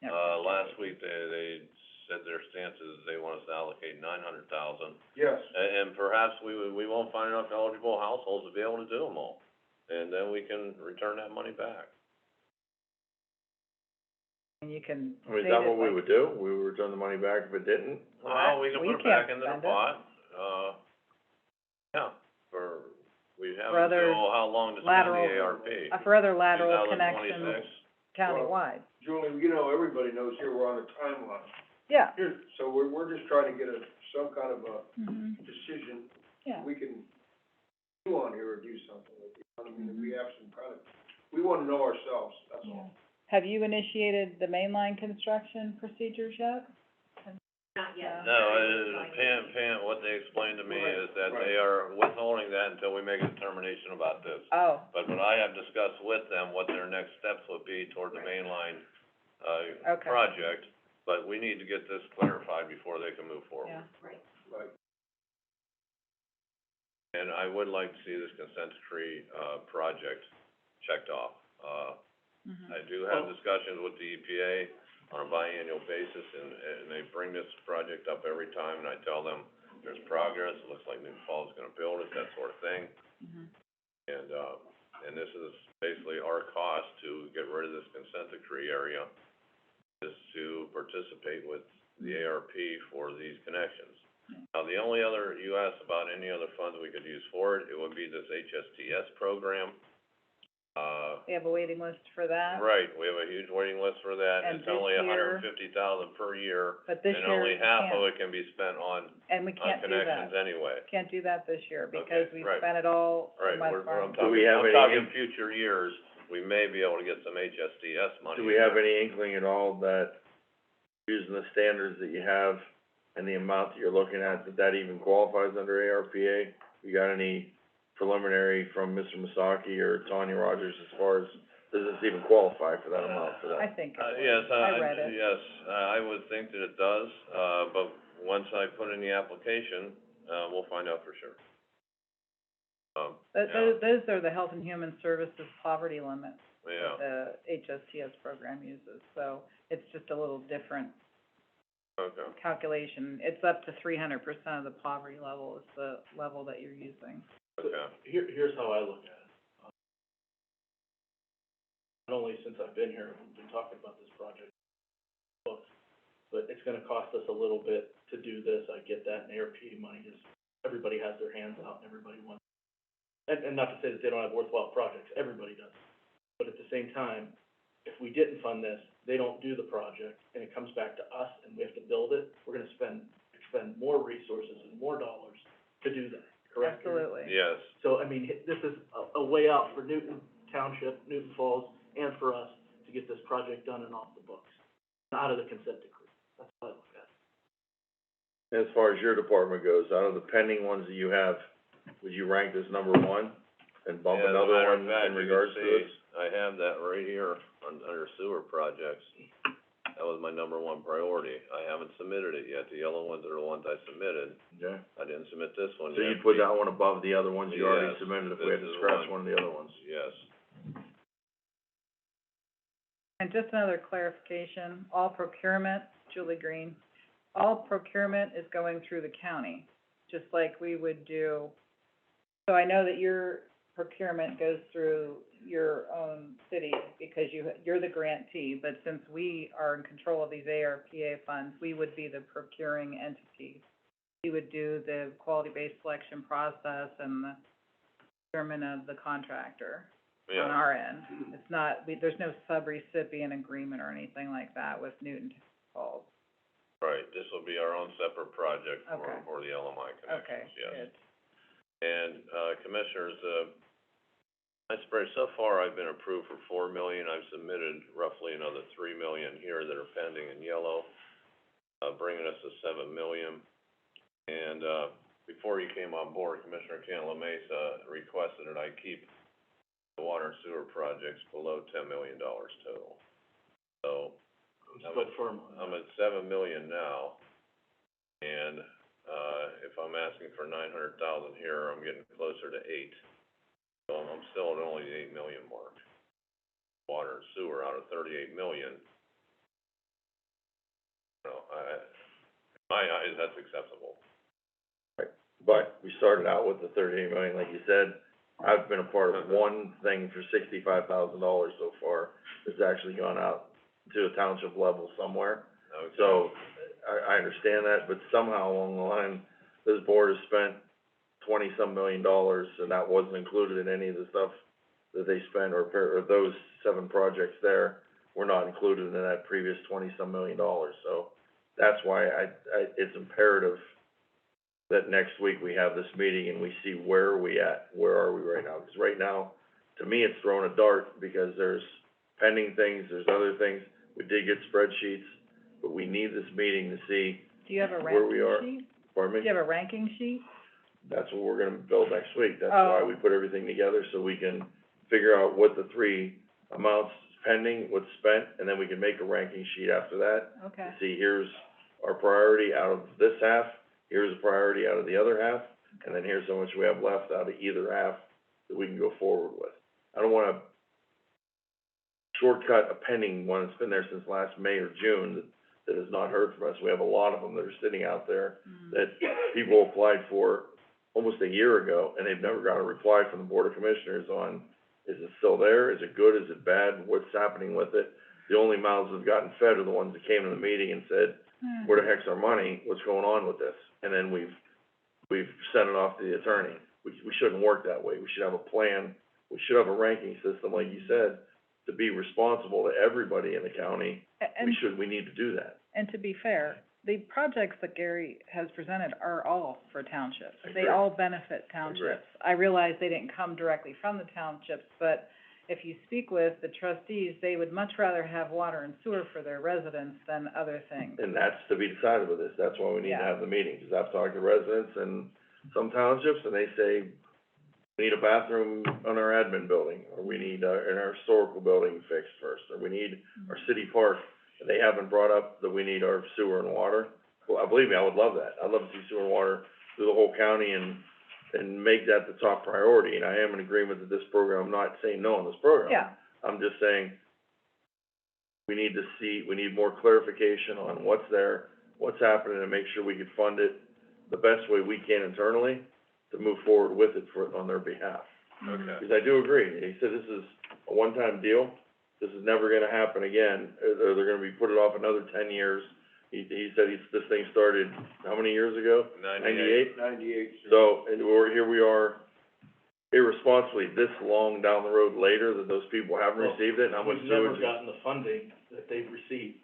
Yeah. Last week, they said their stance is they want us to allocate 900,000. Yes. And perhaps we won't find enough eligible households to be able to do them all. And then we can return that money back. And you can I mean, is state that it what we like- would do? We would return the money back if it didn't? Well, we can We put it back can't into the spend it. pot, yeah, we have For other until how long to spend lateral- the ARP? For other lateral 2026? connections countywide. Julie, you know, everybody knows here we're on a timeline. Yeah. So we're just trying to get some kind of a Mhm. decision Yeah. we can do on here or do something with it. I mean, if we have some kind of, we wanna know ourselves, that's all. Have you initiated the mainline construction procedures yet? Not yet. No, Pam, what they explained to me is that they are withholding that until we make a determination about this. Oh, But I have discussed with them what their next steps would be toward the mainline, okay. project, but we need to get this clarified before they can move forward. Yeah. Right. Right. And I would like to see this consent decree, project checked off. Mhm. I do have discussions with the EPA on a biannual basis, and they bring this project up every time, and I tell them there's progress, it looks like New Fall's gonna build it, that sort of thing. Mhm. And this is basically our cost to get rid of this consent decree area, is to participate with the ARP for these connections. Now, the only other, you asked about any other funds we could use for it, it would be this HSTS program. We have a waiting list for that. Right, we have a huge waiting list for that, And it's only this year- $150,000 per year, But this and year only we half of can't. it can be spent on And we can't do that. connections anyway. Can't do that this year because Okay, we right. spent it all Right, in West I'm Farm. Do we have any- talking future years, we may be able to get some HSTS money. Do we have any inkling at all that, using the standards that you have and the amount that you're looking at, that even qualifies under ARPA? You got any preliminary from Mr. Masaki or Tanya Rogers as far as, does this even qualify for that amount for I that? think it would. Yes, I read it. yes, I would think that it does, but once I put in the application, we'll find out for sure. Those are the Health and Human Services poverty limits Yeah, that the HSTS program uses, so it's just a little different okay. calculation. It's up to 300% of the poverty level is the level that you're using. Okay. Here's how I look at it. Not only since I've been here, we've been talking about this project, but it's gonna cost us a little bit to do this, I get that, and ARP money is, everybody has their hands out and everybody wants. And not to say that they don't have worthwhile projects, everybody does. But at the same time, if we didn't fund this, they don't do the project, and it comes back to us and we have to build it, we're gonna expend more resources and more dollars to do that, correct? Karen? Absolutely. Yes, So, I mean, this is a way out for Newton Township, Newton Falls, and for us to get this project done and off the books, and out of the consent decree. That's how I look at it. As far as your department goes, out of the pending ones that you have, would you rank this number one and bump Yeah, as a another matter of one fact, in you can regards to see- this? I have that right here under sewer projects. That was my number one priority. I haven't submitted it yet. The yellow ones are the ones I submitted. Okay. I didn't submit this one So yet. you'd put that one above the other ones you already Yes, submitted if we this had to is scratch one of the other ones? Yes. And just another clarification, all procurement, Julie Green, all procurement is going through the county, just like we would do. So I know that your procurement goes through your own city because you're the grantee, but since we are in control of these ARPA funds, we would be the procuring entity. We would do the quality-based selection process and the procurement of the contractor on Yeah, our end. It's not, there's no sub-recipient agreement or anything like that with Newton Falls. right. This will be our own separate project Okay. for the LMI Okay, connections, yes. good. And, Commissioners, I spread, so far I've been approved for 4 million. I've submitted roughly another 3 million here that are pending in yellow, bringing us to 7 million. And, before you came on board, Commissioner Cantala Mesa requested that I keep the water and sewer projects below $10 million total. So, I'm still firm on that. I'm at 7 million now, and, if I'm asking for 900,000 here, I'm getting closer to 8. So I'm still at only the 8 million mark. Water and sewer out of 38 million, in my eyes, that's acceptable. But we started out with the 38 million, like you said. I've been a part of one thing for $65,000 so far. It's actually gone out to a township level somewhere. Okay. So, I understand that, but somehow along the line, this board has spent 20-some million dollars, and that wasn't included in any of the stuff that they spent, or those 7 projects there were not included in that previous 20-some million dollars. So, that's why it's imperative that next week we have this meeting and we see where are we at, where are we right now? Because right now, to me, it's throwing a dart, because there's pending things, there's other things. We did get spreadsheets, but we need this meeting to see Do you have a where we are. ranking sheet? Pardon me? Do you have a ranking sheet? That's what we're gonna build next week. That's Oh. why we put everything together, so we can figure out what the 3 amounts pending, what's spent, and then we can make a ranking sheet after that. Okay. To see, here's our priority out of this half, here's a priority out of the other half, and then here's how much we have left out of either half that we can go forward with. I don't wanna shortcut a pending one that's been there since last May or June that has not heard from us. We have a lot of them that are sitting out there that people applied for almost a year ago, and they've never got a reply from the Board of Commissioners on, is it still there, is it good, is it bad, what's happening with it? The only mouths that have gotten fed are the ones that came to the meeting and said, where the heck's our money, what's going on with this? And then we've sent it off to the attorney. We shouldn't work that way. We should have a plan, we should have a ranking system, like you said, to be responsible to everybody in the county. We need to do that. And to be fair, the projects that Gary has presented are all for townships. Agree. They all benefit townships. I realize they didn't come directly from the townships, but if you speak with the trustees, they would much rather have water and sewer for their residents than other things. And that's to be decided with this, that's why we need to Yeah. have the meeting, because I've talked to residents in some townships, and they say, we need a bathroom on our admin building, or we need, in our historical building fixed first, or we need our city park, and they haven't brought up that we need our sewer and water. Well, believe me, I would love that, I'd love to see sewer and water through the whole county and make that the top priority, and I am in agreement that this program, I'm not saying no on this program. Yeah. I'm just saying, we need more clarification on what's there, what's happening, and make sure we can fund it the best way we can internally to move forward with it on their behalf. Okay. Because I do agree, he said this is a one-time deal, this is never gonna happen again, they're gonna put it off another 10 years. He said this thing started, how many years ago? 98? 98. So, and here we are, irresponsibly, this long down the road later, that those people haven't Well, received it, and how much We've never sewage. gotten the funding that they've received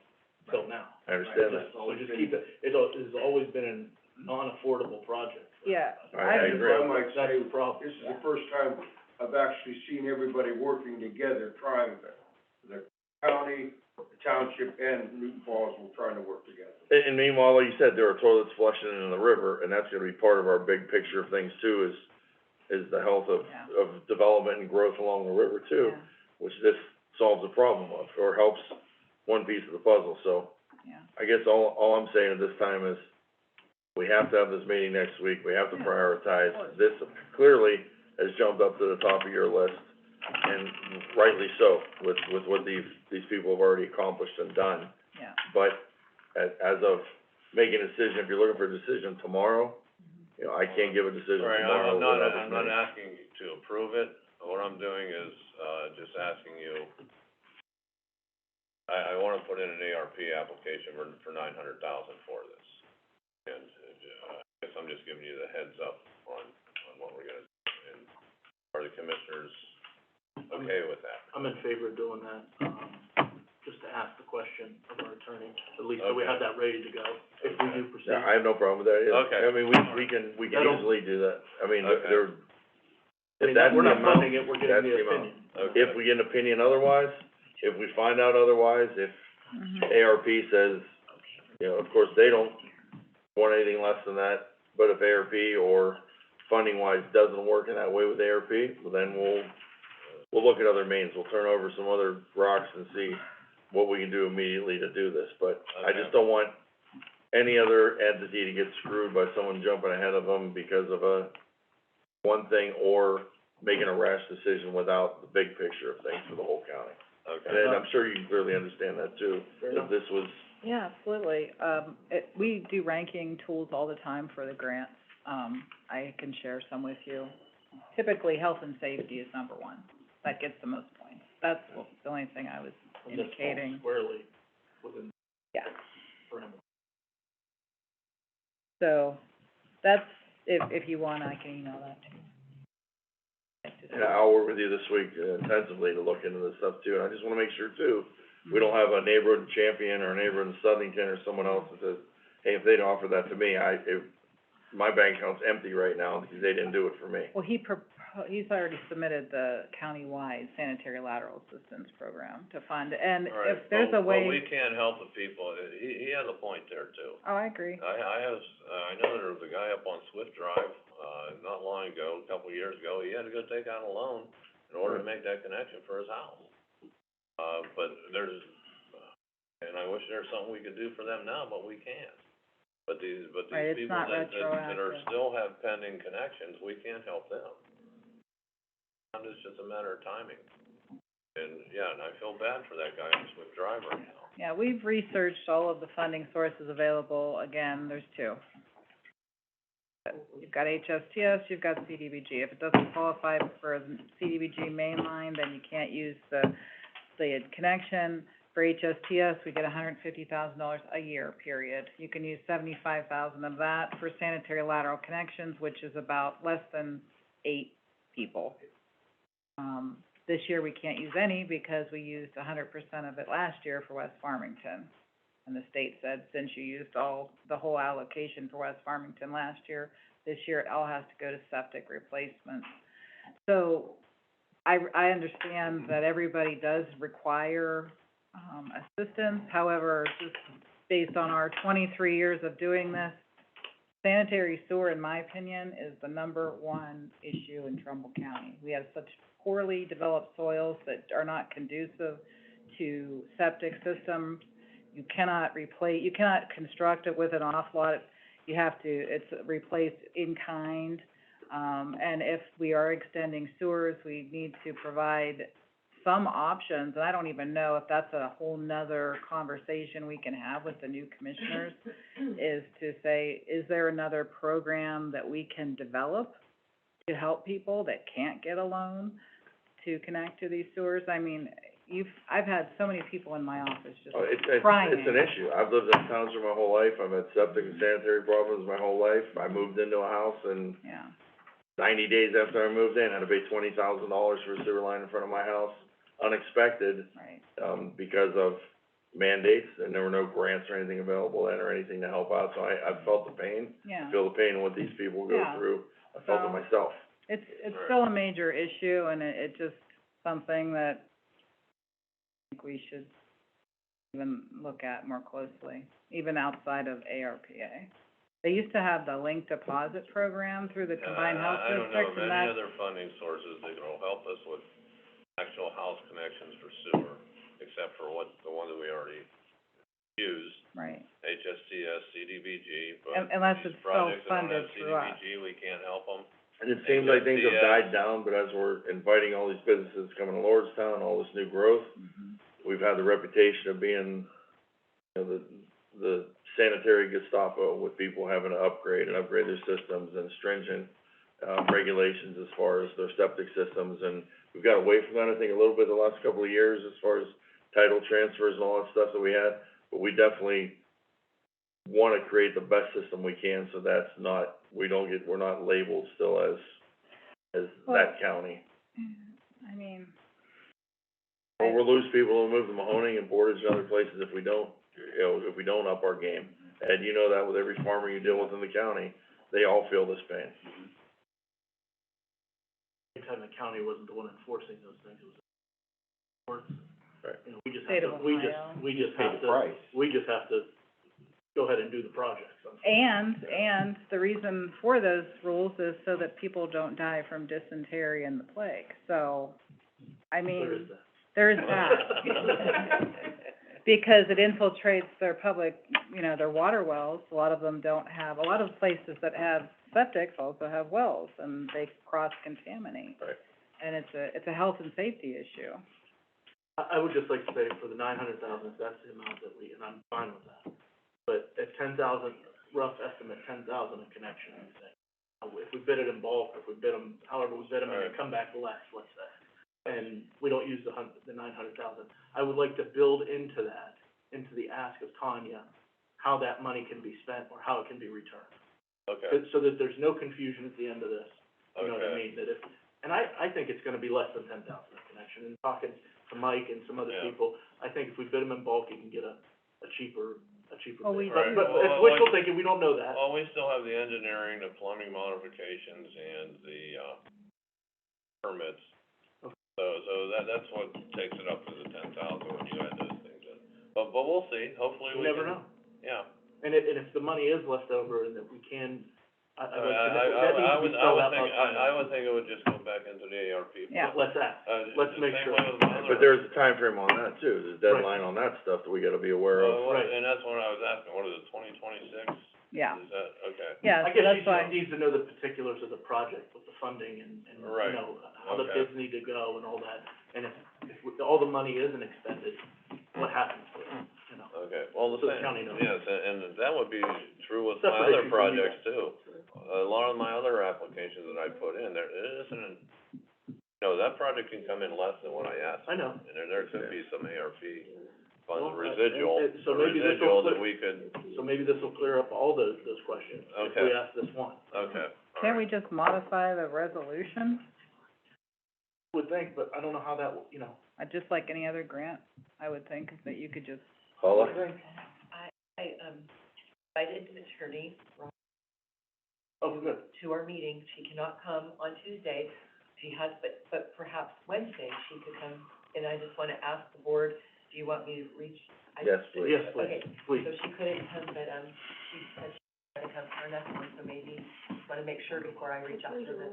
till now. I understand Right? that. So just keep it, it has always been a non-affordable project. Yeah. I agree. I might That's say, the problem. this is the first time I've actually seen everybody working together, trying, the county, the township, and Newton Falls were trying to work together. And meanwhile, like you said, there are toilets flushing into the river, and that's gonna be part of our big picture of things too, is the health of development and growth along the river too, Yeah. which this solves the problem of, or helps one piece of the puzzle, so. Yeah. I guess all I'm saying at this time is, we have to have this meeting next week, we have to prioritize. This clearly has jumped up to the top of your list, and rightly so, with what these people have already accomplished and done. Yeah. But as of making a decision, if you're looking for a decision tomorrow, you know, I can't give a decision Right, tomorrow without this I'm not meeting. asking you to approve it, what I'm doing is, just asking you, I wanna put in an ARP application for 900,000 for this. And, I guess I'm just giving you the heads up on what we're gonna do, and are the commissioners okay with that? I'm in favor of doing that, just to ask the question of our attorney, at least so we have that ready to go, if we do proceed. Yeah, I have no problem with that either. Okay. I mean, we can That'll- easily do that. I mean, Okay. there, I if mean, that's the we're not amount, funding it, we're that's getting the the amount. opinion. Okay. If we get an opinion otherwise, if we find out otherwise, if ARP says, you know, of course, they don't want anything less than that, but if ARP or funding wise doesn't work in that way with ARP, well, then we'll look at other means, we'll turn over some other rocks and see what we can do immediately to do this, but I just don't want any other entity to get screwed by someone jumping ahead of them because of one thing, or making a rash decision without the big picture of things for the whole county. Okay. And I'm sure you can clearly understand that too, Fair that enough. this was Yeah, absolutely. We do ranking tools all the time for the grants. I can share some with you. Typically, health and safety is number one. That gets the most points. That's the only thing I was And this falls indicating. squarely within Yeah. parameters. So, that's, if you want, I can email that to you. And I'll work with you this week intensively to look into this stuff too, and I just wanna make sure too, we don't have a neighborhood champion or a neighborhood in Southington or someone else that says, hey, if they'd offer that to me, my bank account's empty right now because they didn't do it for me. Well, he's already submitted the countywide sanitary lateral assistance program to fund, and if there's a way. But we can't help the people, he has a point there too. Oh, I agree. I know there was a guy up on Swift Drive, not long ago, a couple of years ago, he had to go take out a loan in order to make that connection for his house. But and I wish there's something we could do for them now, but we can't. But these Right, it's people not that are retroactive. still have pending connections, we can't help them. And it's just a matter of timing. And, yeah, and I feel bad for that guy on Swift Drive right now. Yeah, we've researched all of the funding sources available. Again, there's two. You've got HSTS, you've got CDBG. If it doesn't qualify for the CDBG mainline, then you can't use the connection. For HSTS, we get $150,000 a year, period. You can use $75,000 of that for sanitary lateral connections, which is about less than 8 people. This year, we can't use any because we used 100% of it last year for West Farmington. And the state said, since you used the whole allocation for West Farmington last year, this year it all has to go to septic replacement. So, I understand that everybody does require, assistance. However, just based on our 23 years of doing this, sanitary sewer, in my opinion, is the number one issue in Trumbull County. We have such poorly developed soils that are not conducive to septic systems. You cannot construct it with an offload. It's replaced in kind. And if we are extending sewers, we need to provide some options, and I don't even know if that's a whole nother conversation we can have with the new commissioners, is to say, is there another program that we can develop to help people that can't get a loan to connect to these sewers? I mean, I've had so many people in my office just crying. It's an issue. I've lived in towns for my whole life. I've had septic and sanitary problems my whole life. I moved into a house and Yeah. 90 days after I moved in, I had to pay $20,000 for a sewer line in front of my house, unexpected. Right. Because of mandates, and there were no grants or anything available then or anything to help out, so I felt the pain. Yeah. I feel the pain of what these people go Yeah. through. I felt it So- myself. It's still a major issue, and it just something that I think we should even look at more closely, even outside of ARPA. They used to have the link deposit program through the combined health I don't know districts, of and any that, other funding sources that will help us with actual house connections for sewer, except for the one that we already used, right. HSTS, CDBG, but Unless these it's projects that don't have self-funded through us. CDBG, we can't help them. And it seems like things have died down, but as we're inviting all these businesses coming to Lordstown, all this new growth, we've had the reputation of being, the sanitary Gestapo with people having to upgrade their systems and stringent, regulations as far as their septic systems, and we've got away from that, I think, a little bit the last couple of years as far as title transfers and all that stuff that we had, but we definitely wanna create the best system we can, so that's not, we're not labeled still as that county. I mean, Or we'll lose people who move to Mahoning and Portage and other places if we don't up our game. Ed, you know that with every farmer you deal with in the county, they all feel this pain. Anytime the county wasn't the one enforcing those things, it was the courts. Right. You know, we just State have of to, we Ohio. just Pay have the to, price. we just have to go ahead and do the projects. and the reason for those rules is so that people don't die from dysentery and the plague. So, I mean, There is that. there is that. Because it infiltrates their public, their water wells. A lot of them don't have, a lot of places that have septics also have wells, and they cross-contaminate. Right. And it's a health and safety issue. I would just like to say for the 900,000, if that's the amount that we, and I'm fine with that. But at 10,000, rough estimate, 10,000 a connection, I think. If we bid it in bulk, if we bid them, however we bid them, and they come back less, let's say, and we don't use the 900,000, I would like to build into that, into the ask of Tanya, how that money can be spent or how it can be returned. Okay, So that there's no confusion at the end of this, you know what I okay. mean? That if, and I think it's gonna be less than 10,000 a connection, and talking to Mike and some other Yeah. people, I think if we bid them in bulk, you can get a cheaper Oh, we- bid. Right. But Well, it's wishful thinking, we don't know that. Well, we still have the engineering, the plumbing modifications, and the, permits. Okay. So that's what takes it up to the 10,000 when you add those things in. But we'll see, hopefully You we can. never know. Yeah. And if the money is left over and that we can, I'd like to know, that I needs to be spelled out. would think it would just go back into the ARP. Yeah. Let's ask, let's the make same sure. way with my other- But there's a time frame on that too, there's a deadline on that stuff that we gotta be aware of. Well, Right. and that's what I was asking, what is it, 2026? Yeah, Is that, okay. yeah, I so guess that's she why, just needs to know the particulars of the project with the funding and, you Right. know, how the Okay. bids need to go and all that. And if all the money isn't expended, what happens with it, you know? Okay, well, So the county knows. yes, and that would be true with my Separate other issue from you projects too. A lot of my other applications that I put in, there isn't, that project can come in less than what I asked. I know. And there could be some ARP Well, funds residual, so maybe this will that clear- we could, So maybe this will clear up all those questions if Okay. we ask this one. okay, all Can't we right. just modify the resolution? Would think, but I don't know how that, will, you know. Just like any other grant, I would think that you could just, Paula? I invited attorney Oh, good. to our meeting. She cannot come on Tuesday. She has, but perhaps Wednesday she could come. And I just wanna ask the board, do you want me to reach? Yes, please. Yes, please, Okay, please. so she couldn't come, but, she said she was gonna come to our next one, so maybe, wanna make sure before I reach out to her that,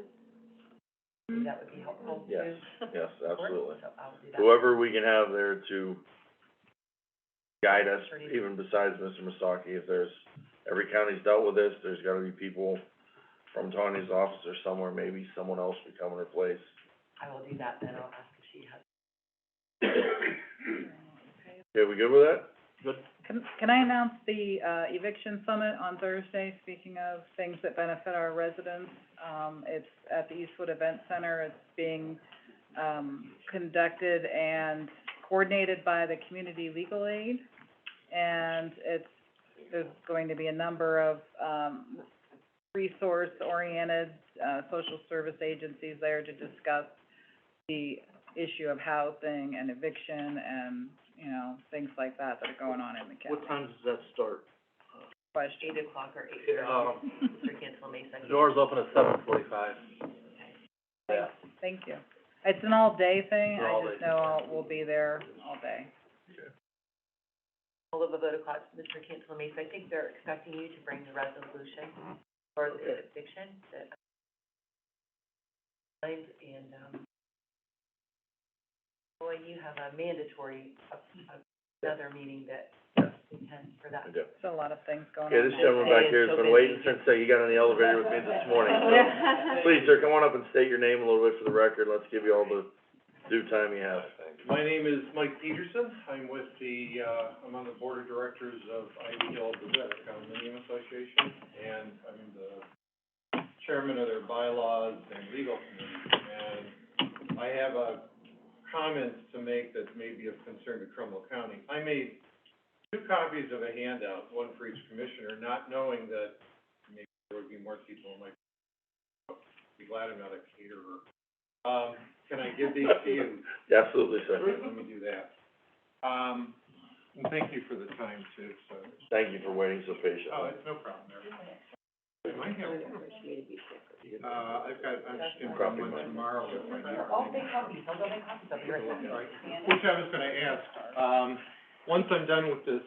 that would be helpful too. Yes, yes, absolutely. So I'll do that. Whoever we can have there to guide us, even besides Mr. Masaki, if there's, every county's dealt with this, there's gotta be people from Tanya's office or somewhere, maybe someone else would come in her place. I will do that, then I'll ask if she has. Okay, we good with that? Good. can I announce the, eviction summit on Thursday, speaking of things that benefit our residents? It's at the Eastwood Event Center, it's being, conducted and coordinated by the Community Legal Aid. And there's going to be a number of, resource-oriented, social service agencies there to discuss the issue of housing and eviction and, things like that that are going on in the county. What time does that start? Question. 8 o'clock or 8:30, Mr. Cantala Mesa. The doors open at 7:45. Yeah, thank you. It's an all-day thing, It's an I all-day just know we'll be there all day. All of the Vodacott, Mr. Cantala Mesa, I think they're expecting you to bring the resolution for the eviction, boy, you have a mandatory, another meeting that intends for that. I do. There's a lot of things going on. Okay, this gentleman back here has been waiting since, he got on the elevator with me this morning, so. Please, sir, come on up and state your name a little bit for the record, let's give you all the due time you have. My name is Mike Peterson. I'm with I'm on the board of directors of Ivy Hill Gazette Condominium Association, and I'm the chairman of their bylaws and legal committee. And I have a comment to make that may be of concern to Trumbull County. I made 2 copies of a handout, one for each commissioner, not knowing that maybe there would be more people in my, be glad I'm not a caterer. Can I give these to you? Absolutely, sir. Okay, let me do that. And thank you for the time too, so. Thank you for waiting so patiently. Oh, it's no problem there. I might have, I'm just gonna bring one tomorrow if I need. I'll make copies, I'll go make copies, I'll be right back. All right. Which I was gonna ask, once I'm done with this,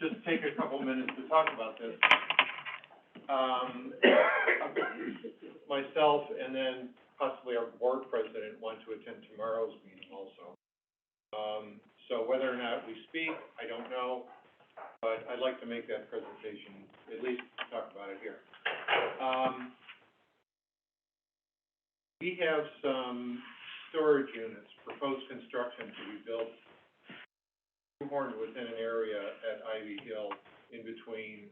just take a couple minutes to talk about this. Myself and then possibly our board president want to attend tomorrow's meeting also. So whether or not we speak, I don't know, but I'd like to make that presentation, at least talk about it here. We have some storage units, proposed construction to be built shoehorned within an area at Ivy Hill in between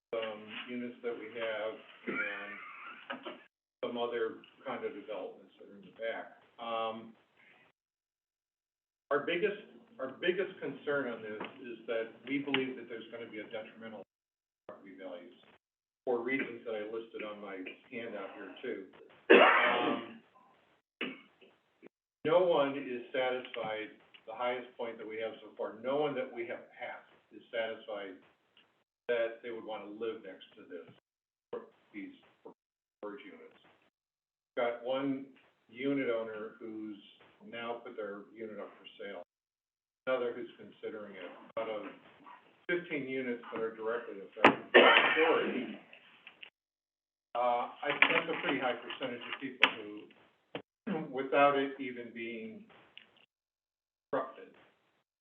some units that we have and some other kind of developments that are in the back. Our biggest concern on this is that we believe that there's gonna be a detrimental property values for reasons that I listed on my handout here too. No one is satisfied, the highest point that we have so far, no one that we have passed is satisfied that they would wanna live next to these storage units. Got one unit owner who's now put their unit up for sale, another who's considering it. Out of 15 units that are directly affected by storage, that's a pretty high percentage of people who, without it even being constructed,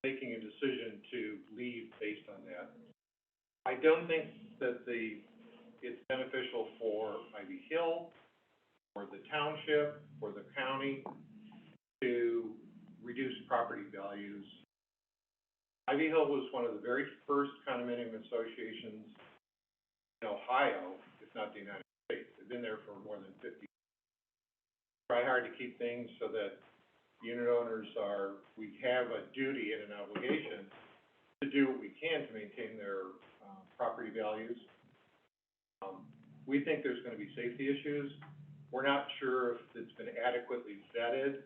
making a decision to leave based on that. I don't think that it's beneficial for Ivy Hill, for the township, for the county, to reduce property values. Ivy Hill was one of the very first condominium associations in Ohio, if not the United States. They've been there for more than 50 years. Try hard to keep things so that unit owners we have a duty and an obligation to do what we can to maintain their property values. We think there's gonna be safety issues. We're not sure if it's been adequately vetted.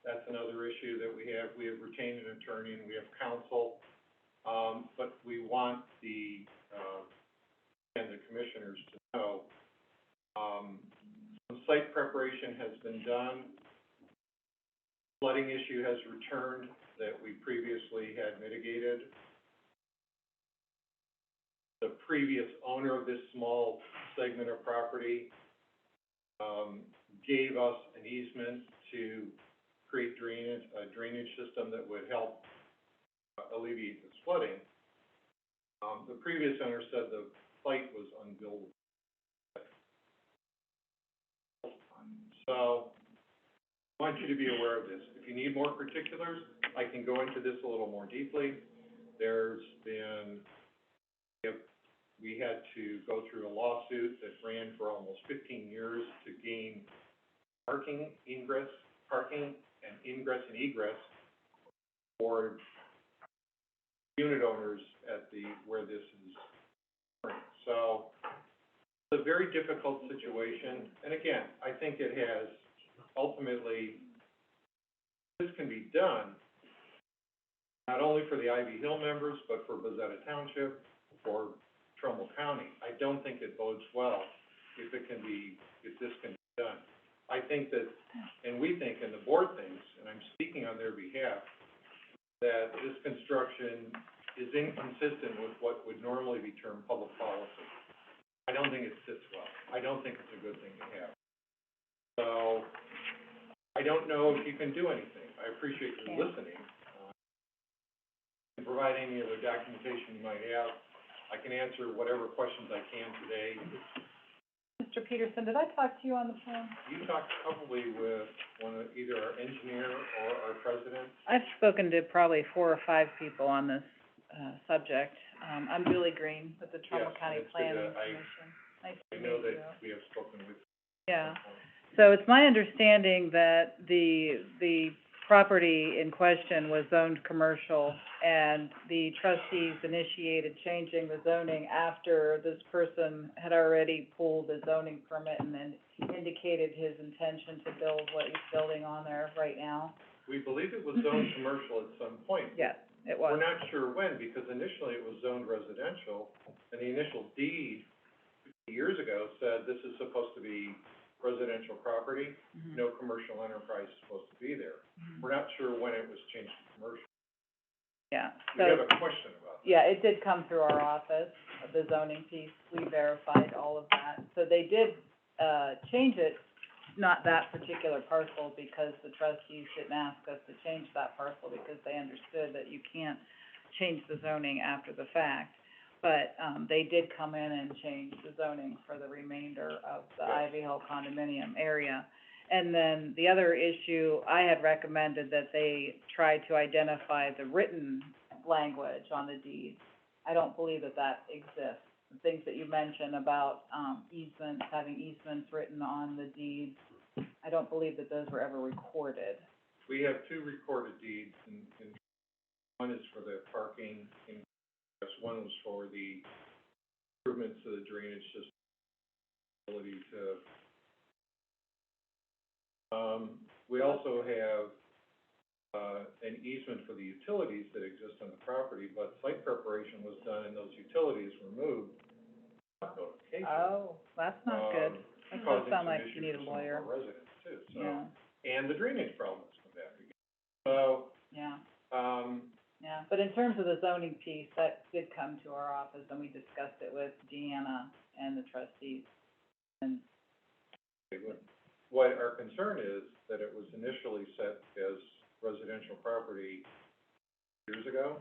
That's another issue that we have. We have retained an attorney and we have counsel, but we want the commissioners to know. Some site preparation has been done. Flooding issue has returned that we previously had mitigated. The previous owner of this small segment of property gave us an easement to create a drainage system that would help alleviate this flooding. The previous owner said the site was unbuildable. So I want you to be aware of this. If you need more particulars, I can go into this a little more deeply. We had to go through a lawsuit that ran for almost 15 years to gain parking and ingress and egress for unit owners at where this is occurring. So it's a very difficult situation, and again, I think it has ultimately, this can be done not only for the Ivy Hill members, but for Bezetta Township, for Trumbull County. I don't think it bodes well if this can be done. I think that, and we think, and the board thinks, and I'm speaking on their behalf, that this construction is inconsistent with what would normally be termed public policy. I don't think it sits well. I don't think it's a good thing to have. So, I don't know if you can do anything. I appreciate you listening. Can provide any other documentation you might have. I can answer whatever questions I can today. Mr. Peterson, did I talk to you on the phone? You talked probably with either our engineer or our president. I've spoken to probably 4 or 5 people on this, subject. I'm Julie Green with the Trumbull County Planning Commission. Nice to meet you. I know that we have spoken with. Yeah. So it's my understanding that the property in question was zoned commercial, and the trustees initiated changing the zoning after this person had already pulled the zoning permit and then indicated his intention to build what he's building on there right now. We believe it was zoned commercial at some point. Yes, it was. We're not sure when, because initially it was zoned residential, and the initial deed 50 years ago said this is supposed to be residential property, no commercial enterprise is supposed to be there. We're not sure when it was changed to commercial. Yeah. We have a question about that. Yeah, it did come through our office, the zoning piece. We verified all of that. So they did, change it, not that particular parcel, because the trustees didn't ask us to change that parcel because they understood that you can't change the zoning after the fact. But, they did come in and change the zoning for the remainder of the Ivy Hill condominium area. And then the other issue, I had recommended that they try to identify the written language on the deed. I don't believe that that exists. The things that you mentioned about, easements, having easements written on the deeds, I don't believe that those were ever recorded. We have two recorded deeds, and one is for the parking, and one was for the improvements to the drainage system, ability to, we also have, an easement for the utilities that exist on the property, but site preparation was done and those utilities were moved without notification. Oh, that's not good. That does Causing sound some like issues you need a for some of lawyer. our residents too, so. Yeah, And the drainage problem has come back again. So, yeah. um, Yeah, but in terms of the zoning piece, that did come to our office, and we discussed it with Deanna and the trustees. And, what our concern is, that it was initially set as residential property years ago.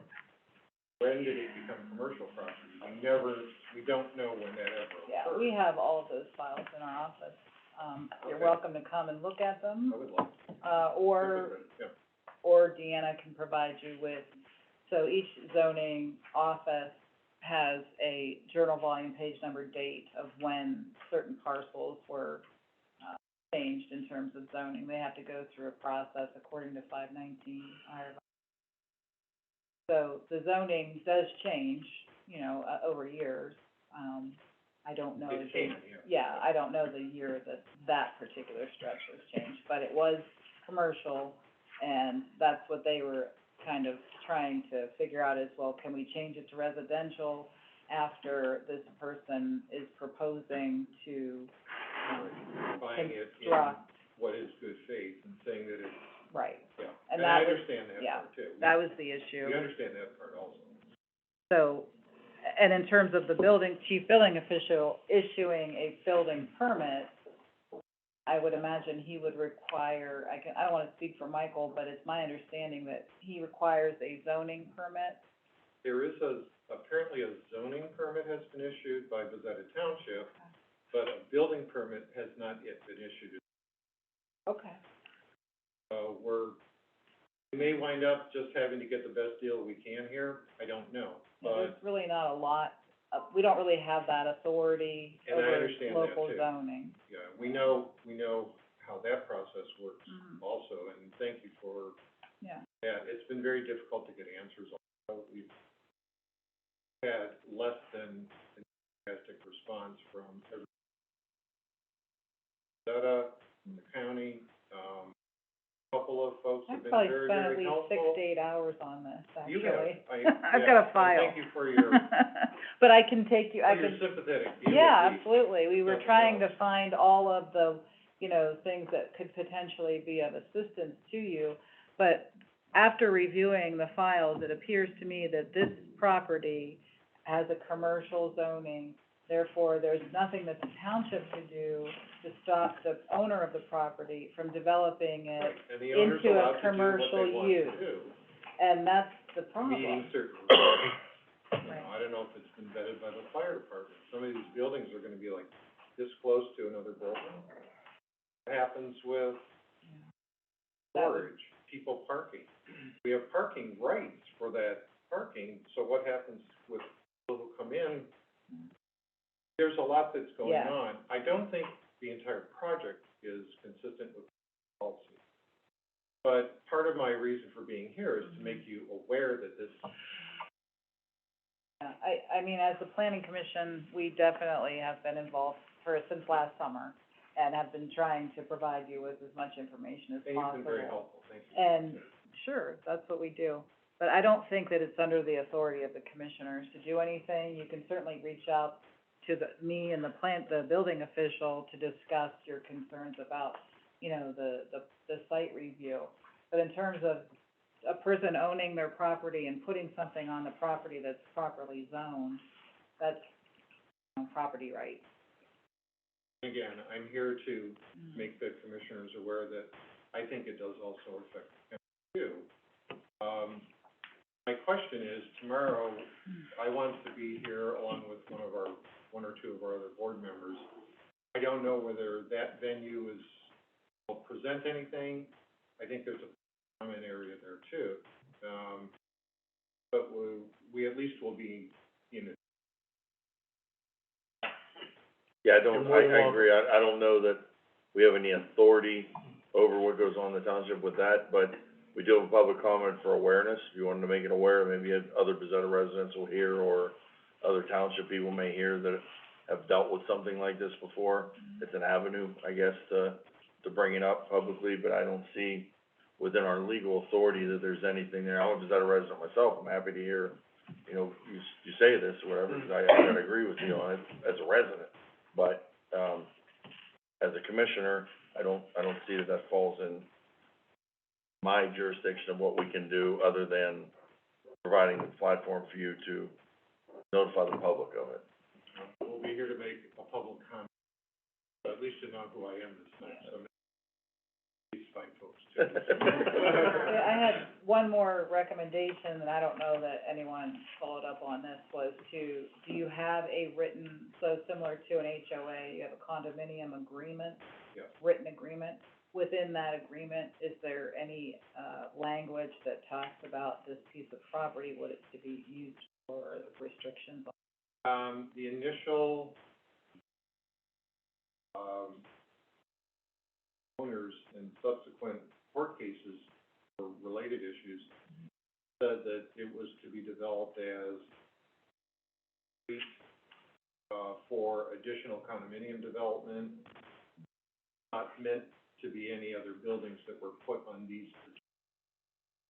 When did it become commercial property? We don't know when that ever occurred. yeah, we have all of those files in our office. You're Okay. welcome to come and look at them, I would love to. Yeah. or Deanna can provide you with, so each zoning office has a journal volume, page number, date of when certain parcels were, changed in terms of zoning. They have to go through a process according to 519. So the zoning does change, you know, over years. I don't know It can, yeah. yeah, I don't know the year that that particular stretch was changed, but it was commercial, and that's what they were kind of trying to figure out as well. Can we change it to residential after this person is proposing to, Buying it in construct? what is good faith and saying that it's, Right. yeah. And And I that was- understand that yeah, part too. that was the issue. We understand that part also. So, and in terms of the chief building official issuing a building permit, I would imagine he would require, I don't wanna speak for Michael, but it's my understanding that he requires a zoning permit. There is apparently a zoning permit has been issued by Bezetta Township, but a building permit has not yet been issued. Okay. We may wind up just having to get the best deal we can here, I don't know, There's but, really not a lot, we don't really have that authority and I over understand that local too. zoning. Yeah, we know how that process works Mhm. also, and thank you for Yeah. that. It's been very difficult to get answers on. We've had less than enthusiastic response from every, from the county, couple of folks have I've been probably very, spent at very least helpful. 6 to 8 hours on this, actually. You have, I've yeah, got a and file. thank you for your, But I can take you, I for your can, sympathetic view yeah, of these. absolutely. We were Nothing trying to else. find all of the, you know, things that could potentially be of assistance to you. But after reviewing the files, it appears to me that this property has a commercial zoning. Therefore, there's nothing that the township could do to stop the owner of the property from developing it Right, and the owner's into allowed a to do what commercial they want use. to do, And that's the problem. meeting certain requirements. Right. I don't know if it's been vetted by the fire department. Some of these buildings are gonna be like this close to another building. What happens with That was- storage, people parking? We have parking rights for that parking, so what happens with people who come in? There's a lot that's going Yeah. on. I don't think the entire project is consistent with policy. But part of my reason for being here is to make you aware that this, Yeah, I mean, as the planning commission, we definitely have been involved since last summer, and have been trying to provide you with as much information as and possible. you've been very helpful, thank you. And, sure, that's what we do. But I don't think that it's under the authority of the commissioners to do anything. You can certainly reach out to me and the building official to discuss your concerns about, you know, the site review. But in terms of a person owning their property and putting something on the property that's properly zoned, that's, you know, property rights. Again, I'm here to make the commissioners aware that I think it does also affect them too. My question is, tomorrow, I want to be here along with one or two of our other board members. I don't know whether that venue is present anything, I think there's a common area there too. But we at least will be, you know. Yeah, You're more than I agree, I don't know that we have any authority over what goes on in the township with that, but we do have a public comment for awareness, if you wanted to make it aware, maybe other Bezetta residents will hear, or other township people may hear that have dealt with something like this before. It's an avenue, I guess, to bring it up publicly, but I don't see within our legal authority that there's anything there. I'm a Bezetta resident myself, I'm happy to hear, you know, you say this or whatever, because I gotta agree with you on it as a resident. But, as a commissioner, I don't see that falls in my jurisdiction of what we can do, other than providing the platform for you to notify the public of it. We'll be here to make a public comment, but at least you know who I am this time, so please find folks too. I had one more recommendation, and I don't know that anyone followed up on this, was do you have a written, so similar to an HOA, you have a condominium agreement? Yeah. Written agreement. Within that agreement, is there any, language that talks about this piece of property, what it's to be used for, restrictions on? The initial, owners in subsequent court cases for related issues said that it was to be developed as for additional condominium development, not meant to be any other buildings that were put on these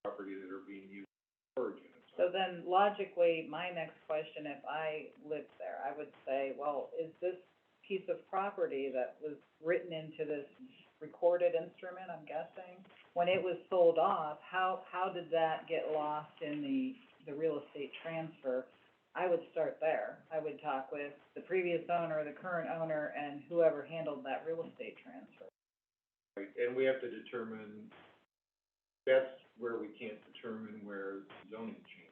property that are being used for storage units. So then logically, my next question, if I lived there, I would say, well, is this piece of property that was written into this recorded instrument, I'm guessing, when it was sold off, how did that get lost in the real estate transfer? I would start there. I would talk with the previous owner, the current owner, and whoever handled that real estate transfer. Right, and we have to determine, that's where we can't determine where zoning change.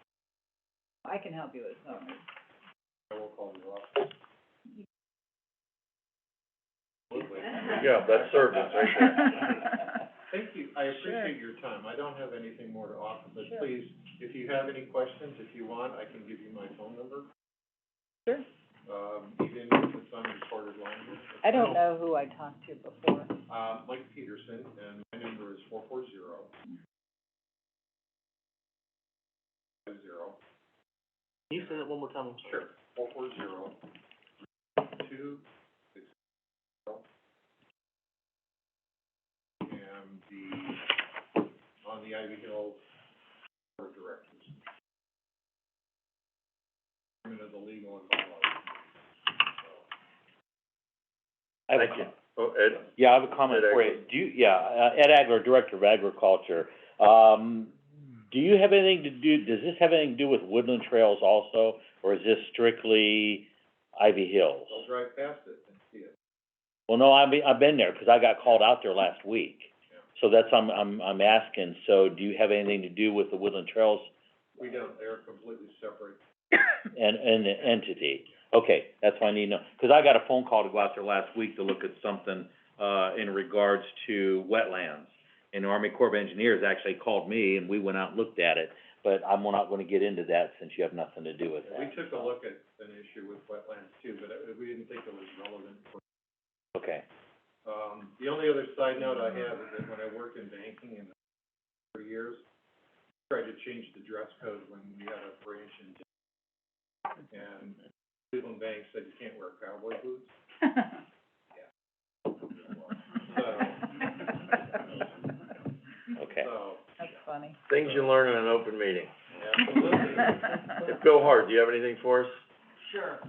I can help you with zoning. I will call you up. Yeah, that's service right there. Thank you, I appreciate your time. I don't have anything more to offer, but please, if you have any questions, if you want, I can give you my phone number. Sure. Even if it's on recorded line here. I don't know who I talked to before. Mike Peterson, and my number is 440. Can you say that one more time? I'm sorry. Sure, 440 260. And on the Ivy Hill Board of Directors. Chairman of the legal and bylaws. Thank you. Oh, Ed? Yeah, I have a comment Ed for you. Ed Agler, Director of Agriculture. Do you have anything to do, does this have anything to do with woodland trails also, or is this strictly Ivy Hills? I'll drive past it and see it. Well, no, I've been there, 'cause I got called out there last week. Yeah. So that's, I'm asking, so do you have anything to do with the woodland trails We don't, they're completely separate. and the entity? Okay, that's what I need to know, 'cause I got a phone call to go out there last week to look at something, in regards to wetlands. And the Army Corps of Engineers actually called me, and we went out and looked at it, but I'm not gonna get into that since you have nothing to do with that. We took a look at an issue with wetlands too, but we didn't think it was relevant for. Okay. The only other side note I have is that when I worked in banking for years, I tried to change the dress code when we had a branch in, and Cleveland Bank said you can't wear cowboy boots. Okay. So, That's funny. Things you learn in an open meeting. absolutely. Bill Hart, do you have anything for us? Sure.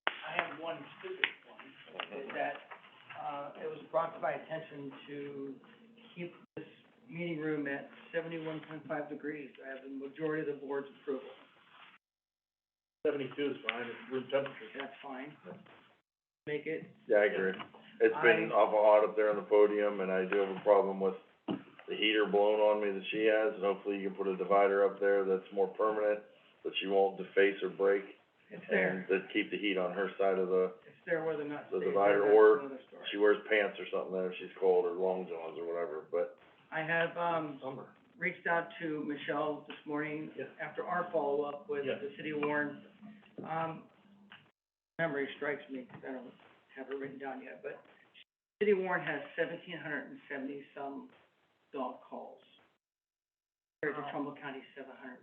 I have one specific one, is that, it was brought to my attention to keep this meeting room at 71.5 degrees. I have the majority of the board's approval. 72 is fine, it's room temperature. That's fine. Make it, Yeah, I agree. It's been awful hot up there on the podium, and I do have a problem with the heater blowing on me that she has, and hopefully you can put a divider up there that's more permanent, that she won't deface or break, it's there, and that keep the heat on her side of the it's there, whether or not the stays there, divider, that's or another story. she wears pants or something then if she's cold, or long johns or whatever, but I have, Summer. reached out to Michelle this morning Yeah. after our follow-up with Yeah. the city of Warren. Memory strikes me, 'cause I don't have it written down yet, but city of Warren has 1,770 some dog calls. Compared to Trumbull County, 700.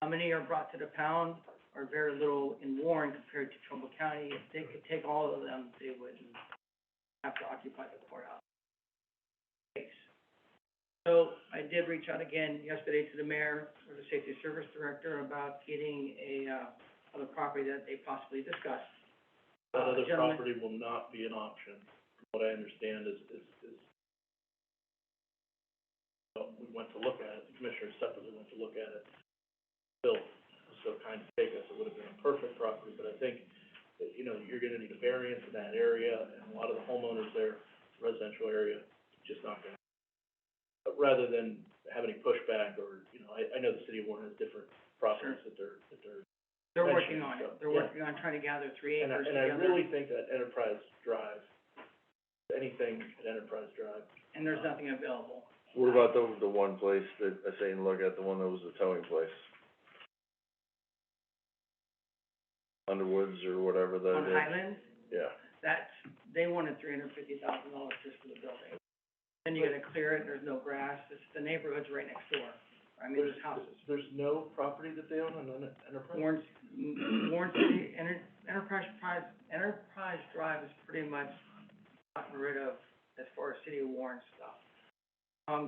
How many are brought to the pound, or very little in Warren compared to Trumbull County? If they could take all of them, they wouldn't have to occupy the courthouse space. So I did reach out again yesterday to the mayor or the safety service director about getting other property that they possibly discussed. That other Gentlemen- property will not be an option, from what I understand is, well, we went to look at it, the commissioners separately went to look at it. Bill was so kind to take us, it would have been a perfect property, but I think that, you know, you're gonna need a variance in that area, and a lot of the homeowners there, residential area, just not gonna. But rather than have any pushback, or, you know, I know the city of Warren has different properties that they're They're working mentioning, on so, it. They're yeah. working on trying to gather 3 And acres I together. really think that Enterprise Drive, anything at Enterprise Drive, And there's nothing available. what about the one place that I say and look at, the one that was the towing place? Underwoods or whatever that On is. Highlands, Yeah. they wanted $350,000 just for the building. Then you gotta clear it, there's no grass, the neighborhood's right next door. I mean, there's houses. there's no property that they own on Enterprise? Warren City, Enterprise Drive is pretty much gotten rid of as far as city of Warren stuff.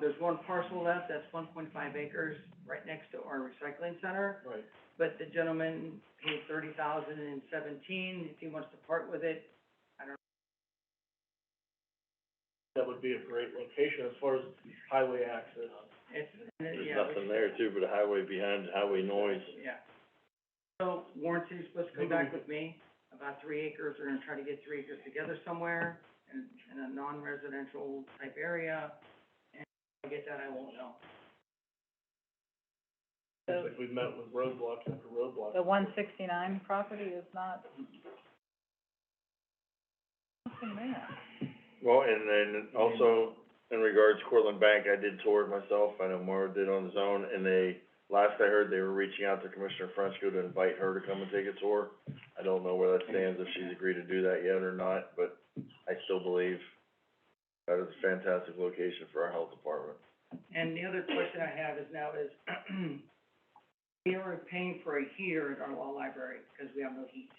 There's one parcel left, that's 1.5 acres, right next to our recycling center. Right. But the gentleman paid $30,017, if he wants to part with it, That would be a great location as far as highway access. it's, There's yeah. nothing there too, but a highway behind, highway noise. Yeah. So Warren City's supposed to come back with me, about 3 acres, we're gonna try to get 3 acres together somewhere in a non-residential type area. And if I get that, I won't know. Seems like we've met with roadblocks after roadblocks. The 169 property is not, nothing there. Well, and then also, in regards to Cortland Bank, I did tour it myself, I know Maura did on his own, and last I heard, they were reaching out to Commissioner Frenchco to invite her to come and take a tour. I don't know where that stands, if she's agreed to do that yet or not, but I still believe that is a fantastic location for our health department. And the other question I have is we are paying for a heater at our law library because we have no heat.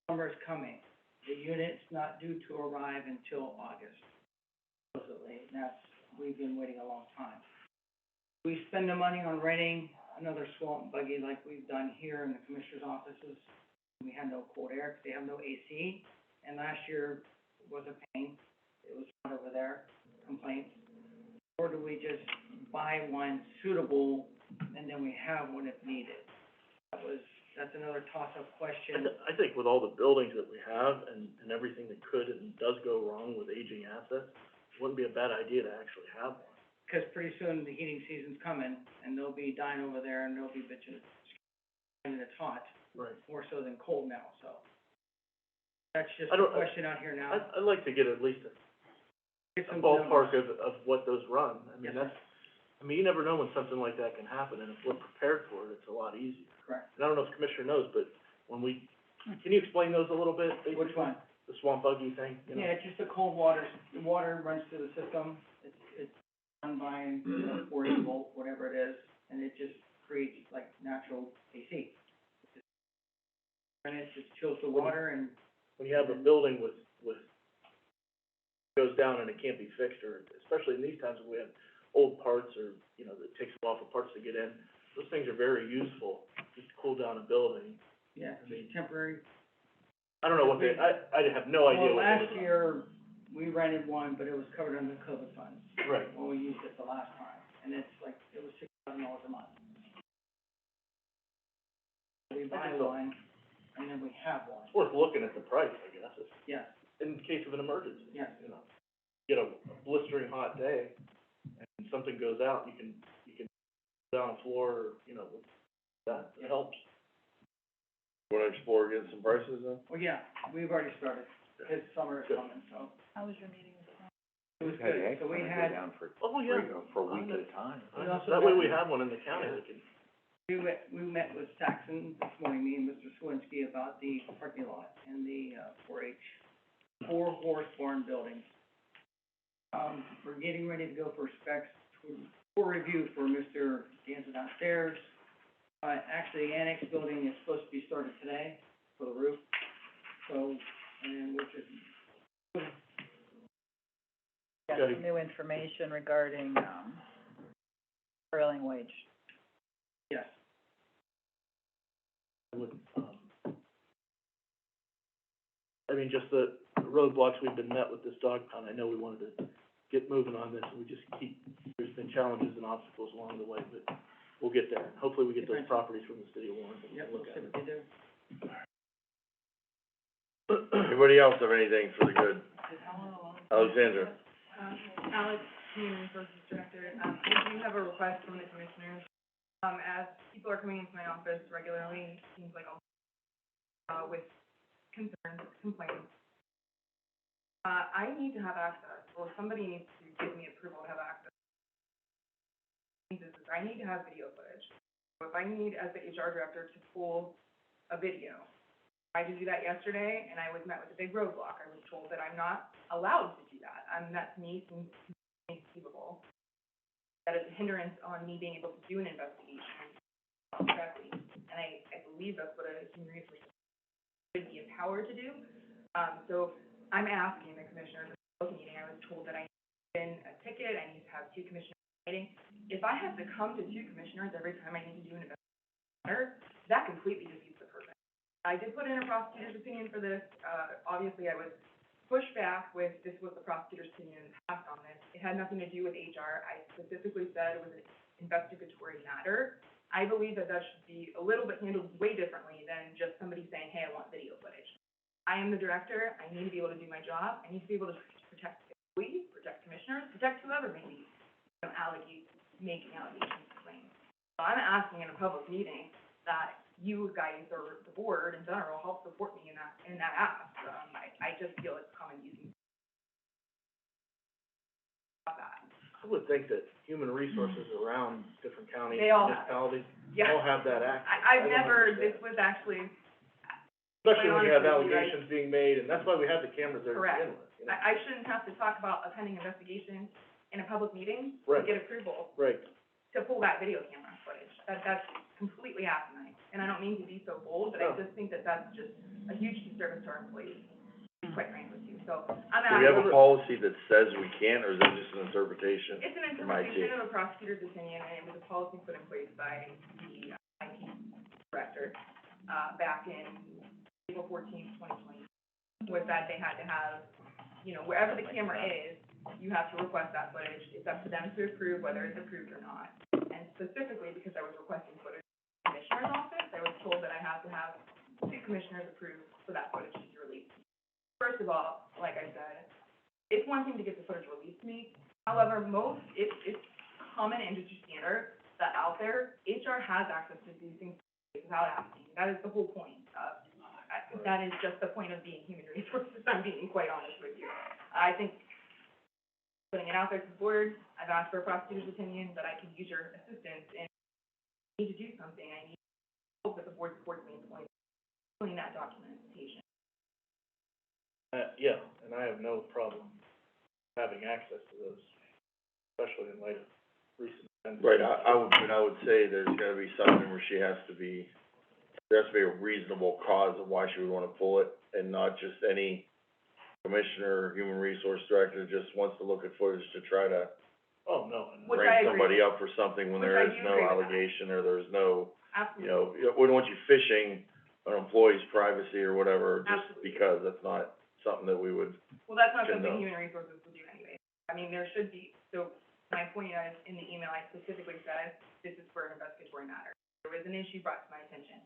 Summer is coming. The unit's not due to arrive until August, supposedly, and we've been waiting a long time. We spend the money on renting another swamp buggy like we've done here in the commissioner's offices. We had no cold air because they have no AC, and last year was a pain. It was hot over there, complaints. Or do we just buy one suitable and then we have one if needed? That's another toss-up question. I think with all the buildings that we have and everything that could and does go wrong with aging assets, it wouldn't be a bad idea to actually have one. Because pretty soon the heating season's coming, and they'll be dying over there, and they'll be bitching, and it's hot, Right. more so than cold now, so. That's just I a don't- question out here now. I'd like to get at least Get a some ballpark numbers. of what those run. I mean, Yes, you never know when something like that can happen, and if we're prepared for it, it's a lot easier. Correct. And I don't know if the Commissioner knows, but can you explain those a little bit? Which one? The swamp buggy thing, you know? Yeah, it's just the cold water, the water runs through the system, it's run by, 40 volt, whatever it is, and it just creates like natural AC. And it just chills the water and, When you have a building with, goes down and it can't be fixed, or especially in these times when we have old parts or, that takes a while for parts to get in, those things are very useful, just to cool down a building. yeah, it's temporary. I don't know what I have no idea what they Well, were. last year, we rented one, but it was covered under COVID funds. Right. When we used it the last time, and it's like, it was $6,000 a month. We buy one, and then we have one, It's worth looking at the price, I guess, yeah, in case of an emergency. yeah. Get a blistering hot day, and something goes out, you can down a floor, or, it helps. Wanna explore getting some prices then? Well, yeah, we've already started, because summer is coming, so. How was your meeting? It was good, so we had, Oh, yeah. For a week at a time. we also That way had- we have one in the county that can, we met with Saxon this morning, me and Mr. Swinsky, about the parking lot and the, 4-H, 4-horse barn buildings. We're getting ready to go for specs, for review for Mr. Danza downstairs. Actually, the annex building is supposed to be started today for the roof, so, and we're just, got some new information regarding, prevailing wage. yes. would, I mean, just the roadblocks we've been met with this dog pound, I know we wanted to get moving on this, and we just there's been challenges and obstacles along the way, but we'll get there. Hopefully we get those properties from the city of Warren, and we Yep, can we'll look see at what they do. it. Anybody else have anything for the good? Alexandra? Alex, Human Resources Director, I do have a request from the commissioners. As people are coming into my office regularly, it seems like with concerns, complaints, I need to have access, or somebody needs to give me approval to have access. I need to have video footage. So if I need, as the HR director, to pull a video, I tried to do that yesterday, and I was met with a big roadblock. I was told that I'm not allowed to do that. That to me seems inconceivable. That is a hindrance on me being able to do an investigation correctly. And I believe that's what a human resource should be empowered to do. So I'm asking the commissioners, at the meeting, I was told that I need to send a ticket, I need to have 2 commissioners meeting. If I have to come to 2 commissioners every time I need to do an investigation, that completely defeats the purpose. I did put in a prosecutor's opinion for this. Obviously I was pushed back with, this was the prosecutor's opinion and passed on this. It had nothing to do with HR. I specifically said it was an investigatory matter. I believe that that should be a little bit handled way differently than just somebody saying, hey, I want video footage. I am the director. I need to be able to do my job. I need to be able to protect employees, protect commissioners, protect whoever may be making allegations and claims. So I'm asking in a public meeting that you guys, or the board in general, help support me in that ask. I just feel it's common use. I would think that human resources around different counties, They all have it. municipalities, Yeah. all have that access. I've I don't never, understand. this was actually, Especially when you have honestly, allegations being made, and that's why we have the cameras there to Correct. begin with, you know? I shouldn't have to talk about a pending investigation in a public meeting to Right. get approval Right. to pull that video camera footage. That's completely asinine. And I don't mean to be so bold, but I No. just think that that's just a huge disservice to our employees, to be quite frank with you. So I'm Do we have asking, a policy that says we can't, or is that just an interpretation it's an from IT? interpretation of a prosecutor's opinion, and it was a policy put in place by the IT director, back in April 14th, 2020, was that they had to have, wherever the camera is, you have to request that footage. It's up to them to approve whether it's approved or not. And specifically, because I was requesting footage from the commissioner's office, I was told that I have to have 2 commissioners approve for that footage to be released. First of all, like I said, it's one thing to get the footage released to me. However, it's common industry standard that out there, HR has access to these things without asking. That is the whole point of, that is just the point of being human resources. I'm being quite honest with you. I think putting it out there to the board, I've asked for a prosecutor's opinion, but I can use your assistance and I need to do something. I need to hope that the board supports me in pulling that documentation. Yeah, and I have no problem having access to those, especially in light of recent events. Right, I would say there's gotta be something where there has to be a reasonable cause of why she would wanna pull it, and not just any commissioner or human resource director just wants to look at footage to try to Oh, no, and Which bring I agree somebody with. up for something when Which there I is do no agree with that. allegation, or there's no, Absolutely. we don't want you fishing an employee's privacy or whatever, just Absolutely. because that's not something that we would, Well, that's not Can something know. human resources would do anyway. I mean, there should be, so my point is, in the email, I specifically said, this is for an investigatory matter. There was an issue brought to my attention.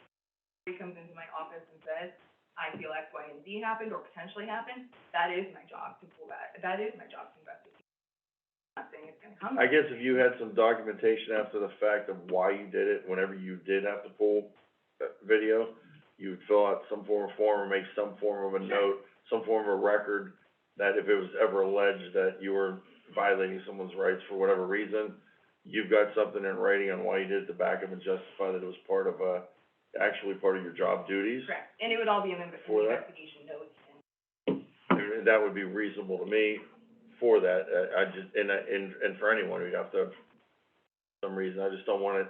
He comes into my office and says, I feel X, Y, and Z happened or potentially happened. That is my job to pull that. That is my job to investigate. I'm not saying it's gonna come. I guess if you had some documentation after the fact of why you did it, whenever you did have to pull video, you would fill out some form or make some form of a note, some form of a record, that if it was ever alleged that you were violating someone's rights for whatever reason, you've got something in writing on why you did it to back up and justify that it was part of, actually part of your job duties. Correct, and it would all be in the For that? investigation notes And that would be reasonable to me for that. I just, and for anyone, we'd have to, for some reason, I just don't want it to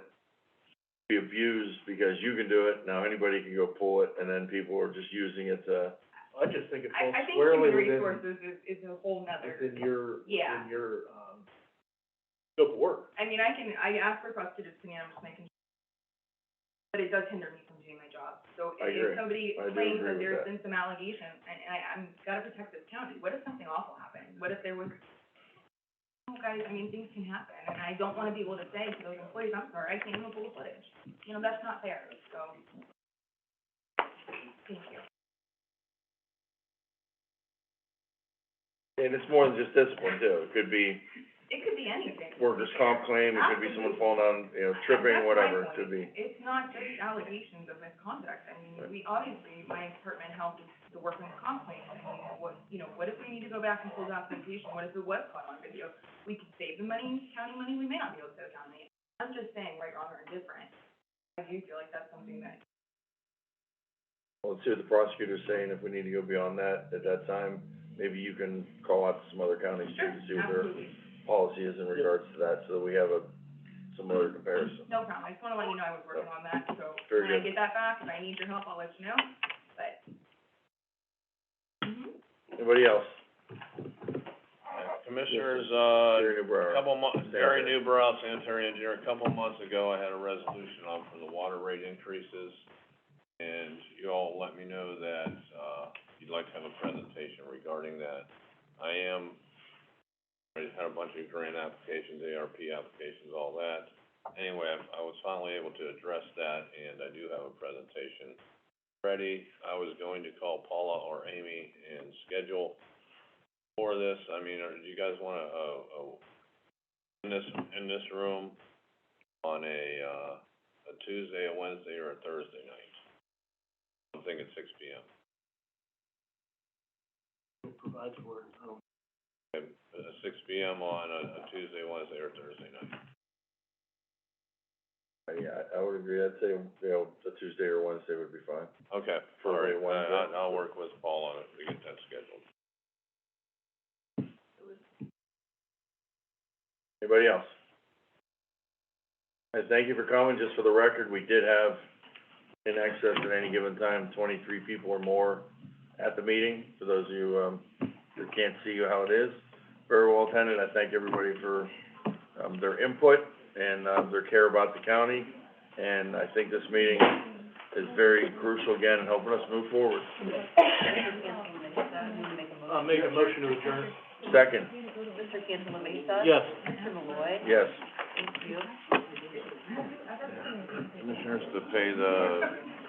be abused because you can do it, now anybody can go pull it, and then people are just using it to, I just think it falls I think squarely human within, resources is a whole nother. within your, Yeah. within your, scope of work. I mean, I asked for a prosecutor's opinion, I'm just making, but it does hinder me from doing my job. So I agree. if somebody I do claims agree that with there's that. been some allegation, and I'm gotta protect this county, what if something awful happened? What if there was, oh, guys, I mean, things can happen, and I don't wanna be able to say to those employees, I'm sorry, I can't even pull the footage. You know, that's not fair, so. Thank you. and it's more than just discipline too. It could be It could be anything. workers' comp claim, it could be someone falling down, you know, tripping, That's my whatever, it point. could be. It's not just allegations of misconduct. I mean, we obviously, my department helps the workers' comp claim. I mean, what if we need to go back and pull documentation? What if it was caught on video? We could save the money, county money, we may not be able to save county money. I'm just saying, right, wrong, or indifferent. I do feel like that's something that, Well, let's see what the prosecutor's saying, if we need to go beyond that, at that time, maybe you can call out to some other counties too, to see what their absolutely, policy is in regards to that, so that we have some other comparison. no problem. I just wanna let you know I was working on that, so Very when I good. get that back, if I need your help, I'll let you know, but. Mhm. Anybody else? Commissioners, Gary Newbrow. Gary Newbrow, sanitary engineer, a couple months ago, I had a resolution on for the water rate increases, and you all let me know that, you'd like to have a presentation regarding that. I had a bunch of grant applications, ARP applications, all that. Anyway, I was finally able to address that, and I do have a presentation ready. I was going to call Paula or Amy and schedule for this. I mean, do you guys wanna, in this room on a Tuesday, a Wednesday, or a Thursday night? I'm thinking 6 p.m. It provides for it, I don't. 6 p.m. on a Tuesday, Wednesday, or Thursday night. Yeah, I would agree, I'd say, you know, a Tuesday or Wednesday would be fine. Okay, all Preferably right, Wednesday. I'll work with Paul on it to get that scheduled. Anybody else? And thank you for coming, just for the record, we did have in excess at any given time, 23 people or more at the meeting, for those of you, who can't see how it is. Very well attended, I thank everybody for, their input and, their care about the county, and I think this meeting is very crucial again in helping us move forward. I'll make a motion to adjourn. Second, Mr. Cantala Mesa? Yes. Mr. Malloy? yes. Thank you. Commissioners, to pay the